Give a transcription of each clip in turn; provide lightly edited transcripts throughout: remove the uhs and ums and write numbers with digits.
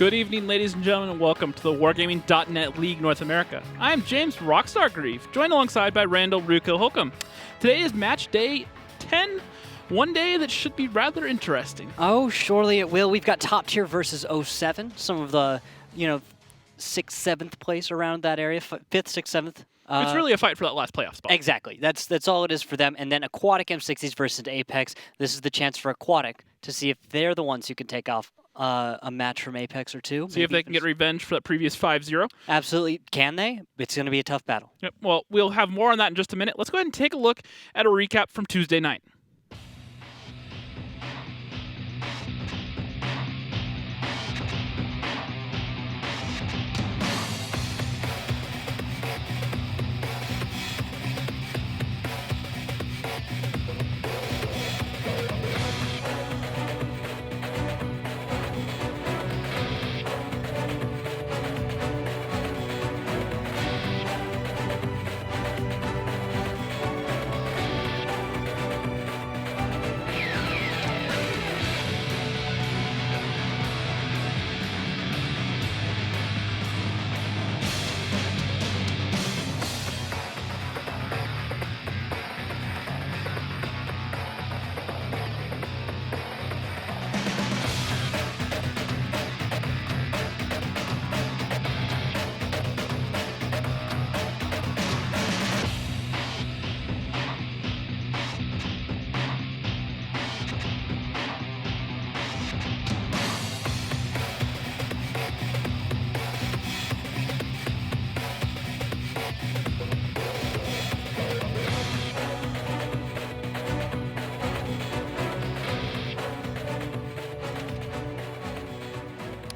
Good evening, ladies and gentlemen, and welcome to the Wargaming.net League North America. I am James Rockstar Grief, joined alongside by Randall Rukill Holcomb. Today is match day 10, one day that should be rather interesting. Oh, surely it will. We've got top tier versus 07, some of the, 6th, 7th place around that area, 5th, 6th, 7th. It's really a fight for that last playoff spot. Exactly. That's all it is for them. And then Aquatic M60s versus Apex. This is the chance for Aquatic to see if they're the ones who can take off a match from Apex or two. See if they can get revenge for that previous 5-0. Absolutely. Can they? It's going to be a tough battle. Yep. Well, we'll have more on that in just a minute. Let's go ahead and take a look at a recap from Tuesday night.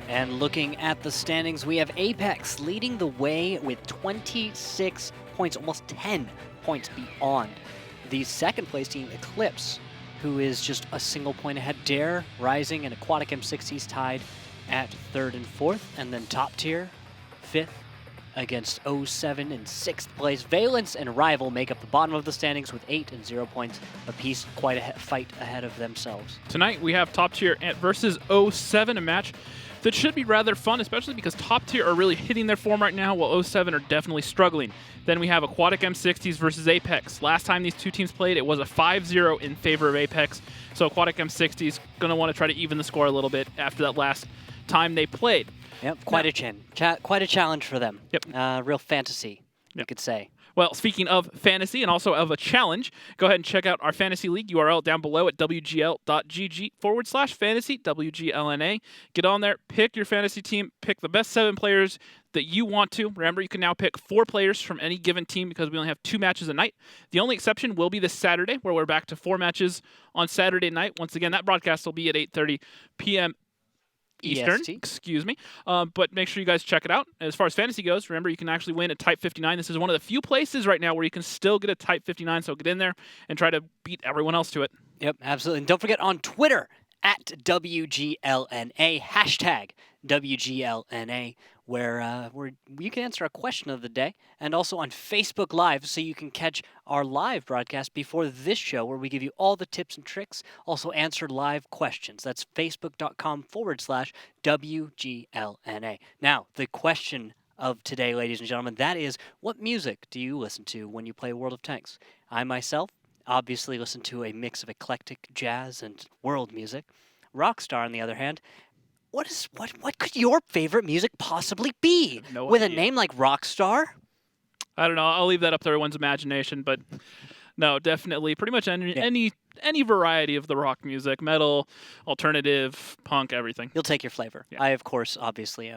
And looking at the standings, we have Apex leading the way with 26 points, almost 10 points beyond the second place team, Eclipse, who is just a single point ahead. Dare rising and Aquatic M60s tied at 3rd and 4th. And then top tier, 5th against 07 in 6th place. Valence and Rival make up the bottom of the standings with 8 and 0 points apiece. Quite a fight ahead of themselves. Tonight we have top tier versus 07, a match that should be rather fun, especially because top tier are really hitting their form right now, while 07 are definitely struggling. Then we have Aquatic M60s versus Apex. Last time these two teams played, it was a 5-0 in favor of Apex. So Aquatic M60s going to want to try to even the score a little bit after that last time they played. Yep, quite a challenge for them. Yep. Real fantasy, you could say. Well, speaking of fantasy and also of a challenge, go ahead and check out our Fantasy League URL down below at wgl.gg/fantasy, WGLNA. Get on there, pick your fantasy team, pick the best 7 players that you want to. Remember, you can now pick 4 players from any given team because we only have 2 matches a night. The only exception will be this Saturday, where we're back to 4 matches on Saturday night. Once again, that broadcast will be at 8:30 p.m. Eastern, EST. excuse me. But make sure you guys check it out. As far as fantasy goes, remember, you can actually win a Type 59. This is one of the few places right now where you can still get a Type 59, so get in there and try to beat everyone else to it. Yep, absolutely. And don't forget on Twitter, at WGLNA, hashtag WGLNA, where you can answer a question of the day, and also on Facebook Live, so you can catch our live broadcast before this show, where we give you all the tips and tricks, also answer live questions. That's facebook.com/WGLNA. Now, the question of today, ladies and gentlemen, that is, what music do you listen to when you play World of Tanks? I myself obviously listen to a mix of eclectic jazz and world music. Rockstar, on the other hand, what could your favorite music possibly be? With a name like Rockstar? I don't know. I'll leave that up to everyone's imagination, but no, definitely pretty much any variety of the rock music, metal, alternative, punk, everything. You'll take your flavor. Yeah. I, of course, obviously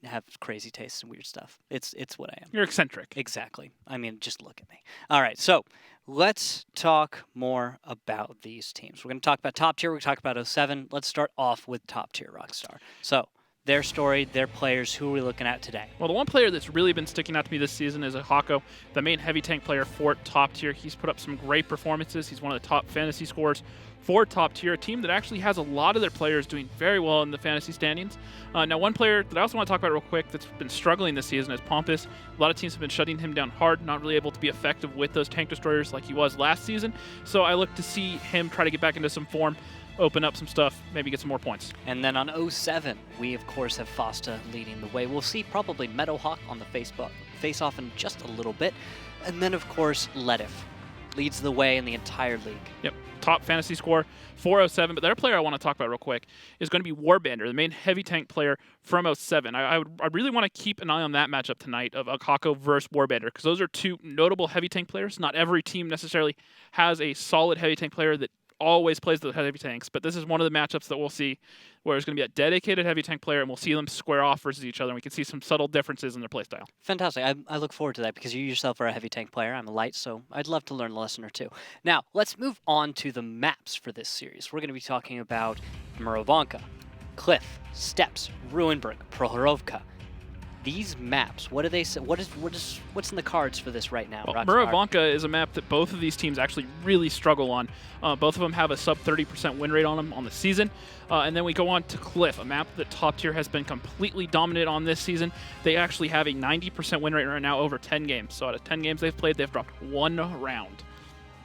have crazy tastes and weird stuff. It's what I am. You're eccentric. Exactly. I mean, just look at me. All right, so let's talk more about these teams. We're going to talk about top tier. We're going to talk about 07. Let's start off with top tier Rockstar. So their story, their players, who are we looking at today? Well, the one player that's really been sticking out to me this season is Hako, the main heavy tank player for top tier. He's put up some great performances. He's one of the top fantasy scorers for top tier, a team that actually has a lot of their players doing very well in the fantasy standings. Now, one player that I also want to talk about real quick that's been struggling this season is Pompous. A lot of teams have been shutting him down hard, not really able to be effective with those tank destroyers like he was last season. So I look to see him try to get back into some form, open up some stuff, maybe get some more points. And then on 07, we of course have Fosta leading the way. We'll see probably Meadowhawk on the face-off in just a little bit. And then of course Ledif leads the way in the entire league. Yep, top fantasy score, 407. But the other player I want to talk about real quick is going to be Warbender, the main heavy tank player from 07. I really want to keep an eye on that matchup tonight of Akako versus Warbender, because those are two notable heavy tank players. Not every team necessarily has a solid heavy tank player that always plays the heavy tanks, but this is one of the matchups that we'll see where there's going to be a dedicated heavy tank player, and we'll see them square off versus each other, and we can see some subtle differences in their playstyle. Fantastic. I look forward to that because you yourself are a heavy tank player. I'm a light, so I'd love to learn a lesson or two. Now, let's move on to the maps for this series. We're going to be talking about Morrow, Cliff, Steps, Ruinberg, Prokhorovka. These maps, what do they say? What's in the cards for this right now? Well, Morrow is a map that both of these teams actually really struggle on. Both of them have a sub 30% win rate on them on the season. And then we go on to Cliff, a map that top tier has been completely dominant on this season. They actually have a 90% win rate right now over 10 games. So out of 10 games they've played, they've dropped one round.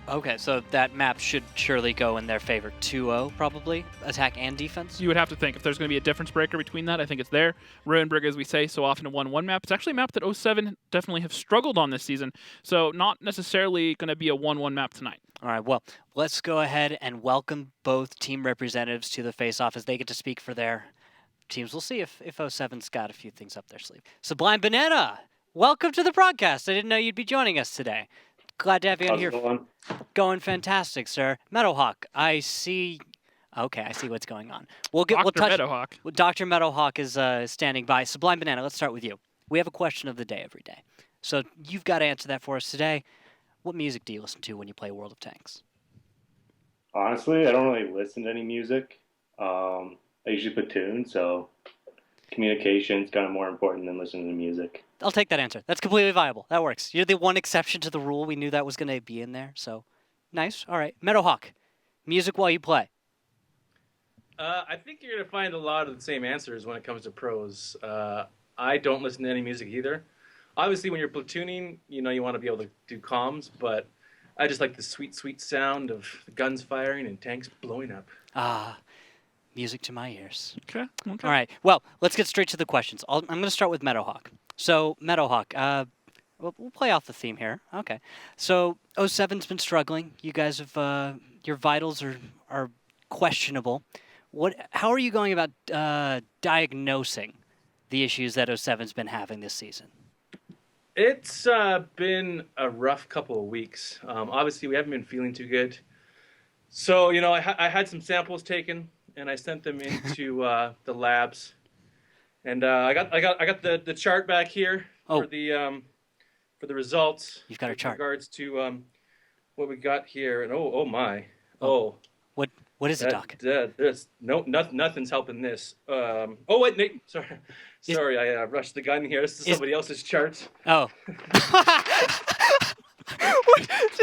Okay, so that map should surely go in their favor. 2-0, probably? Attack and defense? You would have to think if there's going to be a difference breaker between that. I think it's there. Ruinberg, as we say so often, a 1-1 map. It's actually a map that 07 definitely have struggled on this season, so not necessarily going to be a 1-1 map tonight. All right, well, let's go ahead and welcome both team representatives to the face-off as they get to speak for their teams. We'll see if 07's got a few things up their sleeve. Sublime Banana, welcome to the broadcast. I didn't know you'd be joining us today. Glad to have you on here. Going fantastic, sir. Meadowhawk, I see. Okay, I see what's going on. Meadowhawk. Dr. Meadowhawk is standing by. Sublime Banana, let's start with you. We have a question of the day every day. So you've got to answer that for us today. What music do you listen to when you play World of Tanks? Honestly, I don't really listen to any music. I usually platoon, so communication's kind of more important than listening to music. I'll take that answer. That's completely viable. That works. You're the one exception to the rule. We knew that was going to be in there, so nice. All right. Meadowhawk, music while you play. I think you're going to find a lot of the same answers when it comes to pros. I don't listen to any music either. Obviously, when you're platooning, you want to be able to do comms, but I just like the sweet, sweet sound of guns firing and tanks blowing up. Ah, music to my ears. Okay. All right. Well, let's get straight to the questions. I'm going to start with Meadowhawk. So, Meadowhawk, we'll play off the theme here. Okay. So, 07's been struggling. You guys have, your vitals are questionable. How are you going about diagnosing the issues that 07's been having this season? It's been a rough couple of weeks. Obviously, we haven't been feeling too good. So, I had some samples taken, and I sent them into the labs. And I got the chart back here for the results. You've got a chart. In regards to what we got here, and oh my, What is it, Doc? There's nothing's helping this. Oh wait, Nate, sorry, I rushed the gun here. This is somebody else's chart. Oh.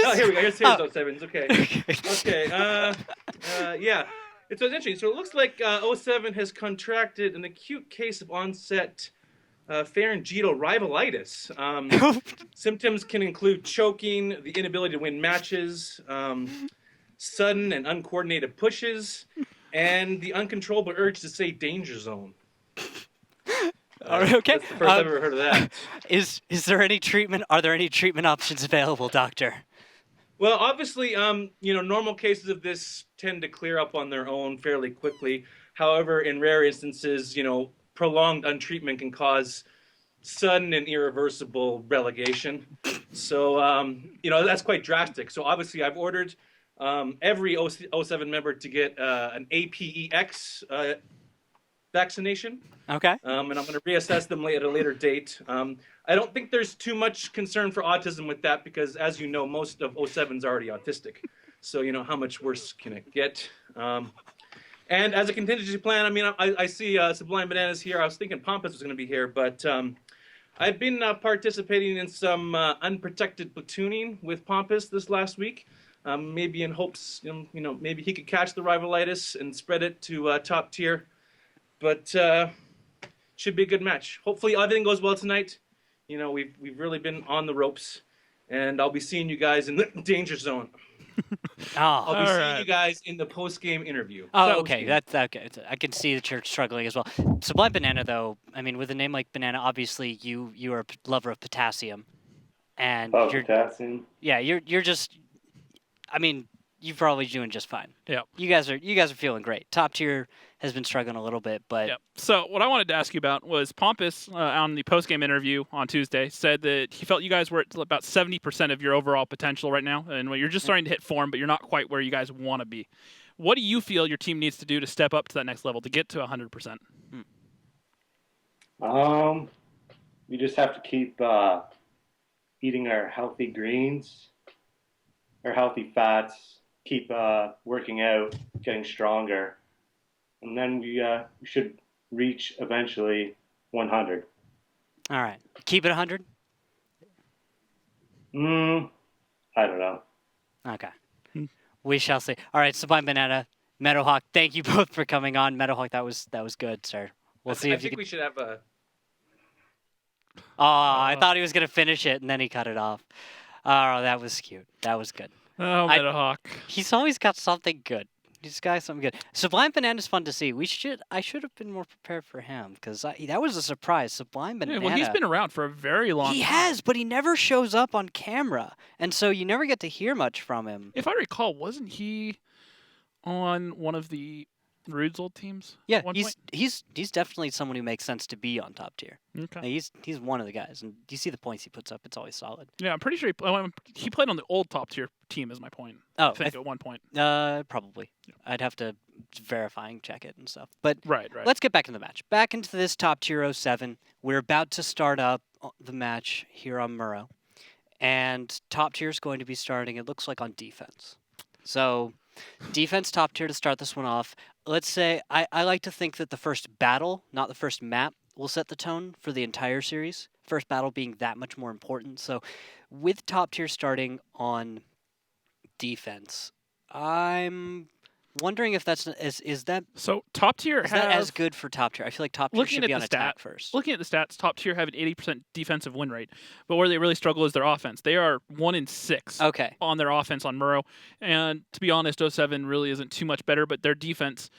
Oh, here we go. Here's 07s. Okay. Okay. Yeah. It's interesting. So it looks like 07 has contracted an acute case of onset pharyngeal rhinitis. Symptoms can include choking, the inability to win matches, sudden and uncoordinated pushes, and the uncontrollable urge to say danger zone. Okay. That's the first I've ever heard of that. Is there any treatment? Are there any treatment options available, Doctor? Well, obviously, normal cases of this tend to clear up on their own fairly quickly. However, in rare instances, prolonged untreatment can cause sudden and irreversible relegation. So, that's quite drastic. So, obviously, I've ordered every 07 member to get an APEX vaccination. Okay. And I'm going to reassess them at a later date. I don't think there's too much concern for autism with that because, as you know, most of 07's already autistic. So, how much worse can it get? And as a contingency plan, I see Sublime Bananas here. I was thinking Pompous was going to be here, but I've been participating in some unprotected platooning with Pompous this last week. maybe in hopes, maybe he could catch the rivalitis and spread it to top tier. But should be a good match. Hopefully everything goes well tonight. We've really been on the ropes, and I'll be seeing you guys in the danger zone. I'll be seeing you guys in the post-game interview. Oh, okay. That's okay. I can see that you're struggling as well. Sublime Banana, though, I mean, with a name like Banana, obviously you are a lover of potassium, and potassium. Yeah, you're just. I mean, you're probably doing just fine. Yeah. You guys are feeling great. Top tier has been struggling a little bit, but Yep. So what I wanted to ask you about was Pompous on the post-game interview on Tuesday said that he felt you guys were at about 70% of your overall potential right now, and you're just starting to hit form, but you're not quite where you guys want to be. What do you feel your team needs to do to step up to that next level to get to 100%? We just have to keep eating our healthy greens, our healthy fats, keep working out, getting stronger, and then we should reach eventually 100. All right. Keep it 100? I don't know. Okay. We shall see. All right, Sublime Banana, Meadowhawk, thank you both for coming on. Meadowhawk, that was good, sir. We'll see if you can... we should have a... Oh, I thought he was going to finish it, and then he cut it off. Oh, that was cute. That was good. Oh, Meadowhawk. He's always got something good. He's got something good. Sublime Banana's fun to see. I should have been more prepared for him, because that was a surprise. Sublime Banana. Yeah, well, he's been around for a very long time. He has, but he never shows up on camera, and so you never get to hear much from him. If I recall, wasn't he on one of the Rude's old teams? Yeah, at one point? he's definitely someone who makes sense to be on top tier. Okay. He's one of the guys, and you see the points he puts up. It's always solid. Yeah, I'm pretty sure he played on the old top tier team. Is my point. Oh, I think at one point. Probably. Yeah. I'd have to verify and check it and stuff. But Right. let's get back into the match. Back into this top tier 07. We're about to start up the match here on Morrow, and top tier is going to be starting. It looks like on defense. So, defense top tier to start this one off. Let's say I like to think that the first battle, not the first map, will set the tone for the entire series. First battle being that much more important. So, with top tier starting on defense, I'm wondering if that's is that So top tier is that as good for top tier? I feel like top tier Looking should at be the on attack first. Looking at the stats, top tier have an 80% defensive win rate, but where they really struggle is their offense. They are 1-6 Okay. on their offense on Morrow, and to be honest, 07 really isn't too much better, but their defense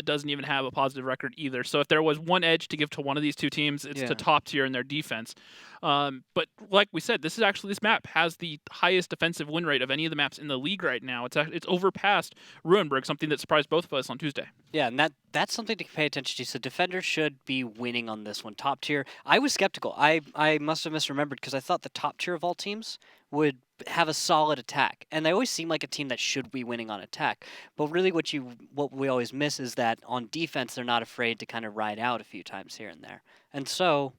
doesn't even have a positive record either. So if there was one edge to give to one of these two teams, it's to top tier in their defense. But like we said, this map has the highest defensive win rate of any of the maps in the league right now. It's overpassed Ruinberg, something that surprised both of us on Tuesday. Yeah, and that's something to pay attention to. So defenders should be winning on this one. Top tier. I was skeptical. I must have misremembered because I thought the top tier of all teams would have a solid attack, and they always seem like a team that should be winning on attack. But really, what we always miss is that on defense, they're not afraid to kind of ride out a few times here and there. And so,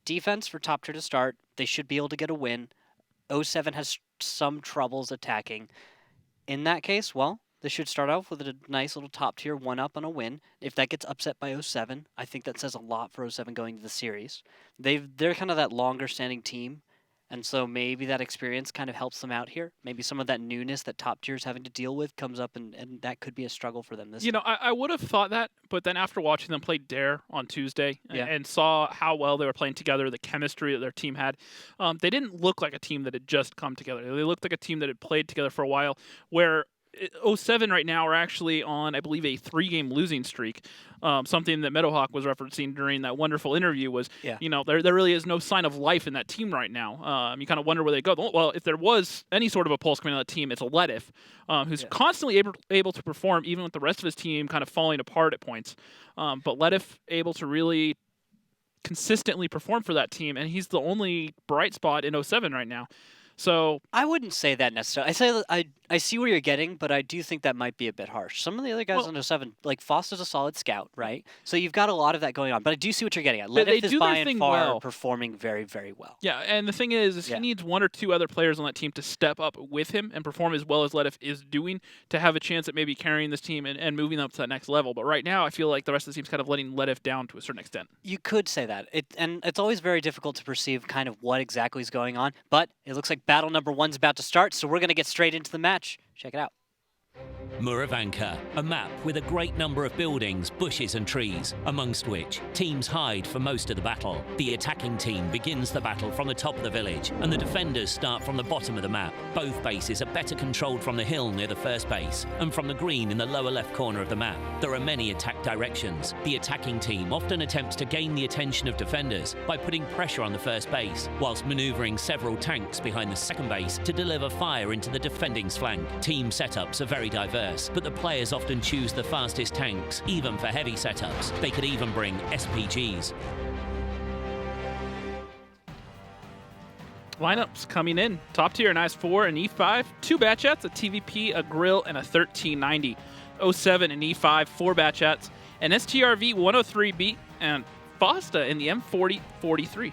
defense for top tier to start, they should be able to get a win. 07 has some troubles attacking. In that case, well, they should start off with a nice little top tier 1-up on a win. If that gets upset by 07, I think that says a lot for 07 going to the series. They're kind of that longer standing team, and so maybe that experience kind of helps them out here. Maybe some of that newness that top tier is having to deal with comes up, and that could be a struggle for them this time. I would have thought that, but then after watching them play Dare on Tuesday and saw how well they were playing together, the chemistry that their team had, they didn't look like a team that had just come together. They looked like a team that had played together for a while, where 07 right now are actually on, I believe, a 3-game losing streak. Something that Meadowhawk was referencing during that wonderful interview was, there really is no sign of life in that team right now. You kind of wonder where they go. Well, if there was any sort of a pulse coming out of the team, it's Letif, who's constantly able to perform even with the rest of his team kind of falling apart at points. But Letif able to really consistently perform for that team, and he's the only bright spot in 07 right now. So I wouldn't say that necessarily. I say I see where you're getting, but I do think that might be a bit harsh. Some of the other guys on 07, like Foster's a solid scout, right? So you've got a lot of that going on. But I do see what you're getting at. Letif is by and far performing very, very well. Yeah, and the thing is he needs one or two other players on that team to step up with him and perform as well as Letif is doing to have a chance at maybe carrying this team and moving up to that next level. But right now, I feel like the rest of the team's kind of letting Letif down to a certain extent. You could say that. And it's always very difficult to perceive kind of what exactly is going on. But it looks like battle number 1's about to start, so we're going to get straight into the match. Check it out. Morrowanka, a map with a great number of buildings, bushes and trees, amongst which teams hide for most of the battle. The attacking team begins the battle from the top of the village, and the defenders start from the bottom of the map. Both bases are better controlled from the hill near the first base, and from the green in the lower left corner of the map. There are many attack directions. The attacking team often attempts to gain the attention of defenders by putting pressure on the first base, whilst manoeuvring several tanks behind the second base to deliver fire into the defending's flank. Team setups are very diverse, but the players often choose the fastest tanks, even for heavy setups. They could even bring SPGs. Lineups coming in. Top tier, an IS-4 and E5, 2 Batchats, a TVP, a Grill, and a 1390. 07 and E5, 4 Batchats, an STRV 103B, and Fosta in the M4043.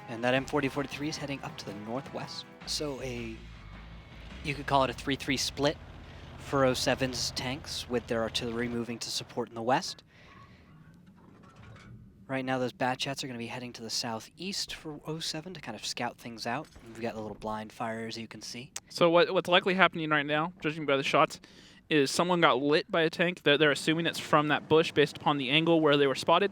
And that M4043 is heading up to the northwest. So you could call it a 3-3 split for 07's tanks, with their artillery moving to support in the west. Right now, those Batchats are going to be heading to the southeast for 07 to kind of scout things out. We've got the little blind fires you can see. So what's likely happening right now, judging by the shots, is someone got lit by a tank. They're assuming it's from that bush based upon the angle where they were spotted.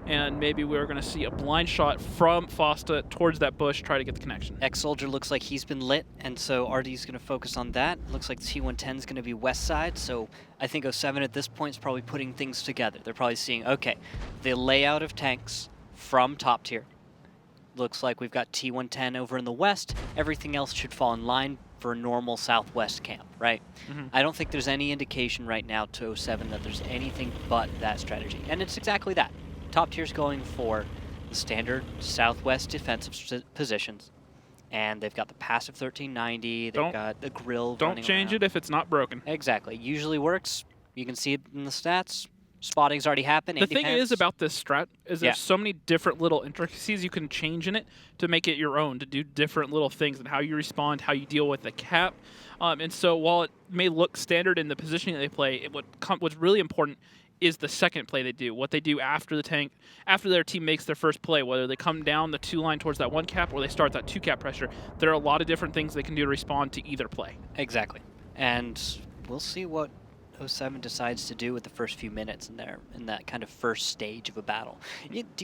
And maybe we're going to see a blind shot from Fosta towards that bush, try to get the connection. Ex-Soldier looks like he's been lit, and so RD's going to focus on that. Looks like T110 is going to be west side, so I think 07 at this point is probably putting things together. They're probably seeing, okay, the layout of tanks from top tier. Looks like we've got T110 over in the west. Everything else should fall in line for a normal southwest camp, right? I don't think there's any indication right now to 07 that there's anything but that strategy, and it's exactly that. Top tier's going for the standard southwest defensive positions, and they've got the passive 1390. They've got the grill. Don't change it if it's not broken. Exactly. Usually works. You can see it in the stats. Spotting's already happened. The thing is about this strat is there's so many different little intricacies you can change in it to make it your own, to do different little things and how you respond, how you deal with the cap. And so while it may look standard in the positioning that they play, what's really important is the second play they do, what they do after the tank, after their team makes their first play, whether they come down the 2 line towards that 1 cap or they start that 2 cap pressure. There are a lot of different things they can do to respond to either play. Exactly. And we'll see what 07 decides to do with the first few minutes in that kind of first stage of a battle.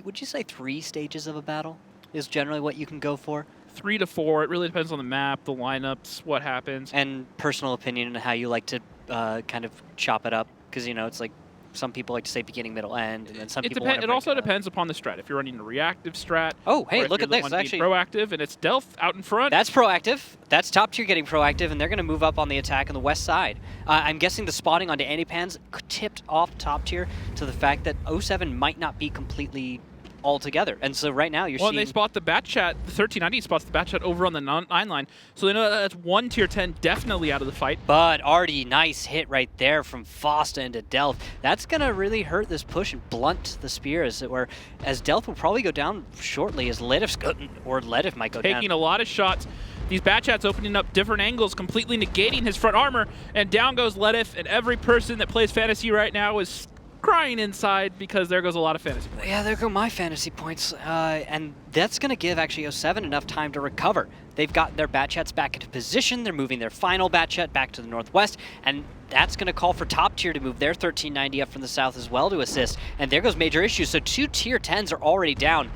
Would you say 3 stages of a battle is generally what you can go for? 3 to 4. It really depends on the map, the lineups, what happens. And personal opinion and how you like to kind of chop it up, because, you know, it's like some people like to say beginning, middle, end, and then some people want to It also depends upon the strat. If you're running a reactive strat, oh, hey, look at this. Actually, proactive, and it's Delph out in front. That's proactive. That's top tier getting proactive, and they're going to move up on the attack on the west side. I'm guessing the spotting onto Antipans tipped off top tier to the fact that 07 might not be completely all together. And so right now you're seeing... Well, they spot the Batchat, the 1390 spots the Batchat over on the 9 line, so they know that's 1 tier 10 definitely out of the fight. But Artie, nice hit right there from Fosta into Delph. That's going to really hurt this push and blunt the spear, as Delph will probably go down shortly, as Ledif might go down. Taking a lot of shots. These Batchats opening up different angles, completely negating his front armor, and down goes Ledif, and every person that plays Fantasy right now is crying inside because there goes a lot of fantasy points. Yeah, there go my fantasy points. And that's going to give actually 07 enough time to recover. They've got their Batchats back into position. They're moving their final Batchat back to the northwest. And that's going to call for top tier to move their 1390 up from the south as well to assist. And there goes major issues. So 2 tier 10s are already down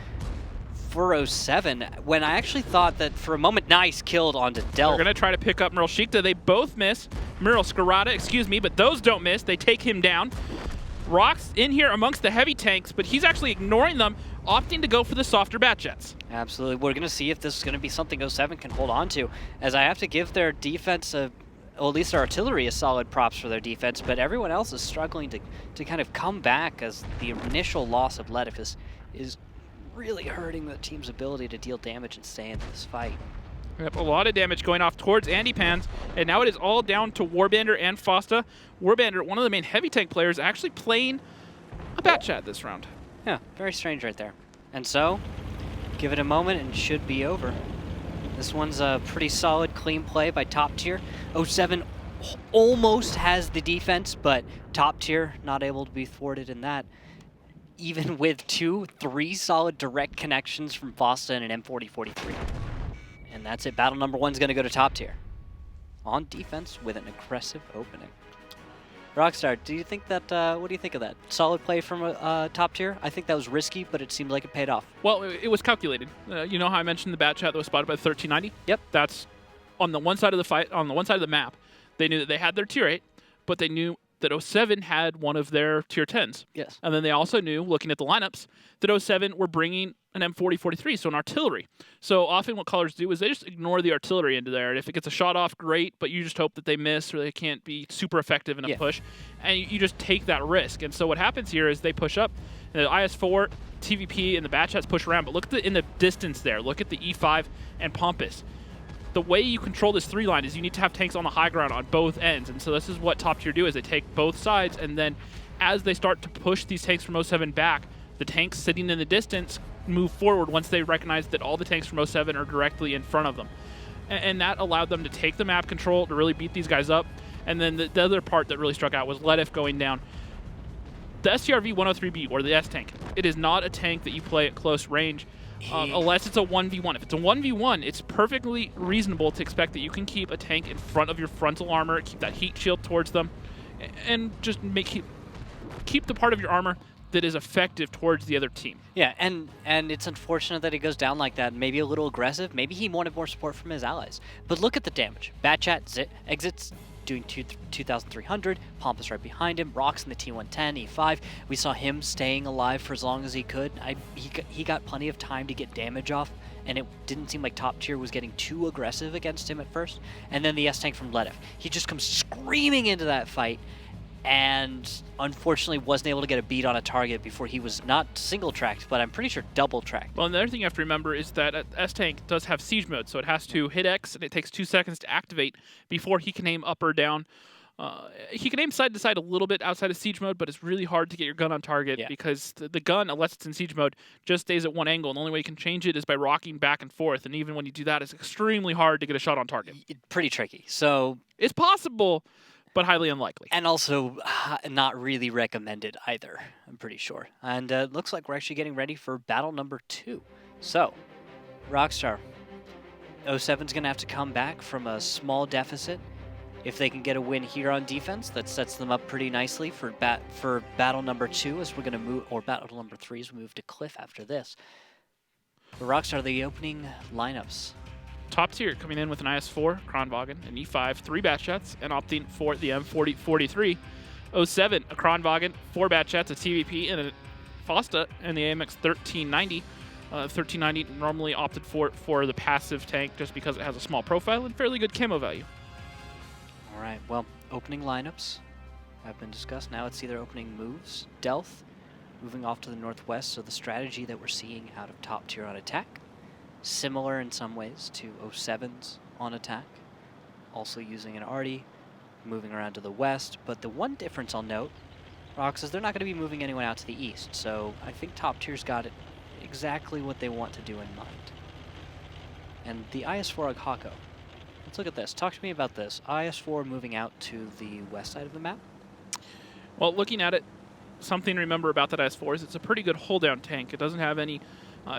for 07. When I actually thought that for a moment, nice killed onto Delph. They're going to try to pick up Mural Shikta. They both miss. Mural Skarada, excuse me, but those don't miss. They take him down. Rock's in here amongst the heavy tanks, but he's actually ignoring them, opting to go for the softer Batchats. Absolutely. We're going to see if this is going to be something 07 can hold on to, as I have to give their defense, well, at least their artillery, a solid props for their defense, but everyone else is struggling to kind of come back, as the initial loss of Ledif is really hurting the team's ability to deal damage and stay in this fight. Yep, a lot of damage going off towards Antipans, and now it is all down to Warbander and Fosta. Warbander, one of the main heavy tank players, actually playing a Batchat this round. Yeah, very strange right there. And so, give it a moment and it should be over. This one's a pretty solid, clean play by top tier. 07 almost has the defense, but top tier not able to be thwarted in that. Even with 2-3 solid direct connections from Fosta and an M4043. And that's it. Battle number 1's going to go to top tier. On defense with an aggressive opening. Rockstar, do you think that, what do you think of that? Solid play from top tier? I think that was risky, but it seemed like it paid off. Well, it was calculated. You know how I mentioned the bat chat that was spotted by the 1390? Yep. That's on the one side of the fight, on the one side of the map. They knew that they had their tier 8, but they knew that 07 had one of their tier 10s. Yes. And then they also knew, looking at the lineups, that 07 were bringing an M40-43, so an artillery. So often what colors do is they just ignore the artillery into there. And if it gets a shot off, great, but you just hope that they miss or they can't be super effective in a push. And you just take that risk. And so what happens here is they push up, and the IS-4, TVP, and the bat chats push around. But look in the distance there. Look at the E5 and Pompous. The way you control this 3-line is you need to have tanks on the high ground on both ends. And so this is what top tier do, is they take both sides, and then as they start to push these tanks from 07 back, the tanks sitting in the distance move forward once they recognize that all the tanks from 07 are directly in front of them. And that allowed them to take the map control to really beat these guys up. And then the other part that really struck out was Ledif going down. The STRV-103B, or the S-Tank, it is not a tank that you play at close range. Unless it's a 1v1. If it's a 1v1, it's perfectly reasonable to expect that you can keep a tank in front of your frontal armor, keep that heat shield towards them, and just keep the part of your armor that is effective towards the other team. Yeah, and it's unfortunate that he goes down like that. Maybe a little aggressive. Maybe he wanted more support from his allies. But look at the damage. Bat Chat exits doing 2,300. Pompous right behind him. Rocks in the T110, E5. We saw him staying alive for as long as he could. He got plenty of time to get damage off, and it didn't seem like top tier was getting too aggressive against him at first. And then the S-Tank from Ledif. He just comes screaming into that fight, and unfortunately wasn't able to get a beat on a target before he was not single-tracked, but I'm pretty sure double-tracked. Well, and the other thing you have to remember is that S-Tank does have siege mode, so it has to hit X, and it takes 2 seconds to activate before he can aim up or down. He can aim side to side a little bit outside of siege mode, but it's really hard to get your gun on target because the gun, unless it's in siege mode, just stays at one angle, and the only way you can change it is by rocking back and forth, and even when you do that, it's extremely hard to get a shot on target. Pretty tricky. So it's possible, but highly unlikely. And also not really recommended either, I'm pretty sure. And it looks like we're actually getting ready for battle number 2. So, Rockstar, 07's going to have to come back from a small deficit. If they can get a win here on defense, that sets them up pretty nicely for battle number 2 as we're going to move, or battle number 3 as we move to Cliff after this. But Rockstar, the opening lineups. Top tier coming in with an IS-4, Kronwagen, an E5, 3 bat shots, and opting for the M40-43. 07, a Kronwagen, 4 bat shots, a TVP, and a Fosta, and the AMX 1390. 1390 normally opted for the passive tank just because it has a small profile and fairly good camo value. All right, well, opening lineups have been discussed. Now it's either opening moves. Delth moving off to the northwest, so the strategy that we're seeing out of top tier on attack. Similar in some ways to 07's on attack. Also using an arty, moving around to the west. But the one difference I'll note, Rox, is they're not going to be moving anyone out to the east. So I think top tier's got it exactly what they want to do in mind. And the IS-4 Aghako. Let's look at this. Talk to me about this. IS-4 moving out to the west side of the map. Well, looking at it, something to remember about that IS-4 is it's a pretty good hold-down tank. It doesn't have any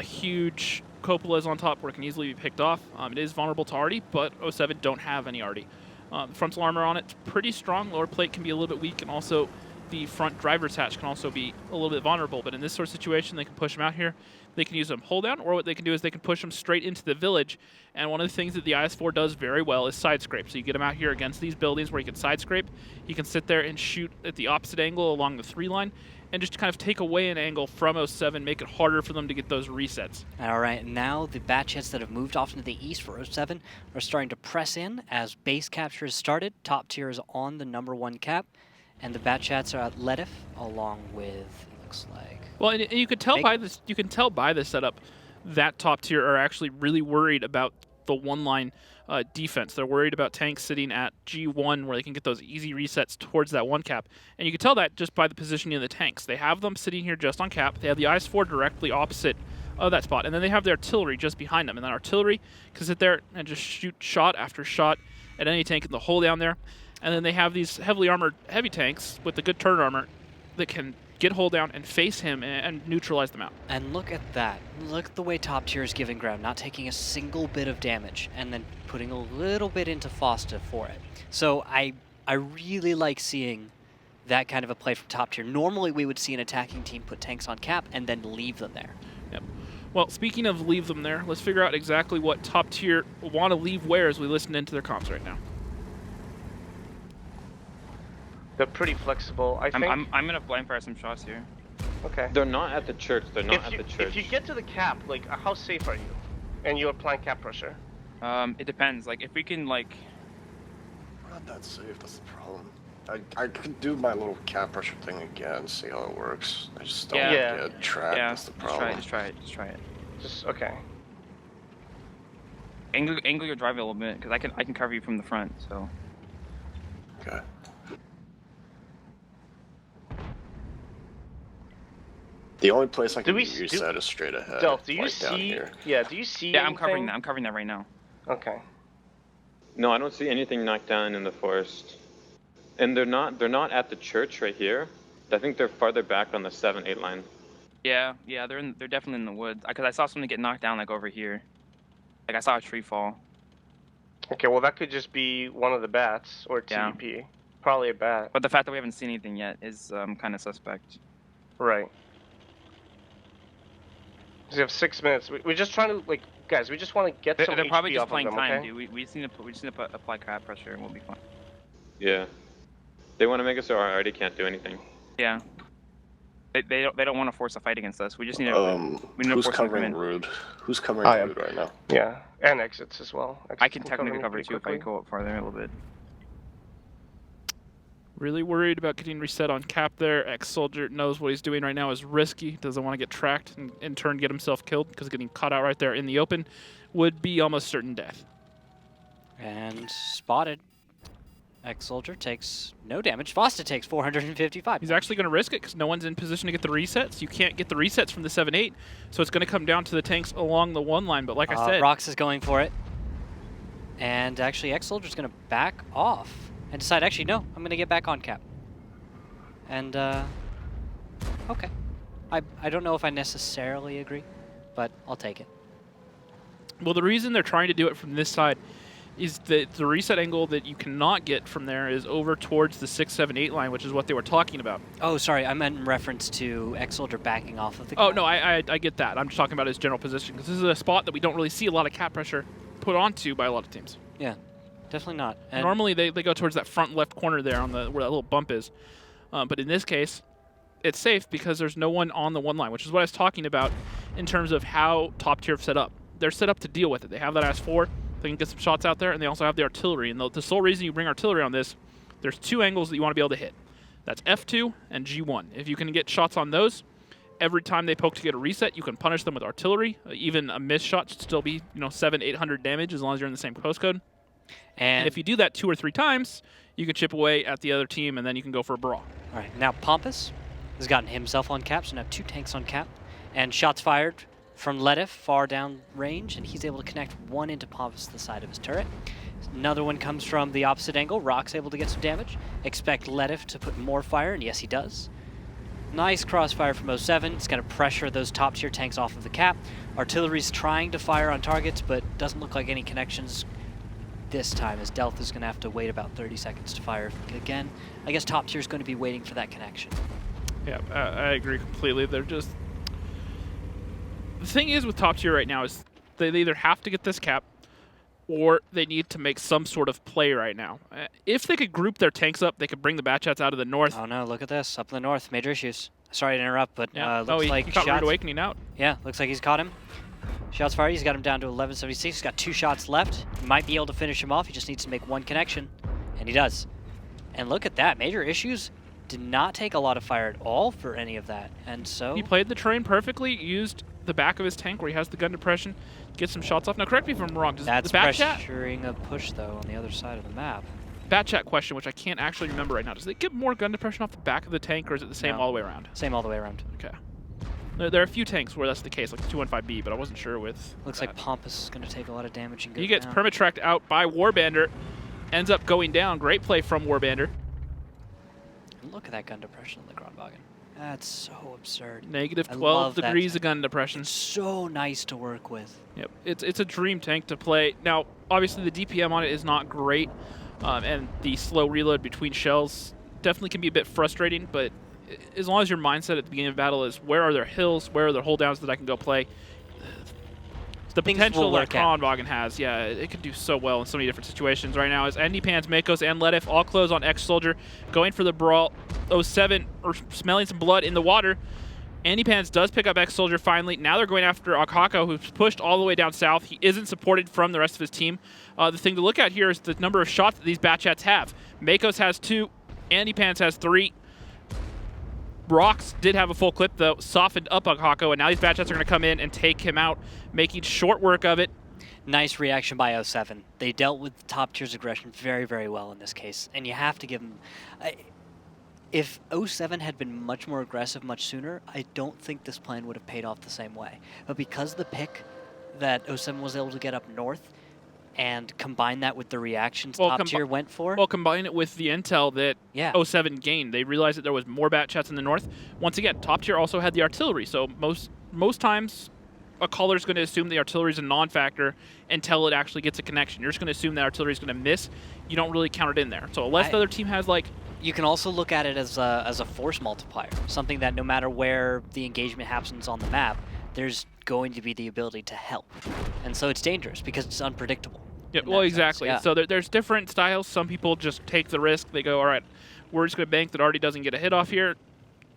huge cupolas on top where it can easily be picked off. It is vulnerable to arty, but 07 don't have any arty. The frontal armor on it's pretty strong. Lower plate can be a little bit weak, and also the front driver's hatch can also be a little bit vulnerable. But in this sort of situation, they can push them out here. They can use them hold down, or what they can do is they can push them straight into the village. And one of the things that the IS-4 does very well is side scrape. So you get them out here against these buildings where you can side scrape. You can sit there and shoot at the opposite angle along the 3 line, and just kind of take away an angle from 07, make it harder for them to get those resets. All right, now the bat jets that have moved off into the east for 07 are starting to press in as base capture has started. Top tier is on the #1 cap, and the bat jets are at Ledif along with, it looks like. Well, and you could tell by this. You can tell by the setup that top tier are actually really worried about the one-line defense. They're worried about tanks sitting at G1 where they can get those easy resets towards that 1 cap. And you can tell that just by the positioning of the tanks. They have them sitting here just on cap. They have the IS-4 directly opposite of that spot. And then they have the artillery just behind them. And that artillery can sit there and just shoot shot after shot at any tank in the hole down there. And then they have these heavily armored heavy tanks with the good turret armor that can get hold down, and face him and neutralize them out. And look at that. Look at the way top tier is giving ground, not taking a single bit of damage, and then putting a little bit into Fosta for it. So I really like seeing that kind of a play from top tier. Normally we would see an attacking team put tanks on cap and then leave them there. Yep. Well, speaking of leave them there, let's figure out exactly what top tier want to leave where as we listen into their comms right now. They're pretty flexible. I think. I'm gonna blind fire some shots here. Okay. They're not at the church. They're not at the church. If you get to the cap, like, how safe are you? And you're applying cap pressure. It depends. Like, if we can, like... We're not that safe, that's the problem. I could do my little cap pressure thing again, see how it works. I just don't get trapped, that's the problem. Just try it. Just, okay. Angle your drive a little bit, because I can cover you from the front, so... Okay. The only place I can use that is straight ahead. Delph, do you like see? Down here. Yeah, do you see? Yeah, anything? I'm covering that right now. Okay. No, I don't see anything knocked down in the forest. And they're not at the church right here. I think they're farther back on the 7-8 line. Yeah, they're definitely in the woods. Because I saw something get knocked down like over here. Like I saw a tree fall. Okay, well that could just be one of the bats or TDP. Probably a bat. But the fact that we haven't seen anything yet is kind of suspect. Right. So we have 6 minutes. We're just trying to, like, guys, we just want to get some They're HP probably just off playing of them, time, okay? dude. We just need to apply crab pressure and we'll be fine. Yeah. They want to make it so our already can't do anything. Yeah. They don't want to force a fight against us. We just need to. Who's covering Rude? Who's covering Rude right now? Yeah, and exits as well. Exits I can technically cover too if I quickly. go up farther a little bit. Really worried about getting reset on cap there. Ex-soldier knows what he's doing right now is risky. Doesn't want to get tracked and in turn get himself killed because getting caught out right there in the open would be almost certain death. And spotted. Ex-soldier takes no damage. Fosta takes 455. He's actually going to risk it because no one's in position to get the resets. You can't get the resets from the 7-8, so it's going to come down to the tanks along the one line. But like I said... Rox is going for it. And actually, Ex-soldier's going to back off and decide, actually, no, I'm going to get back on cap. And, okay. I don't know if I necessarily agree, but I'll take it. Well, the reason they're trying to do it from this side is that the reset angle that you cannot get from there is over towards the 6-7-8 line, which is what they were talking about. Oh, sorry, I meant in reference to Ex-soldier backing off of the cap. Oh, no, I get that. I'm just talking about his general position, because this is a spot that we don't really see a lot of cap pressure put onto by a lot of teams. Yeah, definitely not. And normally, they go towards that front left corner there on where that little bump is. But in this case, it's safe because there's no one on the one line, which is what I was talking about in terms of how top tier set up. They're set up to deal with it. They have that AS4. They can get some shots out there, and they also have the artillery. And the sole reason you bring artillery on this, there's two angles that you want to be able to hit. That's F2 and G1. If you can get shots on those, every time they poke to get a reset, you can punish them with artillery. Even a missed shot should still be 700-800 damage as long as you're in the same postcode. And if you do that 2 or 3 times, you can chip away at the other team, and then you can go for a brawl. All right, now Pompous has gotten himself on cap, so now 2 tanks on cap. And shots fired from Ledif far down range, and he's able to connect one into Pompous to the side of his turret. Another one comes from the opposite angle. Rock's able to get some damage. Expect Ledif to put more fire, and yes, he does. Nice crossfire from 07. It's going to pressure those top tier tanks off of the cap. Artillery's trying to fire on targets, but doesn't look like any connections this time, as Delph is going to have to wait about 30 seconds to fire again. I guess top tier is going to be waiting for that connection. Yeah, I agree completely. They're just... The thing is with top tier right now is they either have to get this cap or they need to make some sort of play right now. If they could group their tanks up, they could bring the Batchats out of the north. Oh no, look at this. Up in the north, major issues. Sorry to interrupt, but looks like he caught Rude Awakening out. Yeah, looks like he's caught him. Shots fired, he's got him down to 1176. He's got 2 shots left. He might be able to finish him off. He just needs to make one connection, and he does. And look at that. Major issues did not take a lot of fire at all for any of that. And so... He played the terrain perfectly, used the back of his tank where he has the gun depression, get some shots off. Now, correct me if I'm wrong. Does That's the Batchat pressuring a push, though, on the other side of the map. Batchat question, which I can't actually remember right now. Does it get more gun depression off the back of the tank, or is it the same all the way around? Same all the way around. Okay. There are a few tanks where that's the case, like the 215B, but I wasn't sure with Looks like Pompous is going to take a lot of damage and go He gets down. permatracked out by Warbander, ends up going down. Great play from Warbander. And look at that gun depression in the Grandwagen. That's so absurd. Negative 12 degrees of gun depression. It's so nice to work with. Yep, it's a dream tank to play. Now, obviously the DPM on it is not great, and the slow reload between shells definitely can be a bit frustrating, but as long as your mindset at the beginning of battle is where are there hills, where are there hold downs that I can go play, the potential that Kronwagen has, yeah, it could do so well in so many different situations right now. As Endipans, Makos, and Ledif all close on X-Soldier, going for the brawl. 07 or smelling some blood in the water. Endipans does pick up X-Soldier finally. Now they're going after Akako, who's pushed all the way down south. He isn't supported from the rest of his team. The thing to look at here is the number of shots that these Batchats have. Makos has 2, Endipans has 3. Rocks did have a full clip, though, softened up Akako, and now these Batchats are going to come in and take him out, making short work of it. Nice reaction by 07. They dealt with top tier's aggression very, very well in this case, and you have to give them... If 07 had been much more aggressive much sooner, I don't think this plan would have paid off the same way. But because of the pick that 07 was able to get up north, and combine that with the reactions top tier went for. Well, combine it with the intel that 07 gained. They realized that there was more Batchats in the north. Once again, top tier also had the artillery, so most times a caller's going to assume the artillery is a non-factor until it actually gets a connection. You're just going to assume that artillery is going to miss. You don't really count it in there. So unless the other team has like... You can also look at it as a force multiplier, something that no matter where the engagement happens on the map, there's going to be the ability to help. And so it's dangerous because it's unpredictable. Yeah, well, exactly. Yeah. So there's different styles. Some people just take the risk. They go, all right, we're just going to bank that Artie doesn't get a hit off here.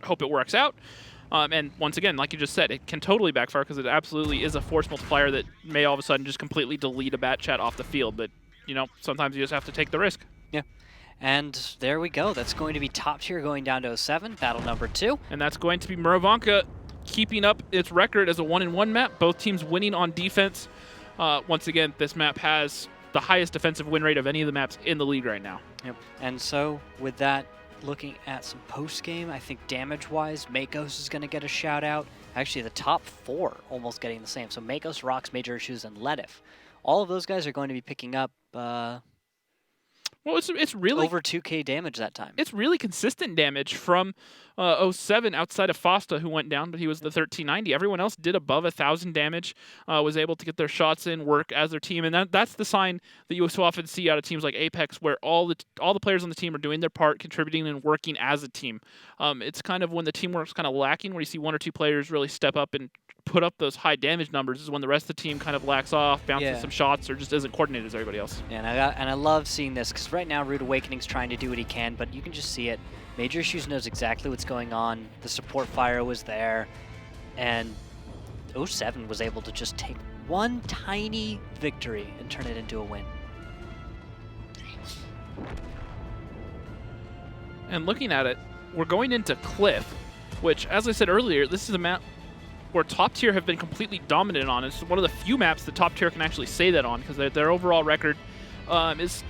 Hope it works out. And once again, like you just said, it can totally backfire because it absolutely is a force multiplier that may all of a sudden just completely delete a Batchat off the field. But, you know, sometimes you just have to take the risk. Yeah. And there we go. That's going to be top tier going down to 07, battle number 2. And that's going to be Morrow keeping up its record as a 1-1 map. Both teams winning on defense. Once again, this map has the highest defensive win rate of any of the maps in the league right now. Yep. And so with that, looking at some post-game, I think damage-wise, Makos is going to get a shout-out. Actually, the top 4 almost getting the same. So Makos, Rocks, Major Issues, and Ledif. All of those guys are going to be picking up... well, it's really... over 2k damage that time. It's really consistent damage from 07 outside of Fosta, who went down, but he was the 1390. Everyone else did above 1,000 damage, was able to get their shots in, work as their team, and that's the sign that you so often see out of teams like Apex, where all the players on the team are doing their part, contributing and working as a team. It's kind of when the teamwork's kind of lacking, where you see 1 or 2 players really step up and put up those high damage numbers, is when the rest of the team kind of lacks off, bounces some shots, or just isn't coordinated as everybody else. Yeah, and I love seeing this, because right now Rude Awakening's trying to do what he can, but you can just see it. Major Issues knows exactly what's going on. The support fire was there, and 07 was able to just take one tiny victory and turn it into a win. And looking at it, we're going into Cliff, which, as I said earlier, this is a map where top tier have been completely dominant on. It's one of the few maps that top tier can actually say that on, because their overall record is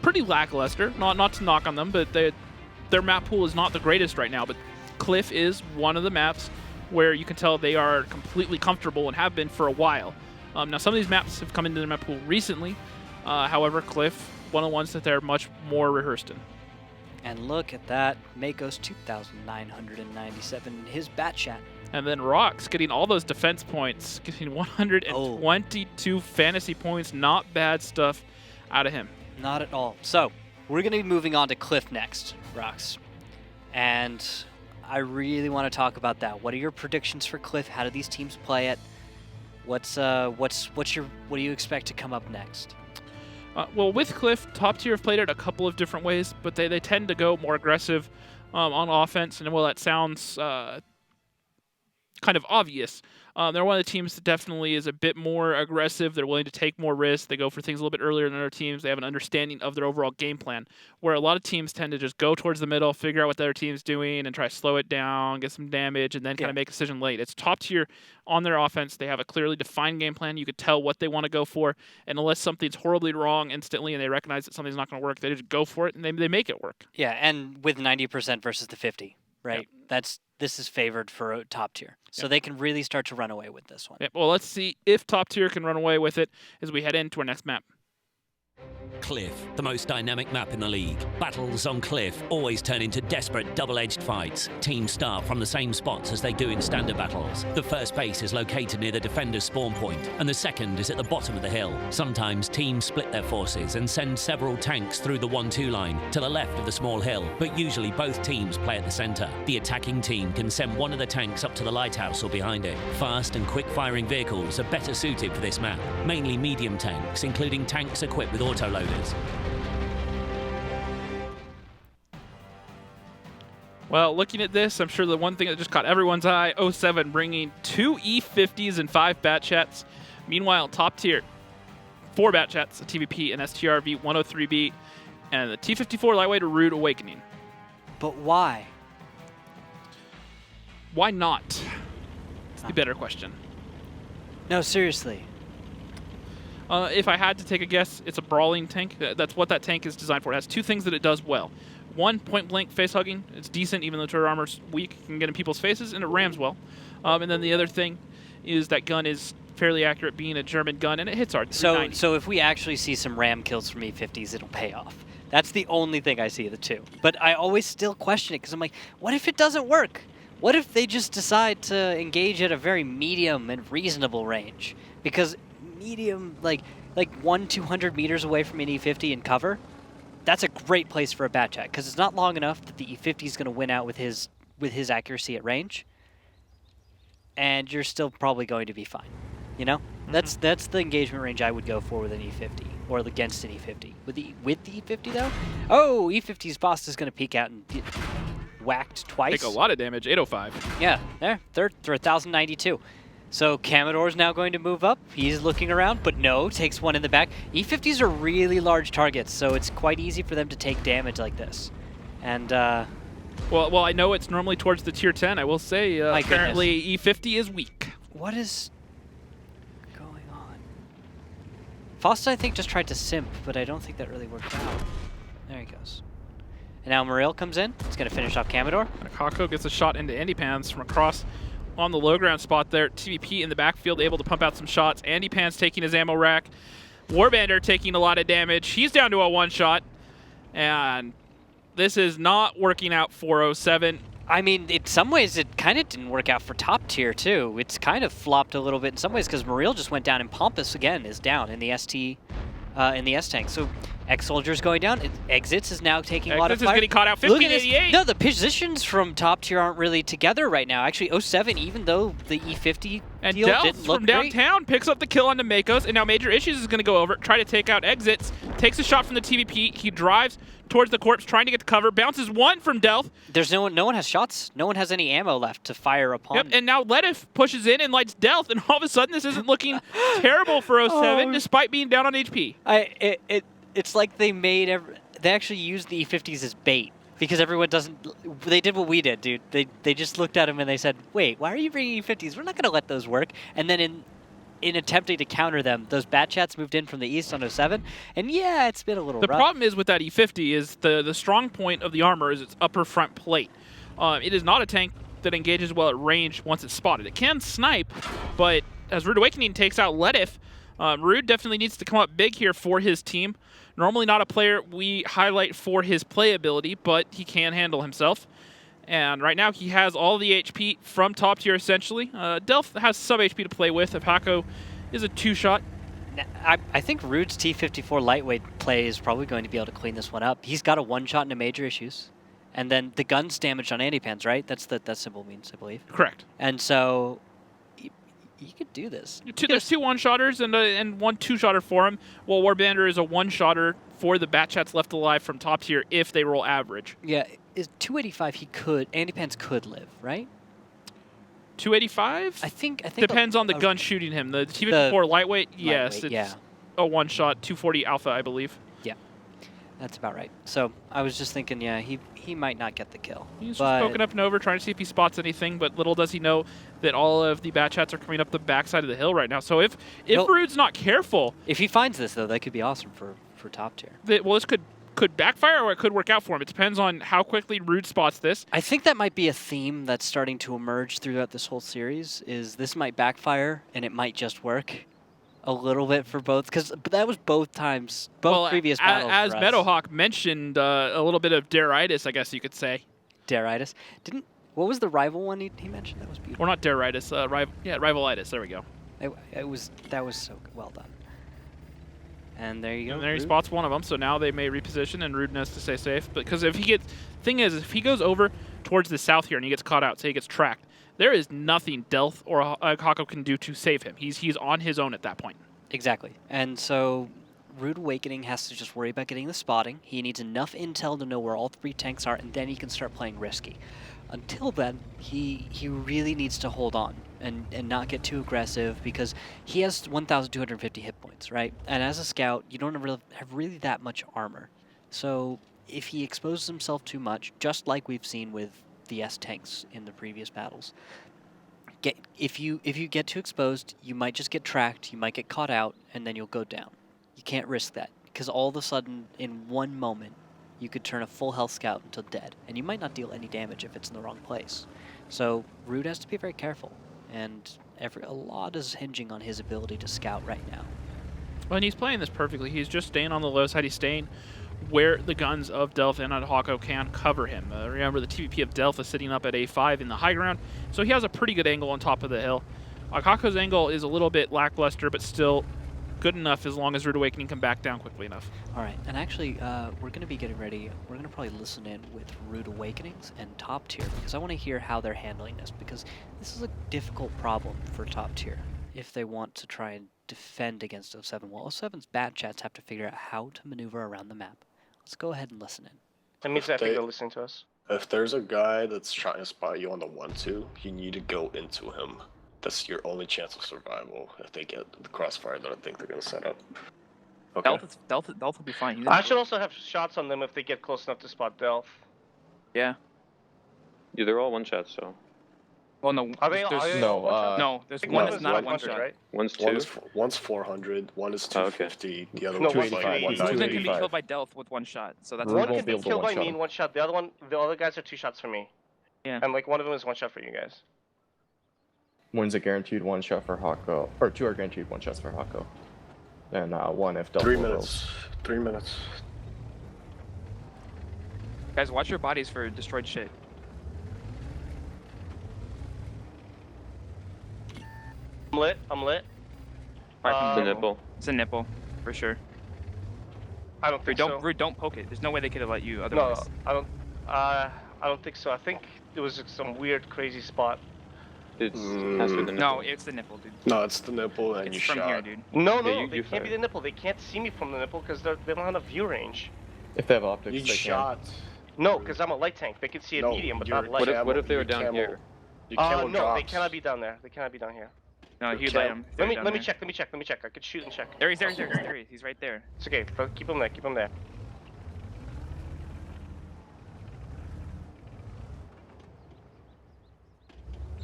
pretty lackluster. Not to knock on them, but their map pool is not the greatest right now. But Cliff is one of the maps where you can tell they are completely comfortable and have been for a while. Now, some of these maps have come into the map pool recently. However, Cliff, one of the ones that they're much more rehearsed in. And look at that, Makos 2,997 in his Batchat. And then Rocks getting all those defense points, getting 122 fantasy points. Not bad stuff out of him. Not at all. So, we're going to be moving on to Cliff next, Rocks. And I really want to talk about that. What are your predictions for Cliff? How do these teams play it? What do you expect to come up next? Well, with Cliff, top tier have played it a couple of different ways, but they tend to go more aggressive on offense. And while that sounds kind of obvious, they're one of the teams that definitely is a bit more aggressive. They're willing to take more risks. They go for things a little bit earlier than other teams. They have an understanding of their overall game plan, where a lot of teams tend to just go towards the middle, figure out what the other team's doing, and try to slow it down, get some damage, and then kind of make a decision late. It's top tier on their offense. They have a clearly defined game plan. You could tell what they want to go for, and unless something's horribly wrong instantly and they recognize that something's not going to work, they just go for it, and they make it work. Yeah, and with 90% versus the 50, right? Yep. This is favored for top tier. So they can really start to run away with this one. Well, let's see if top tier can run away with it as we head into our next map. Cliff, the most dynamic map in the league. Battles on Cliff always turn into desperate double-edged fights. Teams start from the same spots as they do in standard battles. The first base is located near the defender's spawn point, and the second is at the bottom of the hill. Sometimes teams split their forces and send several tanks through the 1-2 line to the left of the small hill, but usually both teams play at the center. The attacking team can send one of the tanks up to the lighthouse or behind it. Fast and quick-firing vehicles are better suited for this map, mainly medium tanks, including tanks equipped with autoloaders. Well, looking at this, I'm sure the one thing that just caught everyone's eye, 07 bringing 2 E50s and 5 bat chats. Meanwhile, top tier, 4 bat chats, a TVP, an STRV 103B, and the T54 lightweight Rude Awakening. But why? Why not? It's the better question. No, seriously. If I had to take a guess, it's a brawling tank. That's what that tank is designed for. It has 2 things that it does well. One, point-blank face-hugging. It's decent, even though turret armor's weak. It can get in people's faces, and it rams well. And then the other thing is that gun is fairly accurate, being a German gun, and it hits hard. So if we actually see some ram kills from E50s, it'll pay off. That's the only thing I see of the 2. But I always still question it, because I'm like, what if it doesn't work? What if they just decide to engage at a very medium and reasonable range? Because medium, like 100-200 meters away from an E50 in cover, that's a great place for a bat chat, because it's not long enough that the E50 is going to win out with his accuracy at range, and you're still probably going to be fine. You know, that's the engagement range I would go for with an E50 or against an E50. With the E50 though, oh, E50's boss is going to peek out and get whacked twice. Take a lot of damage. 805. Yeah, there, they're 1,092. So Commodore now going to move up. He's looking around, but no, takes one in the back. E50s are really large targets, so it's quite easy for them to take damage like this. And well, I know it's normally towards the tier 10. I will say, apparently E50 is weak. What is going on? Foster, I think, just tried to simp, but I don't think that really worked out. There he goes. And now Morrow comes in. He's going to finish off Commodore. Kako gets a shot into Andy Pans from across on the low ground spot there. TVP in the backfield able to pump out some shots. Andy Pans taking his ammo rack. Warbandor taking a lot of damage. He's down to a 1-shot. And this is not working out for 07. I mean, in some ways, it kind of didn't work out for top tier, too. It's kind of flopped a little bit in some ways, because Morrow just went down, and Pompous, again, is down in the ST, in the S-Tank. So X-Soldier's going down. Exits is now taking a lot of fire. Exits is getting caught out, 1588. No, the positions from top tier aren't really together right now. Actually, 07, even though the E50 and deal Delph didn't look from downtown picks up the kill on Namakos, and now Major Issues is going to go over, try to take out Exits, takes a shot from the TVP. He drives towards the corpse, trying to get the cover, bounces one from Delph. There's no one has shots. No one has any ammo left to fire upon. Yep, and now Ledif pushes in and lights Delph, and all of a sudden this isn't looking terrible for 07, despite being down on HP. It's like they actually used the E50s as bait, because everyone doesn't. They did what we did, dude. They just looked at them and they said, "Wait, why are you bringing E50s? We're not going to let those work." And then in attempting to counter them, those bat chats moved in from the east on 07, and yeah, it's been a little rough. The problem is with that E50 is the strong point of the armor is its upper front plate. It is not a tank that engages well at range once it's spotted. It can snipe, but as Rude Awakening takes out Ledif, Rude definitely needs to come up big here for his team. Normally not a player we highlight for his playability, but he can handle himself. And right now he has all the HP from top tier, essentially. Delph has sub-HP to play with. Apako is a 2-shot. I think Rude's T54 lightweight play is probably going to be able to clean this one up. He's got a 1-shot into Major Issues. And then the gun's damaged on Andy Pans, right? That's what that symbol means, I believe. Correct. And so you could do this. There's 2 1-shotters and 1 2-shotter for him, while Warbandor is a 1-shotter for the bat chats left alive from top tier if they roll average. Yeah, is 285 Andy Pans could live, right? 285? I think depends on the gun shooting him. The T54 lightweight, yes, it's a 1-shot, 240 alpha, I believe. Yeah, that's about right. So I was just thinking, yeah, he might not get the kill. He's just poking up and over, trying to see if he spots anything, but little does he know that all of the bat chats are coming up the backside of the hill right now. So if Rude's not careful, if he finds this though, that could be awesome for top tier. This could backfire or it could work out for him. It depends on how quickly Rude spots this. I think that might be a theme that's starting to emerge throughout this whole series, is this might backfire and it might just work. a little bit for both, but that was both previous battles. As for us. Meadowhawk mentioned, a little bit of Dareitis, I guess you could say. Dareitis. What was the rival one he mentioned? That was beautiful. Or not Dareitis, Rivalitis. There we go. That was so well done. And there you go. And there he Rude. spots one of them, so now they may reposition, and Rude has to stay safe. Because if if he goes over towards the south here and he gets caught out, say he gets tracked, there is nothing Delth or Hako can do to save him. He's on his own at that point. Exactly. And so Rude Awakening has to just worry about getting the spotting. He needs enough intel to know where all 3 tanks are, and then he can start playing risky. Until then, he really needs to hold on and not get too aggressive, because he has 1,250 hit points, right? And as a scout, you don't have really that much armor. So if he exposes himself too much, just like we've seen with the S tanks in the previous battles, if you get too exposed, you might just get tracked, you might get caught out, and then you'll go down. You can't risk that, because all of a sudden, in one moment, you could turn a full health scout into dead, and you might not deal any damage if it's in the wrong place. So Rude has to be very careful, and a lot is hinging on his ability to scout right now. Well, and he's playing this perfectly. He's just staying on the low side. He's staying where the guns of Delth and Hako can cover him. Remember, the TVP of Delth is sitting up at A5 in the high ground, so he has a pretty good angle on top of the hill. Hako's angle is a little bit lackluster, but still good enough as long as Rude Awakening can back down quickly enough. All right, and actually, we're going to be getting ready. We're going to probably listen in with Rude Awakenings and Top Tier, because I want to hear how they're handling this, because this is a difficult problem for Top Tier if they want to try and defend against 07. Well, 07's bat chats have to figure out how to maneuver around the map. Let's go ahead and listen in. That means that they're listening to us. If there's a guy that's trying to spot you on the 1-2, you need to go into him. That's your only chance of survival if they get the crossfire that I think they're going to set up. Okay. Delth will be fine. I should also have shots on them if they get close enough to spot Delth. Yeah. Yeah, they're all one-shots, so. Well, no. Are they no, there's one that's not a one-shot. Right? One's 2. One's 400, one is 250, the other No, one's like 180. One can be 195. killed by Delth with one shot, so that's One fine. can be killed by me in one shot. The other guys are 2 shots for me. Yeah. And like one of them is 1 shot for you guys. One's a guaranteed 1 shot for Hako, or 2 are guaranteed 1 shots for Hako. And 1 if Delth 3 minutes. 3 minutes. Guys, watch your bodies for destroyed shit. I'm lit. Right the nipple. It's a nipple, for sure. I don't think so. Rude, don't poke it. There's no way they could have let you otherwise. No, I don't think so. I think it was some weird, crazy spot. It has to be the nipple. No, it's the nipple, dude. No, it's the nipple and It's you from shot. here, dude. No, Yeah, they can't be the nipple. They can't see me from the nipple because they don't have enough view range. If they have optics, You they shot. No, because I'm a light tank. They can see a medium, but not light. What if they were down here? Your camel No, drops. they cannot be down there. They cannot be down here. No, you let him. Let me check. I could shoot and check. There he is. He's right there. It's okay. Keep him there.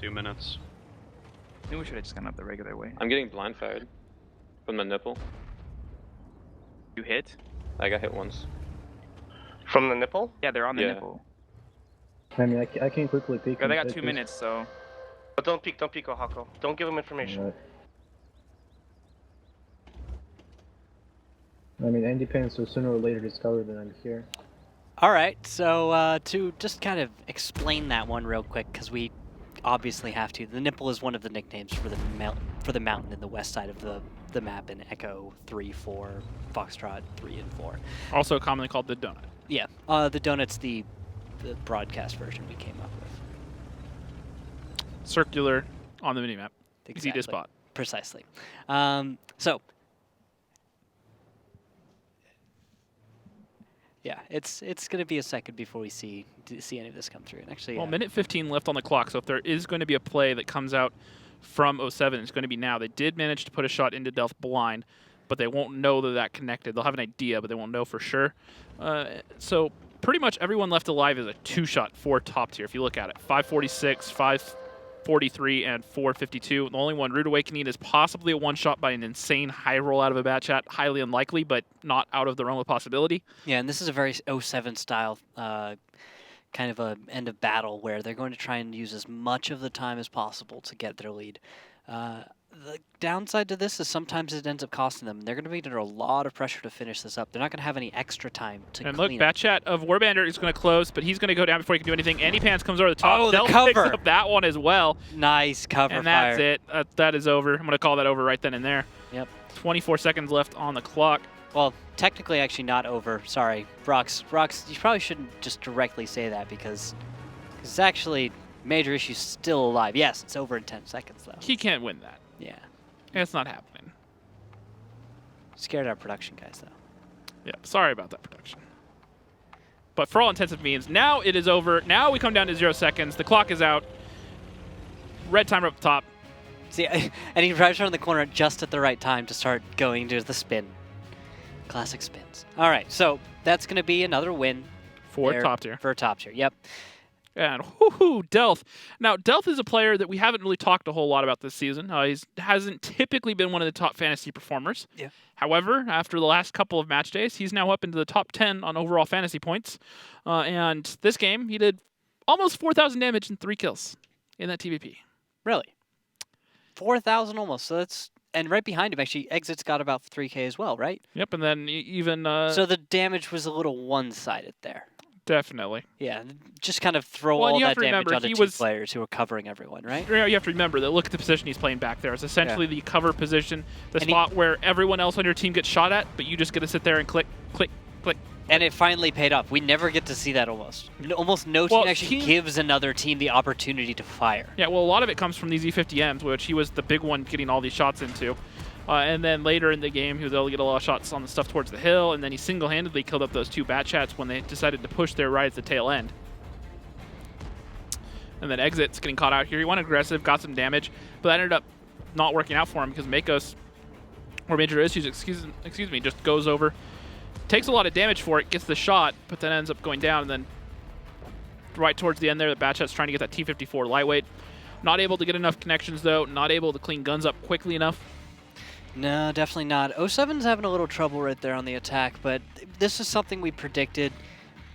Two minutes. Maybe we should have just gone up the regular way. I'm getting blind fired from the nipple. You hit? I got hit once. From the nipple? Yeah, they're on the nipple. I mean, I can quickly peek. Yeah, they got 2 minutes, so. But don't peek, Hako. Don't give them information. Right. I mean, independence will sooner or later discover that I'm here. All right, so to just kind of explain that one real quick, because we obviously have to. The nipple is one of the nicknames for the mountain in the west side of the map in Echo 3, 4, Foxtrot 3, and 4. Also commonly called the donut. Yeah, the donut's the broadcast version we came up with. Circular on the minimap. Exactly. Easy to spot. Precisely. So. Yeah, it's going to be a second before we see any of this come through. And actually, well, minute 15 left on the clock, so if there is going to be a play that comes out from 07, it's going to be now. They did manage to put a shot into Delth blind, but they won't know that connected. They'll have an idea, but they won't know for sure. So pretty much everyone left alive is a 2-shot for Top Tier, if you look at it. 546, 543, and 452. The only one, Rude Awakening, is possibly a 1-shot by an insane high roll out of a bat chat. Highly unlikely, but not out of the realm of possibility. Yeah, and this is a very 07 style kind of a end of battle where they're going to try and use as much of the time as possible to get their lead. The downside to this is sometimes it ends up costing them. They're going to be under a lot of pressure to finish this up. They're not going to have any extra time to And clean look, Batchat of Warbandit is going to close, but he's going to go down before he can do anything. Andy Pants comes over the top. Oh, the Delph cover. picks up that one as well. Nice cover And fire. that's it. That is over. I'm going to call that over right then and there. Yep. 24 seconds left on the clock. Well, technically actually not over. Sorry. Brox, you probably shouldn't just directly say that because it's actually Major Issue's still alive. Yes, it's over in 10 seconds, though. He can't win that. Yeah. It's not happening. Scared our production guys, though. Yeah, sorry about that, production. But for all intents and means, now it is over. Now we come down to 0 seconds. The clock is out. Red timer up top. See, and he drives around the corner just at the right time to start going to the spin. Classic spins. All right, so that's going to be another win. For top tier. For top tier, yep. And whoo-hoo, Delph. Now, Delph is a player that we haven't really talked a whole lot about this season. He hasn't typically been one of the top fantasy performers. Yeah. However, after the last couple of match days, he's now up into the top 10 on overall fantasy points. And this game, he did almost 4,000 damage and 3 kills in that TVP. Really? 4,000 almost. So that's, and right behind him, actually, Exit's got about 3K as well, right? Yep, and then even... so the damage was a little one-sided there. Definitely. Yeah, just kind of throw all that damage onto two players who are covering everyone, right? You have to remember that look at the position he's playing back there. It's essentially the cover position, the spot where everyone else on your team gets shot at, but you just get to sit there and click, click, click. And it finally paid off. We never get to see that almost. Almost no team actually gives another team the opportunity to fire. Yeah, well, a lot of it comes from these E50Ms, which he was the big one getting all these shots into. And then later in the game, he was able to get a lot of shots on the stuff towards the hill, and then he single-handedly killed up those 2 Batchats when they decided to push their right at the tail end. And then Exit's getting caught out here. He went aggressive, got some damage, but that ended up not working out for him because Makos, or Major Issues, excuse me, just goes over, takes a lot of damage for it, gets the shot, but then ends up going down, and then right towards the end there, the Batchat's trying to get that T-54 lightweight. Not able to get enough connections, though. Not able to clean guns up quickly enough. No, definitely not. 07's having a little trouble right there on the attack, but this is something we predicted.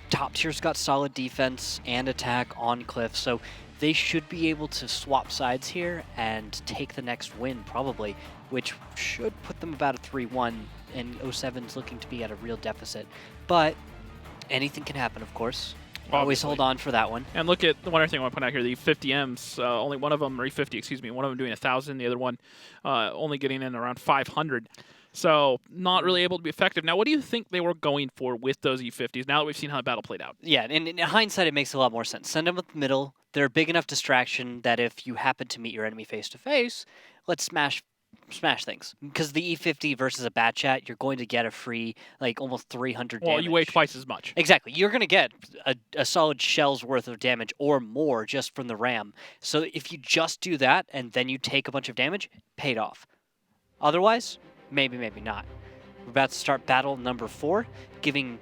Top tier's got solid defense and attack on Cliff, so they should be able to swap sides here and take the next win, probably, which should put them about a 3-1, and 07's looking to be at a real deficit. But anything can happen, of course. Always hold on for that one. And look at the one other thing I want to point out here, the 50Ms, only one of them, or E50, excuse me, one of them doing 1,000, the other one only getting in around 500. So not really able to be effective. Now, what do you think they were going for with those E50s now that we've seen how the battle played out? Yeah, and in hindsight, it makes a lot more sense. Send them up the middle. They're a big enough distraction that if you happen to meet your enemy face-to-face, let's smash things. Because the E50 versus a Batchat, you're going to get a free, like, almost 300 damage. Well, you weigh twice as much. Exactly. You're going to get a solid shell's worth of damage or more just from the ram. So if you just do that and then you take a bunch of damage, paid off. Otherwise, maybe not. We're about to start battle number 4, giving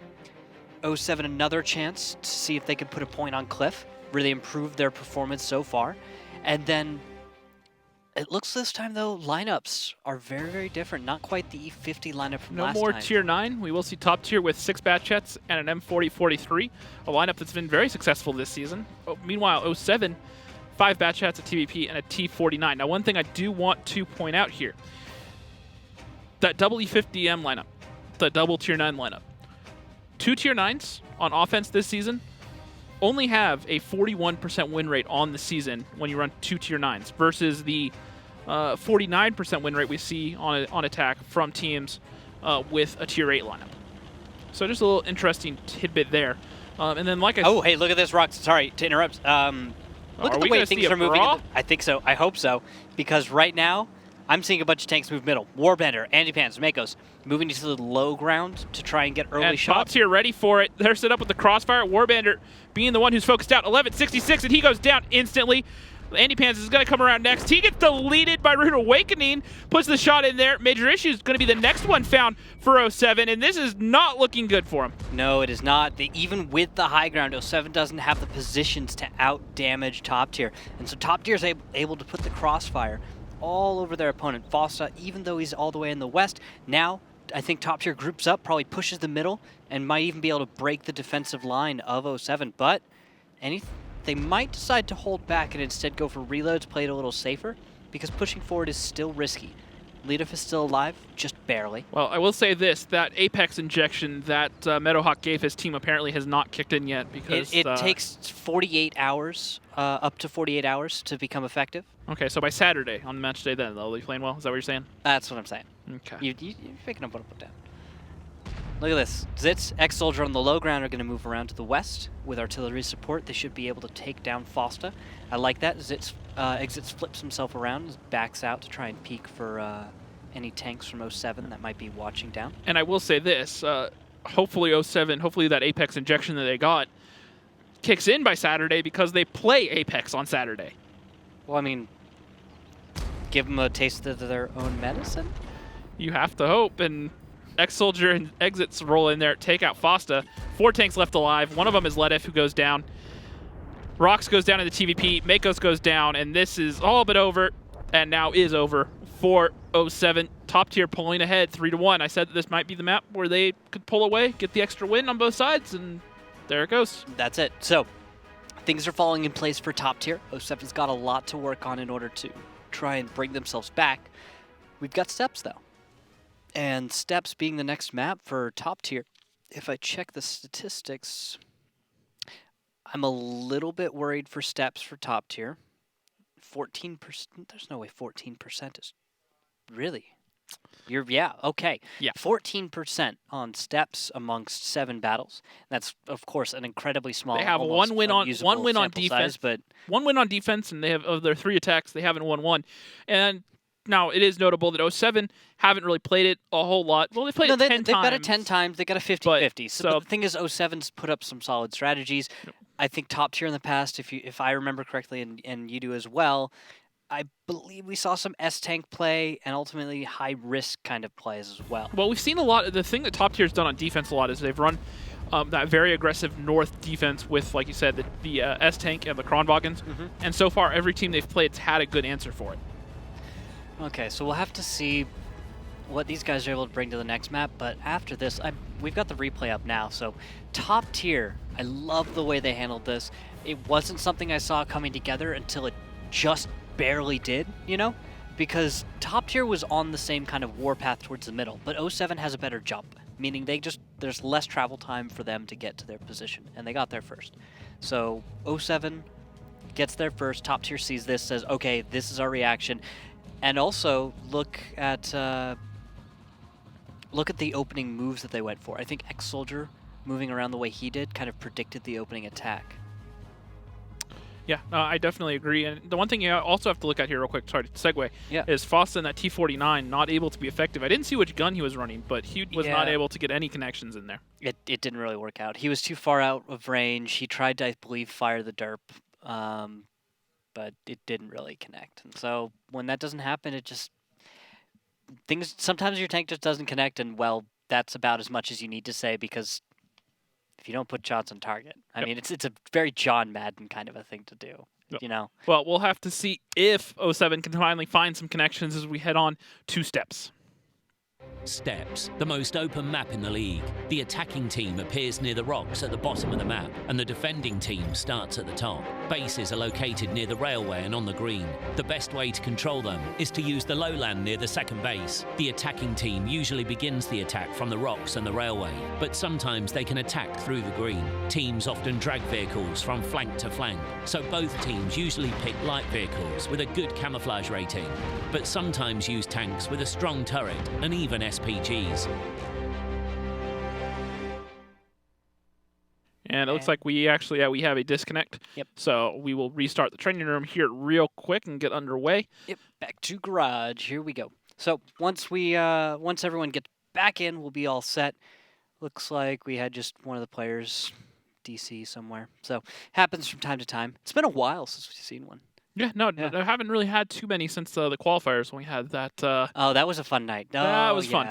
07 another chance to see if they can put a point on Cliff, really improve their performance so far. And then it looks this time, though, lineups are very, very different. Not quite the E50 lineup from last time. No more Tier 9. We will see top tier with 6 Batchats and an M40-43, a lineup that's been very successful this season. Meanwhile, 07, 5 Batchats, a TVP, and a T49. Now, one thing I do want to point out here, that double E50M lineup, the double Tier 9 lineup, 2 Tier 9s on offense this season only have a 41% win rate on the season when you run 2 Tier 9s versus the 49% win rate we see on attack from teams with a Tier 8 lineup. So just a little interesting tidbit there. And then like I Oh, hey, look at this, Rox. Sorry to interrupt. Look at the way things are moving. I think so. I hope so. Because right now, I'm seeing a bunch of tanks move middle. Warbender, Andy Pants, Makos, moving to the low ground to try and get early shots. Top tier ready for it. They're set up with the crossfire. Warbender being the one who's focused out. 1166, and he goes down instantly. Andy Pants is going to come around next. He gets deleted by Rude Awakening, puts the shot in there. Major Issue is going to be the next one found for 07, and this is not looking good for him. No, it is not. Even with the high ground, 07 doesn't have the positions to out-damage top tier. And so top tier is able to put the crossfire all over their opponent. Fossa, even though he's all the way in the west, now I think top tier groups up, probably pushes the middle, and might even be able to break the defensive line of 07. But they might decide to hold back and instead go for reloads, play it a little safer. because pushing forward is still risky. Leadoff is still alive, just barely. Well, I will say this, that Apex injection that Meadowhawk gave his team apparently has not kicked in yet because... It takes 48 hours, up to 48 hours to become effective. Okay, so by Saturday, on match day then, they'll be playing well? Is that what you're saying? That's what I'm saying. Okay. You're picking up what I put down. Look at this. Zitz, X-Soldier on the low ground are going to move around to the west. With artillery support, they should be able to take down Fosta. I like that. Zitz exits, flips himself around, backs out to try and peek for any tanks from 07 that might be watching down. And I will say this, hopefully 07, hopefully that Apex injection that they got kicks in by Saturday because they play Apex on Saturday. Well, I mean, give them a taste of their own medicine? You have to hope, and X-Soldier and Exits roll in there, take out Fosta. 4 tanks left alive. One of them is Ledef, who goes down. Rox goes down in the TVP. Makos goes down, and this is all but over, and now is over for 07. Top tier pulling ahead 3-1. I said that this might be the map where they could pull away, get the extra win on both sides, and there it goes. That's it. So things are falling in place for top tier. 07's got a lot to work on in order to try and bring themselves back. We've got Steps, though. And Steps being the next map for top tier, if I check the statistics, I'm a little bit worried for Steps for top tier. 14%, there's no way 14% is really. Yeah, okay. Yeah. 14% on Steps amongst 7 battles. That's of course an incredibly small. They have one win on defense, size, but 1 win on defense, and they have of their 3 attacks, they haven't won 1. And now, it is notable that 07 haven't really played it a whole lot. Well, they played it 10 times. They've got it 10 times. They got a 50-50. So so the thing is, 07's put up some solid strategies. Yep. I think top tier in the past, if I remember correctly, and you do as well, I believe we saw some S-Tank play and ultimately high-risk kind of plays as well. Well, we've seen a lot. The thing that top tier's done on defense a lot is they've run that very aggressive north defense with, like you said, the S-Tank and the Kronwagens. Mm-hmm. And so far, every team they've played has had a good answer for it. Okay, so we'll have to see what these guys are able to bring to the next map, but after this, we've got the replay up now, so top tier, I love the way they handled this. It wasn't something I saw coming together until it just barely did, you know? Because top tier was on the same kind of warpath towards the middle, but 07 has a better jump, meaning there's less travel time for them to get to their position, and they got there first. So 07 gets there first, top tier sees this, says, okay, this is our reaction. And also look at the opening moves that they went for. I think X-Soldier moving around the way he did kind of predicted the opening attack. Yeah, I definitely agree. And the one thing you also have to look at here real quick, sorry to segue, is Fosta in that T-49 not able to be effective. I didn't see which gun he was running, but he was not able to get any connections in there. It didn't really work out. He was too far out of range. He tried to, I believe, fire the derp. But it didn't really connect. And so when that doesn't happen, it just sometimes your tank just doesn't connect, and well, that's about as much as you need to say, because if you don't put shots on target, I mean, it's a very John Madden kind of a thing to do, you know. Well, we'll have to see if 07 can finally find some connections as we head on to Steps. Steps, the most open map in the league. The attacking team appears near the rocks at the bottom of the map, and the defending team starts at the top. Bases are located near the railway and on the green. The best way to control them is to use the lowland near the second base. The attacking team usually begins the attack from the rocks and the railway, but sometimes they can attack through the green. Teams often drag vehicles from flank to flank, so both teams usually pick light vehicles with a good camouflage rating, but sometimes use tanks with a strong turret and even SPGs. And it looks like we actually we have a disconnect. Yep. So we will restart the training room here real quick and get underway. Yep. Back to garage. Here we go. So once everyone gets back in, we'll be all set. Looks like we had just one of the players DC somewhere. So happens from time to time. It's been a while since we've seen one. Yeah, no, I haven't really had too many since the qualifiers when we had that. Oh, that was a fun night. That was fun.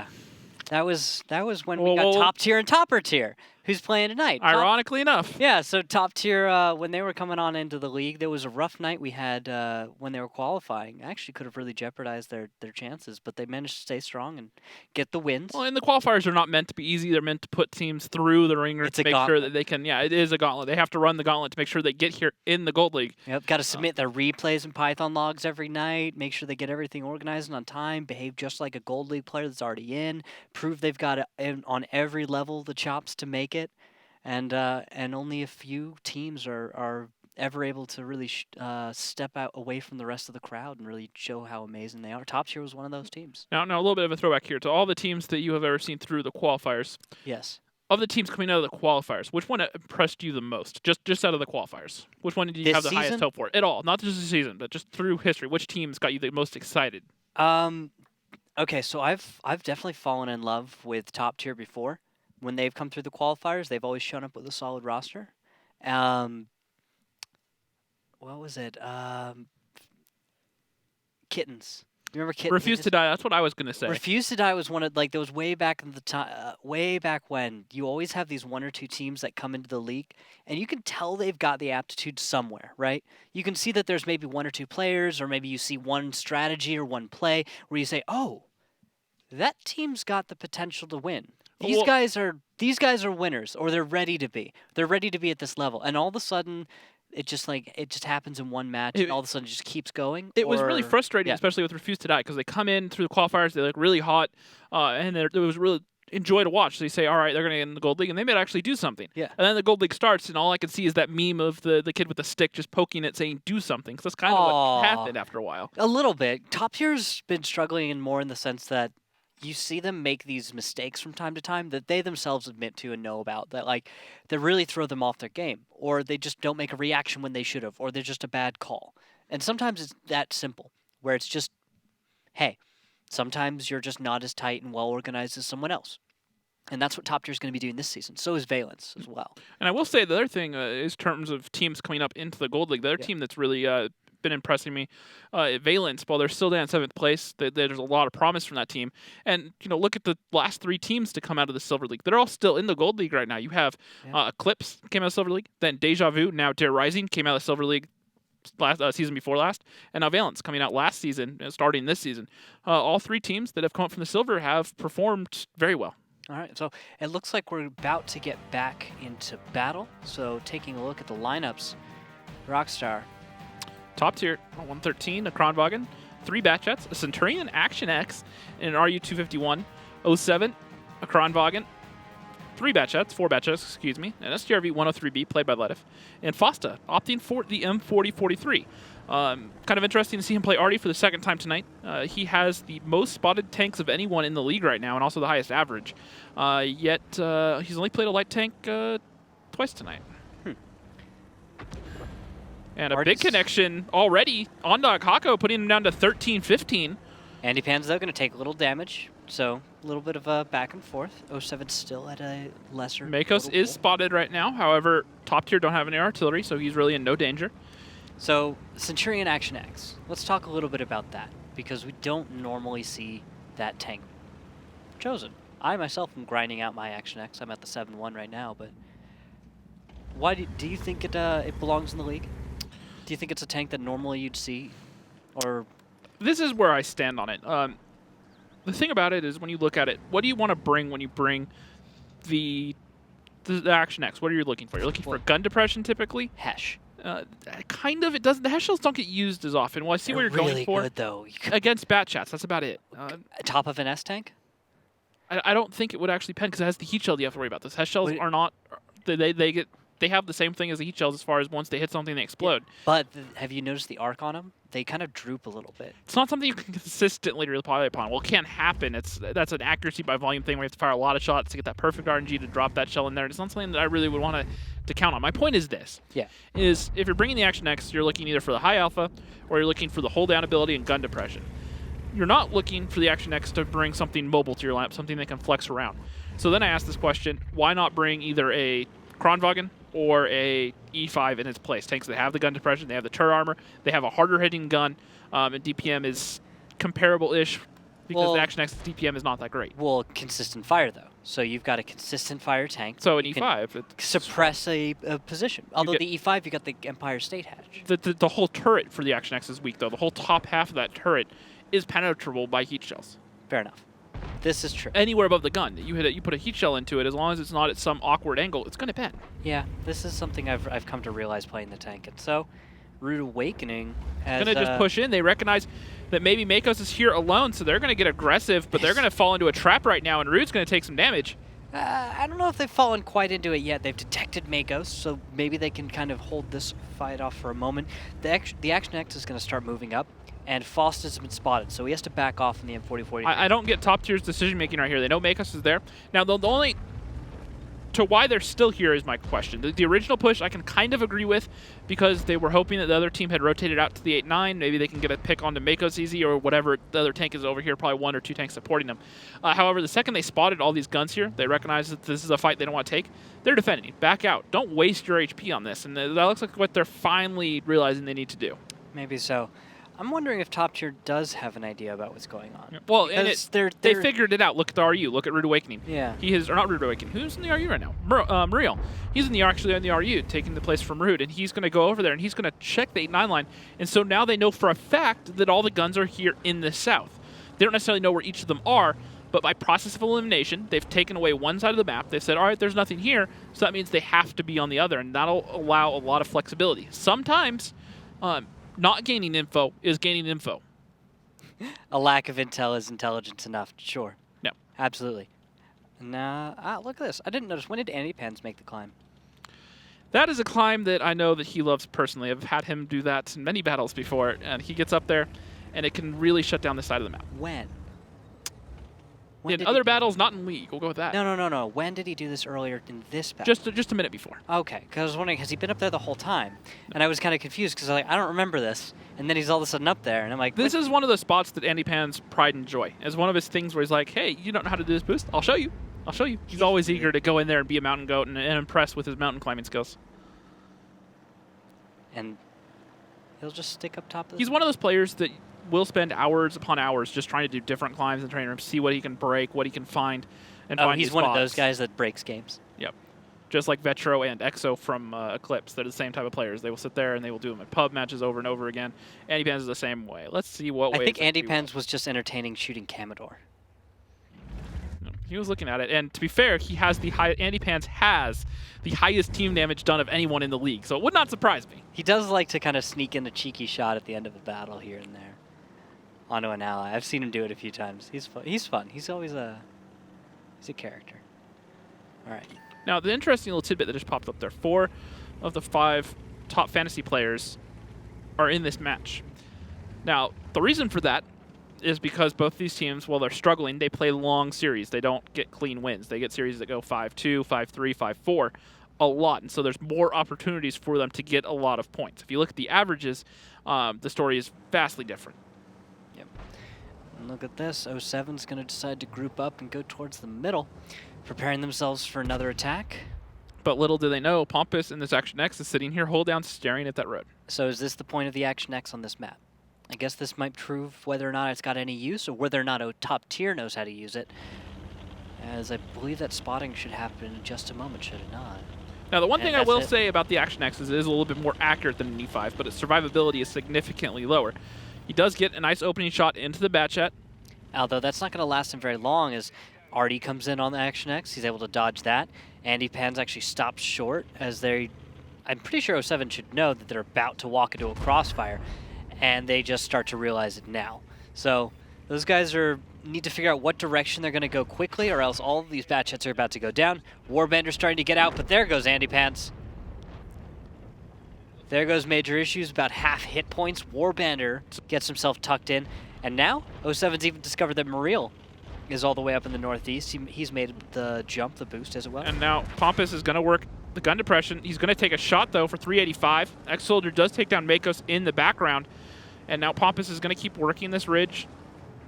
That was when we got top tier and topper tier. who's playing tonight. Ironically enough. Yeah, so top tier, when they were coming on into the league, there was a rough night we had when they were qualifying. Actually could have really jeopardized their chances, but they managed to stay strong and get the wins. Well, and the qualifiers are not meant to be easy. They're meant to put teams through the ringer to make sure that they can, it is a gauntlet. They have to run the gauntlet to make sure they get here in the Gold League. Yep, got to submit their replays and Python logs every night, make sure they get everything organized and on time, behave just like a Gold League player that's already in, prove they've got on every level the chops to make it. And only a few teams are ever able to really step out away from the rest of the crowd and really show how amazing they are. Top tier was one of those teams. Now, a little bit of a throwback here to all the teams that you have ever seen through the qualifiers. Yes. Of the teams coming out of the qualifiers, which one impressed you the most? Just out of the qualifiers, which one did you have the highest hope for? At all, not just the season, but just through history. Which teams got you the most excited? Okay, so I've definitely fallen in love with top tier before. When they've come through the qualifiers, they've always shown up with a solid roster. What was it? Kittens. You remember Kittens? Refuse to Die. That's what I was going to say. Refuse to Die was one of, there was way back in the time, way back when. You always have these one or two teams that come into the league, and you can tell they've got the aptitude somewhere, right? You can see that there's maybe one or two players, or maybe you see one strategy or one play where you say, oh, that team's got the potential to win. These guys are winners, or they're ready to be. They're ready to be at this level, and all of a sudden, it just happens in one match, and all of a sudden it just keeps going. It was really frustrating, especially with Refuse to Die, because they come in through the qualifiers, they look really hot, and it was really enjoy to watch. So you say, all right, they're going to get in the Gold League, and they might actually do something. Yeah. And then the Gold League starts, and all I can see is that meme of the kid with the stick just poking it, saying, do something, because that's kind of what happened after a while. A little bit. Top tier's been struggling more in the sense that you see them make these mistakes from time to time that they themselves admit to and know about, that they really throw them off their game, or they just don't make a reaction when they should have, or they're just a bad call. And sometimes it's that simple, where it's just, hey, sometimes you're just not as tight and well organized as someone else. And that's what top tier is going to be doing this season. So is Valence as well. And I will say the other thing is in terms of teams coming up into the Gold League, the other team that's really been impressing me, Valence, while they're still down in 7th place, there's a lot of promise from that team. And, look at the last 3 teams to come out of the Silver League. They're all still in the Gold League right now. You have Eclipse came out of the Silver League, then Deja Vu, now Dare Rising, came out of the Silver League season before last, and now Valence coming out last season, starting this season. All 3 teams that have come up from the Silver have performed very well. All right, so it looks like we're about to get back into battle. So taking a look at the lineups, Rockstar. Top tier, 113, a Kronwagen, 3 Batjets, a Centurion Action X, and an RU-251, 07, a Kronwagen, 3 Batjets, 4 Batjets, excuse me, an STRV 103B played by Ledif, and Fosta opting for the M4043. Kind of interesting to see him play Artie for the 2nd time tonight. He has the most spotted tanks of anyone in the league right now, and also the highest average. Yet he's only played a light tank twice tonight. And a big connection already on Hako, putting him down to 13-15. Andy Pan's, though, going to take a little damage, so a little bit of a back and forth. 07 still at a lesser. Makos is spotted right now. However, top tier don't have any artillery, so he's really in no danger. So, Centurion Action X. Let's talk a little bit about that, because we don't normally see that tank chosen. I myself am grinding out my Action X. I'm at the 7-1 right now, but why do you think it belongs in the league? Do you think it's a tank that normally you'd see, or? This is where I stand on it. The thing about it is when you look at it, what do you want to bring when you bring the Action X? What are you looking for? You're looking for gun depression typically? Hesh. Kind of. It doesn't. The Hesh shells don't get used as often. Well, I see what you're going for. Good, though. Against Batchats, that's about it. Top of an S tank? I don't think it would actually pen because it has the heat shell you have to worry about. This Hesh shells are not. They have the same thing as the heat shells as far as once they hit something, they explode. Yeah, but have you noticed the arc on them? They kind of droop a little bit. It's not something you can consistently rely upon. Well, it can happen. That's an accuracy by volume thing where you have to fire a lot of shots to get that perfect RNG to drop that shell in there. It's not something that I really would want to count on. My point is this. Yeah. Is if you're bringing the Action X, you're looking either for the high alpha or you're looking for the hold down ability and gun depression. You're not looking for the Action X to bring something mobile to your lineup, something that can flex around. So then I ask this question, why not bring either a Kronwagen or a E5 in its place? Tanks that have the gun depression, they have the turret armor, they have a harder hitting gun, and DPM is comparable-ish because the Action X's DPM is not that great. Well, consistent fire, though. So you've got a consistent fire tank. So an E5. Suppress a position. Although the E5, you got the Empire State Hatch. The whole turret for the Action X is weak, though. The whole top half of that turret is penetrable by heat shells. Fair enough. This is true. Anywhere above the gun, you put a heat shell into it, as long as it's not at some awkward angle, it's going to pen. Yeah, this is something I've come to realize playing the tank. And so, Rude Awakening has... Going to just push in. They recognize that maybe Makos is here alone, so they're going to get aggressive, but they're going to fall into a trap right now, and Rude's going to take some damage. I don't know if they've fallen quite into it yet. They've detected Makos, so maybe they can kind of hold this fight off for a moment. The Action X is going to start moving up, and Faust has been spotted, so he has to back off in the M4040. I don't get top tier's decision making right here. They know Makos is there. Now, the only... to why they're still here is my question. The original push I can kind of agree with because they were hoping that the other team had rotated out to the 8-9. Maybe they can get a pick onto Makos easy or whatever. The other tank is over here, probably 1 or 2 tanks supporting them. However, the second they spotted all these guns here, they recognize that this is a fight they don't want to take. They're defending. Back out. Don't waste your HP on this. And that looks like what they're finally realizing they need to do. Maybe so. I'm wondering if top tier does have an idea about what's going on. Well, and they figured it out. Look at the RU. Look at Rude Awakening. Yeah. He is, or not Rude Awakening. Who's in the RU right now? Muriel. He's actually in the RU, taking the place from Rude, and he's going to go over there and he's going to check the 8-9 line. And so now they know for a fact that all the guns are here in the south. They don't necessarily know where each of them are, but by process of elimination, they've taken away one side of the map. They've said, all right, there's nothing here, so that means they have to be on the other, and that'll allow a lot of flexibility. Sometimes, not gaining info is gaining info. A lack of intel is intelligence enough, sure. No. Absolutely. Now, look at this. I didn't notice. When did Andy Pens make the climb? That is a climb that I know that he loves personally. I've had him do that in many battles before, and he gets up there, and it can really shut down this side of the map. When? In other battles, not in League. We'll go with that. No. When did he do this earlier in this battle? Just a minute before. Okay, because I was wondering, has he been up there the whole time? And I was kind of confused because I don't remember this. And then he's all of a sudden up there, and I'm like... This is one of the spots that Andy Pan's pride and joy. It's one of his things where he's like, hey, you don't know how to do this boost? I'll show you. I'll show you. He's always eager to go in there and be a mountain goat and impressed with his mountain climbing skills. And he'll just stick up top of the... He's one of those players that will spend hours upon hours just trying to do different climbs in the training room, see what he can break, what he can find, and find he's one of those guys that breaks games. Yep. Just like Vetro and Exo from Eclipse. They're the same type of players. They will sit there and they will do them in pub matches over and over again. Andy Pans is the same way. Let's see what way... I think Andy Pans was just entertaining shooting Commodore. No, he was looking at it, and to be fair, he has Andy Pans has the highest team damage done of anyone in the league, so it would not surprise me. He does like to kind of sneak in a cheeky shot at the end of a battle here and there onto an ally. I've seen him do it a few times. He's fun. He's always he's a character. All right. Now, the interesting little tidbit that just popped up there, 4 of the 5 top fantasy players are in this match. Now, the reason for that is because both these teams, while they're struggling, they play long series. They don't get clean wins. They get series that go 5-2, 5-3, 5-4 a lot, and so there's more opportunities for them to get a lot of points. If you look at the averages, the story is vastly different. Yep. And look at this. 07's going to decide to group up and go towards the middle, preparing themselves for another attack. But little do they know, Pompous in this Action X is sitting here, hold down, staring at that road. So is this the point of the Action X on this map? I guess this might prove whether or not it's got any use, or whether or not a top tier knows how to use it. As I believe that spotting should happen in just a moment, should it not? Now, the one thing I will say about the Action X is it is a little bit more accurate than an E5, but its survivability is significantly lower. He does get a nice opening shot into the Batchat. Although that's not going to last him very long, as Artie comes in on the Action X. He's able to dodge that. Andy Pans actually stops short, as they... I'm pretty sure 07 should know that they're about to walk into a crossfire, and they just start to realize it now. So those guys need to figure out what direction they're going to go quickly, or else all of these Batchets are about to go down. Warbander's starting to get out, but there goes Andy Pants. There goes Major Issues, about half hit points. Warbander gets himself tucked in, and now 07's even discovered that Muriel is all the way up in the northeast. He's made the jump, the boost as well. And now Pompous is going to work the gun depression. He's going to take a shot, though, for 385. Ex-Soldier does take down Makos in the background, and now Pompous is going to keep working this ridge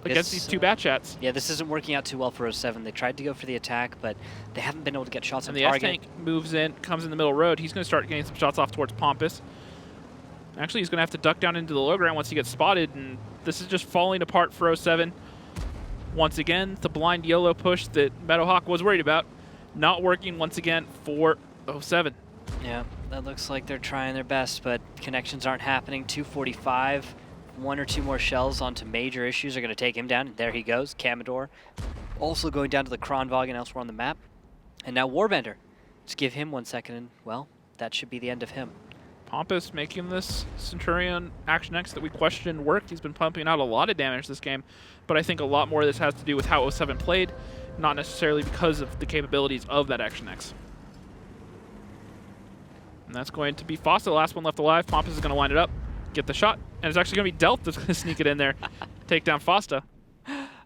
against these 2 Batchats. Yeah, this isn't working out too well for 07. They tried to go for the attack, but they haven't been able to get shots on target. And the S-Tank moves in, comes in the middle road. He's going to start getting some shots off towards Pompous. Actually, he's going to have to duck down into the low ground once he gets spotted, and this is just falling apart for 07. Once again, the blind YOLO push that Meadowhawk was worried about, not working once again for 07. Yeah, that looks like they're trying their best, but connections aren't happening. 245, 1 or 2 more shells onto major issues are going to take him down. There he goes, Commodore. Also going down to the Kronwagen elsewhere on the map. And now Warbender. Just give him 1 second, and, well, that should be the end of him. Pompous making this Centurion Action X that we questioned worked. He's been pumping out a lot of damage this game, but I think a lot more of this has to do with how 07 played, not necessarily because of the capabilities of that Action X. And that's going to be Fosta, the last one left alive. Pompous is going to line it up, get the shot, and it's actually going to be Delth that's going to sneak it in there, take down Fosta.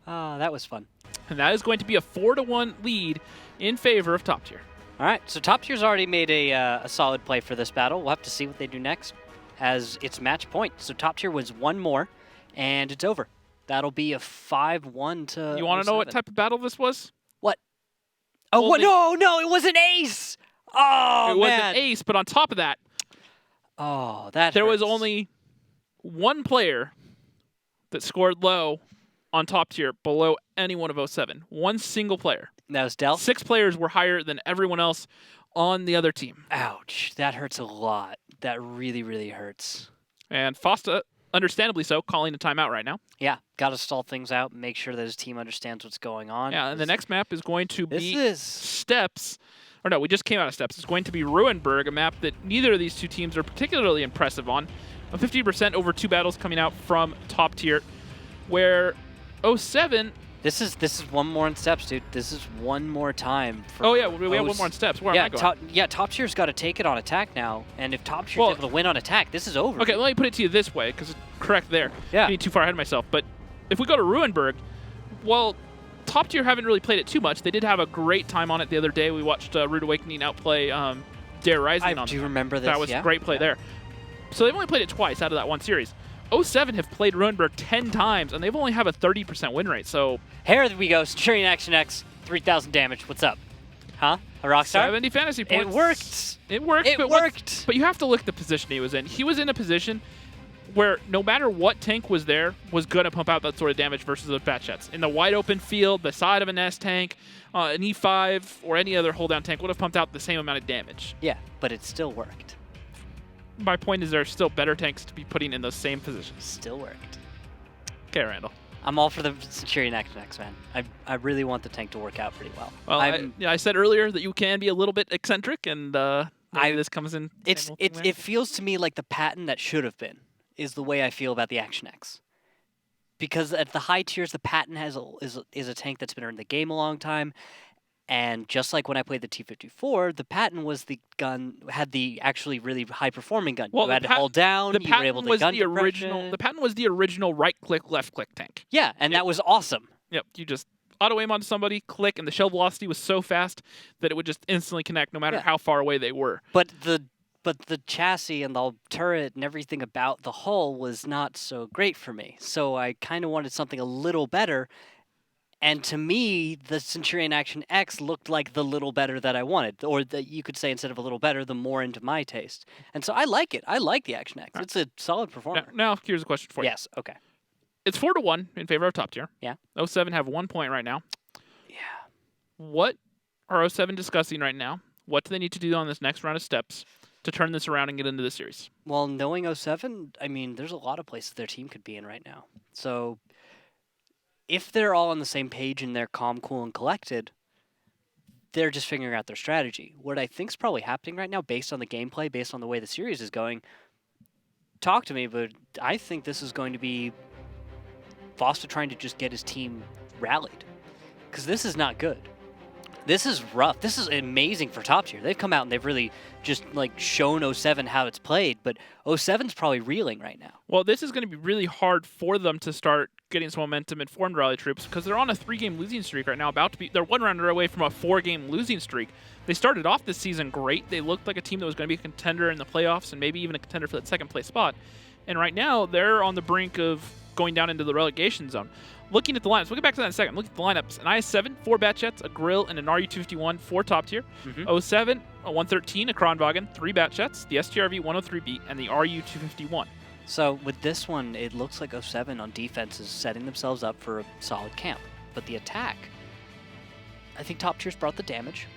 That was fun. And that is going to be a 4-1 lead in favor of Top Tier. All right, so Top Tier's already made a solid play for this battle. We'll have to see what they do next as it's match point. So Top Tier was 1 more, and it's over. That'll be a 5-1 to You want to know what type of battle this was? What? Oh, what? No, it was an ace! Oh, it was an ace, but on top of that, there was only 1 player that scored low on Top Tier below any one of 07. 1 single player. That was Delth? 6 players were higher than everyone else on the other team. Ouch. That hurts a lot. That really, really hurts. And Fosta, understandably so, calling a timeout right now. Yeah, got to stall things out, make sure that his team understands what's going on. Yeah, and the next map is going to be Steps. Or no, we just came out of Steps. It's going to be Ruinberg, a map that neither of these 2 teams are particularly impressive on. A 50% over 2 battles coming out from Top Tier, where 07... This is 1 more in Steps, dude. This is 1 more time. Oh yeah, we have 1 more in Steps. Where am I going? Top Tier's got to take it on attack now, and if Top Tier's able to win on attack, this is over. Okay, let me put it to you this way, because it's correct there. Yeah. I'm getting too far ahead of myself. But if we go to Ruinberg, well, Top Tier haven't really played it too much. They did have a great time on it the other day. We watched Rude Awakening outplay Dare Rising on it. I do remember this. That was a great play there. So they've only played it twice out of that 1 series. 07 have played Ruinberg 10 times, and they've only have a 30% win rate. So here we go. Centurion Action X, 3,000 damage. What's up? Huh? A Rockstar? 70 fantasy points. It worked. It worked. It worked. But you have to look at the position he was in. He was in a position where no matter what tank was there, was going to pump out that sort of damage versus the Batchets. In the wide open field, the side of an S tank, an E5, or any other hold down tank would have pumped out the same amount of damage. Yeah, but it still worked. My point is there are still better tanks to be putting in those same positions. Still worked. Okay, Randall. I'm all for the Centurion Action X, man. I really want the tank to work out pretty well. Well, I said earlier that you can be a little bit eccentric, and this comes in. It feels to me like the patent that should have been is the way I feel about the Action X. Because at the high tiers, the patent is a tank that's been in the game a long time. And just like when I played the T-54, the Patton was the gun, had the actually really high-performing gun. Well, you had to hold down, you were able to gun The Patton was the original right-click, left-click tank. Yeah, and that was awesome. Yep, you just auto-aim onto somebody, click, and the shell velocity was so fast that it would just instantly connect no matter how far away they were. But the chassis and the turret and everything about the hull was not so great for me. So I kind of wanted something a little better. And to me, the Centurion Action X looked like the little better that I wanted. Or you could say instead of a little better, the more into my taste. And so I like it. I like the Action X. It's a solid performer. Now here's a question for you. Yes, okay. It's 4-1 in favor of Top Tier. Yeah. 07 have 1 point right now. Yeah. What are 07 discussing right now? What do they need to do on this next round of steps to turn this around and get into the series? Well, knowing 07, I mean, there's a lot of places their team could be in right now. So if they're all on the same page and they're calm, cool, and collected, they're just figuring out their strategy. What I think's probably happening right now, based on the gameplay, based on the way the series is going, talk to me, but I think this is going to be Foster trying to just get his team rallied. Because this is not good. This is rough. This is amazing for Top Tier. They've come out and they've really just like shown 07 how it's played, but 07's probably reeling right now. Well, this is going to be really hard for them to start getting some momentum and formed rally troops because they're on a 3-game losing streak right now. They're 1 rounder away from a 4-game losing streak. They started off this season great. They looked like a team that was going to be a contender in the playoffs and maybe even a contender for that second place spot. And right now, they're on the brink of going down into the relegation zone. Looking at the lineups, we'll get back to that in a second. Look at the lineups. An IS-7, 4 Batchets, a Grill, and an RU-251 for Top Tier. 07, a 113, a Kronwagen, 3 Batchets, the STRV 103B, and the RU-251. So with this one, it looks like 07 on defense is setting themselves up for a solid camp. But the attack, I think top tier's brought the damage.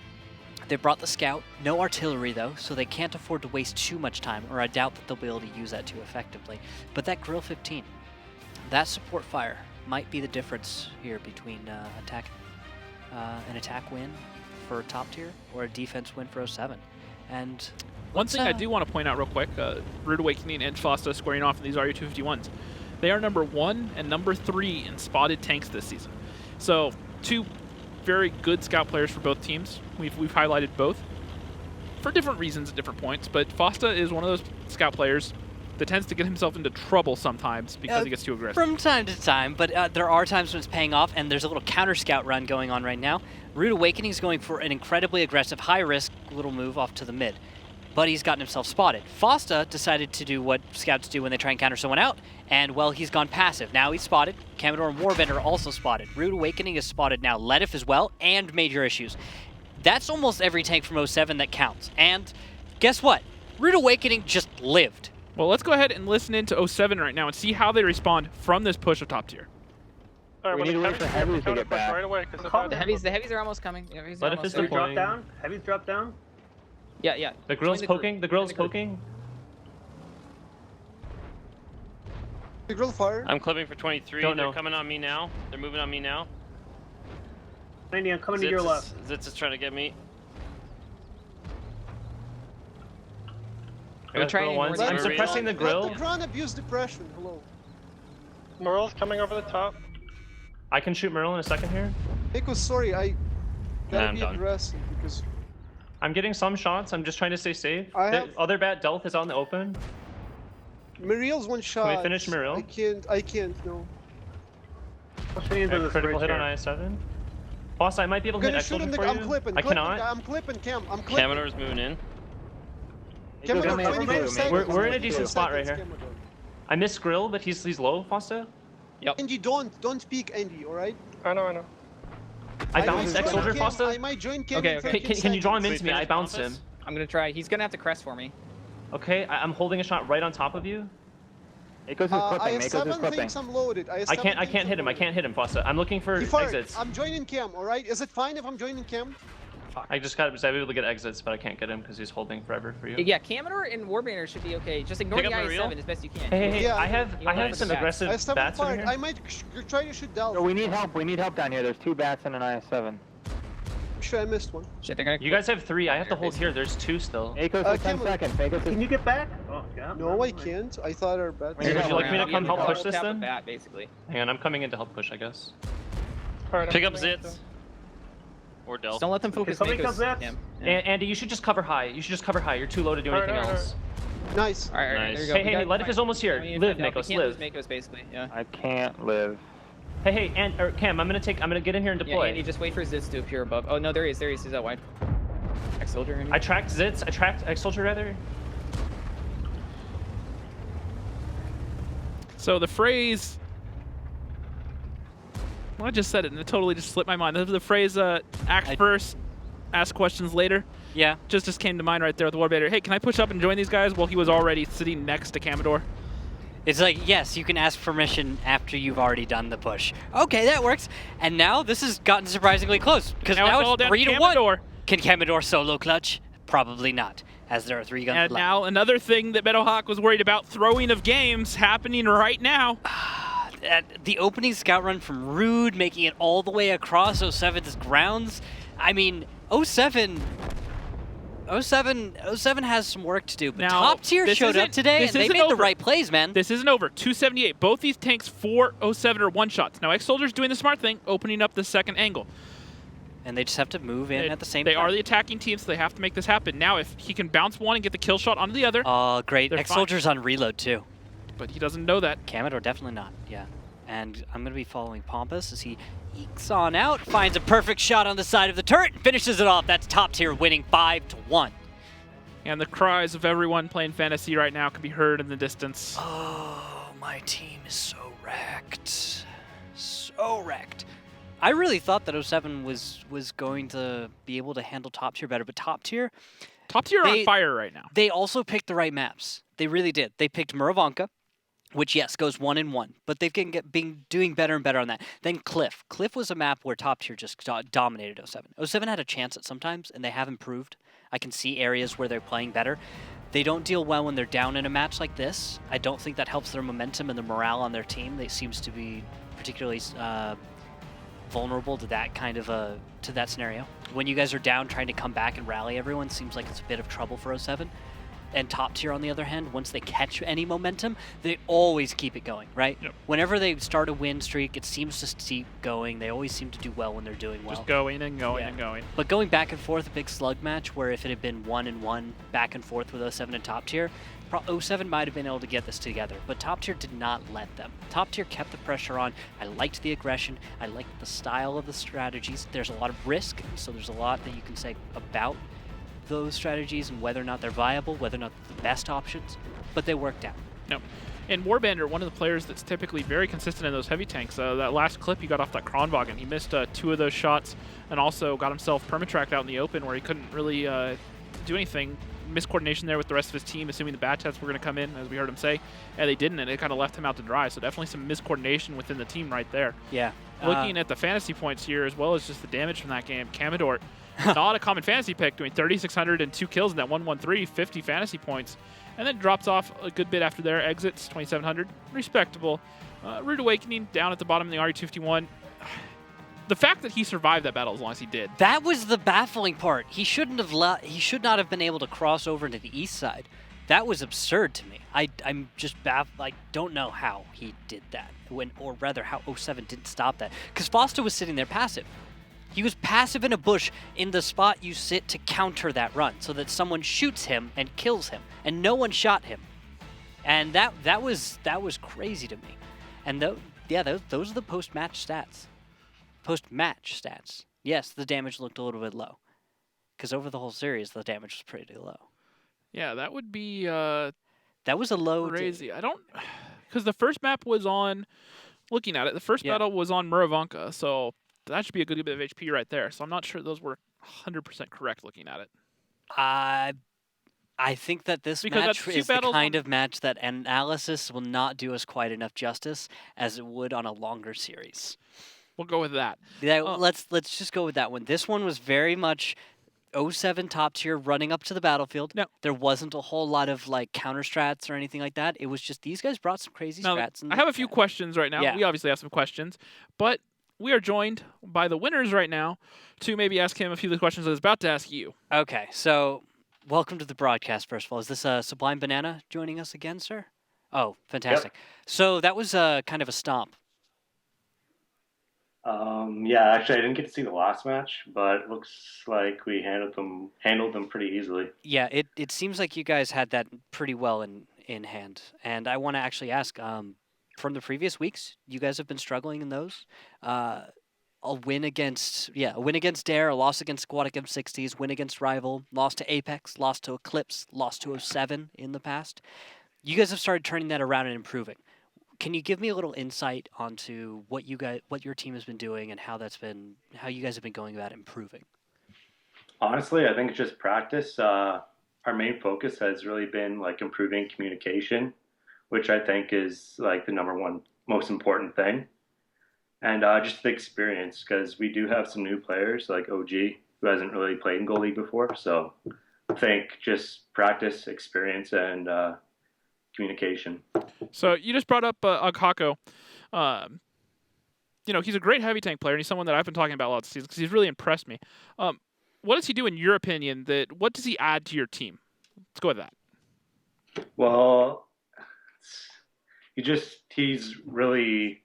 They brought the scout, no artillery though, so they can't afford to waste too much time, or I doubt that they'll be able to use that too effectively. But that Grill 15, that support fire might be the difference here between an attack win for top tier or a defense win for 07. And one thing I do want to point out real quick, Rude Awakening and Fosta squaring off in these RU-251s. They are number 1 and number 3 in spotted tanks this season. So 2 very good scout players for both teams. We've highlighted both for different reasons at different points, but Fosta is one of those scout players that tends to get himself into trouble sometimes because he gets too aggressive. From time to time, but there are times when it's paying off, and there's a little counter scout run going on right now. Rude Awakening is going for an incredibly aggressive, high-risk little move off to the mid, but he's gotten himself spotted. Fosta decided to do what scouts do when they try and counter someone out, and, well, he's gone passive. Now he's spotted. Commodore and Warbender are also spotted. Rude Awakening is spotted now. Ledif as well, and Major Issues. That's almost every tank from 07 that counts. And guess what? Rude Awakening just lived. Well, let's go ahead and listen into 07 right now and see how they respond from this push of top tier. All right, We need to wait for heavies to get back. Right away, The heavies are almost coming. Heavies drop down. Heavies drop down. Yeah. The grill's poking. The grill's poking. The grill fire. I'm clipping for 23. They're coming on me now. They're moving on me now. 90, I'm coming to your left. Zitz is trying to get me. I'm suppressing the grill. Let the ground abuse depression. Hello. Morrow's coming over the top. I can shoot Merle in a second here. Nico, sorry, I gotta I'm be done. aggressive because I'm getting some shots. I'm just trying to stay safe. The other bat Delth is out in the open. Mariel's one shot. Can we finish Mariel? I can't, no. Critical hit on IS-7. Boss, I might be able to hit X-Soldier for you. I'm clipping. I cannot. I'm clipping, Cam. I'm clipping. Commodore's moving in. We're in a decent spot right here. I missed Grill, but he's low, Fosta. Yep. Andy, don't peek Andy, alright? I know. I bounced X-Soldier, Fosta. I might join Cam. Okay. Can you draw him into me? I bounced him. I'm gonna try. He's gonna have to crest for me. Okay, I'm holding a shot right on top of you. Mako's clipping. Mako's clipping. Thinks I'm loaded. I can't hit him. I can't hit him, Fosta. I'm looking for exits. I'm joining Cam, alright? Is it fine if I'm joining Cam? I just got able to get exits, but I can't get him because he's holding forever for you. Yeah, Commodore and Warbender should be okay. Just ignore the IS-7 as best you can. Hey, I have some aggressive bats in here. I might try to shoot down. No, we need help. We need help down here. There's 2 bats and an IS-7. Sure, I missed one. Shit, they're gonna you guys have 3. I have to hold here. There's 2 still. Mako's 10 seconds. Can you get back? Oh, God. No, I can't. I thought our bats. Would you like me to come help push this then? Bat, basically. Hang on, I'm coming in to help push, I guess. Pick up Zitz. Or Delph. Don't let them focus Mako's. Andy, you should just cover high. You're too low to do anything else. Nice. Alright, there you go. Hey, Ledif is almost here. Live, Makos, live. Makos, basically, yeah. I can't live. Hey, Cam, I'm gonna get in here and deploy. Yeah, Andy, just wait for Zitz to appear above. Oh, no, there he is. He's out wide. X-Soldier. I tracked Zitz. I tracked X-Soldier, rather. So the phrase... Well, I just said it and it totally just slipped my mind. The phrase, act first, ask questions later. Yeah. Just came to mind right there with the Warbender. Hey, can I push up and join these guys? Well, he was already sitting next to Commodore. It's like, yes, you can ask permission after you've already done the push. Okay, that works. And now this has gotten surprisingly close, because now it's 3-1. Can Commodore solo clutch? Probably not, as there are 3 guns left. And now another thing that Meadowhawk was worried about, throwing of games, happening right now. The opening scout run from Rude, making it all the way across 07's grounds. I mean, 07 has some work to do, but now, top tier showed up today, and they made the right plays, man. This isn't over. 278. Both these tanks for 07 are one-shots. Now, X-Soldier's doing the smart thing, opening up the second angle. And they just have to move in at the same time. They are the attacking team, so they have to make this happen. Now, if he can bounce one and get the kill shot onto the other... Oh, great. X-Soldier's on reload, too. But he doesn't know that. Commodore definitely not, yeah. And I'm going to be following Pompous as he ekes on out, finds a perfect shot on the side of the turret, and finishes it off. That's top tier, winning 5-1. And the cries of everyone playing Fantasy right now can be heard in the distance. Oh, my team is so wrecked. So wrecked. I really thought that 07 was going to be able to handle top tier better, but top tier are on fire right now. They also picked the right maps. They really did. They picked Morrow, which yes goes 1-1, but they've been doing better and better on that. Then Cliff. Cliff was a map where top tier just dominated 07. 07 had a chance at sometimes, and they have improved. I can see areas where they're playing better. They don't deal well when they're down in a match like this. I don't think that helps their momentum and the morale on their team. They seems to be particularly vulnerable to that kind of to that scenario. When you guys are down trying to come back and rally everyone, seems like it's a bit of trouble for 07. And top tier, on the other hand, once they catch any momentum, they always keep it going, right? Yep. Whenever they start a win streak, it seems to keep going. They always seem to do well when they're doing well. Just going and going and going. But going back and forth, a big slug match where if it had been 1-1 back and forth with 07 and top tier, 07 might have been able to get this together, but top tier did not let them. Top tier kept the pressure on. I liked the aggression. I liked the style of the strategies. There's a lot of risk, so there's a lot that you can say about those strategies and whether or not they're viable, whether or not they're the best options, but they worked out. No. And Warbandor, one of the players that's typically very consistent in those heavy tanks. That last clip he got off that Kronwagen, he missed 2 of those shots and also got himself permatracked out in the open where he couldn't really do anything. Miscoordination there with the rest of his team, assuming the bat tests were going to come in, as we heard him say, and they didn't, and it kind of left him out to dry. So definitely some miscoordination within the team right there. Yeah. Looking at the fantasy points here, as well as just the damage from that game, Camador, not a common fantasy pick, doing 3,600 and 2 kills in that 1-1-3, 50 fantasy points, and then drops off a good bit after there. Exits 2,700, respectable. Rude Awakening down at the bottom of the RE251. The fact that he survived that battle as long as he did. That was the baffling part. He shouldn't have he should not have been able to cross over to the east side. That was absurd to me. I'm just baffled. I don't know how he did that, or rather how 07 didn't stop that. Because Foster was sitting there passive. He was passive in a bush in the spot you sit to counter that run, so that someone shoots him and kills him, and no one shot him. And that was crazy to me. And those are the post-match stats. Post-match stats. Yes, the damage looked a little bit low, because over the whole series the damage was pretty low. Yeah, that would be that was a low crazy. I don't, because the first map was on. Looking at it, the first battle was on Morrow, so that should be a good bit of HP right there. So I'm not sure those were 100% correct looking at it. I think that this match is the kind of match that analysis will not do us quite enough justice as it would on a longer series. We'll go with that. Yeah, let's just go with that one. This one was very much 07 top tier running up to the battlefield. No. There wasn't a whole lot of like counter strats or anything like that. It was just these guys brought some crazy strats. I have a few questions right now. Yeah. We obviously have some questions, but we are joined by the winners right now to maybe ask him a few of the questions I was about to ask you. Okay, so welcome to the broadcast, first of all. Is this Sublime Banana joining us again, sir? Oh, fantastic. Yep. So that was kind of a stomp. Yeah, actually, I didn't get to see the last match, but it looks like we handled them pretty easily. Yeah, it seems like you guys had that pretty well in hand. And I want to actually ask, from the previous weeks, you guys have been struggling in those. A win against Dare, a loss against Aquatic M60s, win against Rival, loss to Apex, loss to Eclipse, loss to 07 in the past. You guys have started turning that around and improving. Can you give me a little insight onto what your team has been doing and how you guys have been going about improving? Honestly, I think it's just practice. Our main focus has really been like improving communication, which I think is like the number one most important thing. And just the experience, because we do have some new players like OG who hasn't really played in Gold League before. So I think just practice, experience, and communication. So you just brought up Aghako. He's a great heavy tank player, and he's someone that I've been talking about lots of seasons because he's really impressed me. What does he do, in your opinion? What does he add to your team? Let's go with that. Well, he's really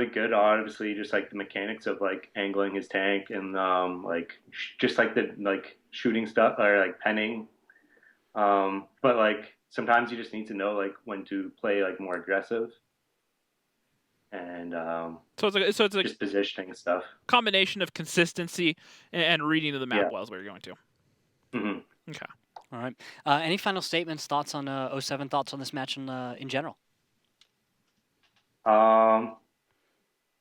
good. Obviously, just like the mechanics of like angling his tank and just like the shooting stuff or like penning. But like sometimes you just need to know like when to play like more aggressive. And so it's like just positioning and stuff. Combination of consistency and reading of the map well is where you're going to. Mm-hmm. Okay. All right. Any final statements, thoughts on 07, thoughts on this match in general? Well,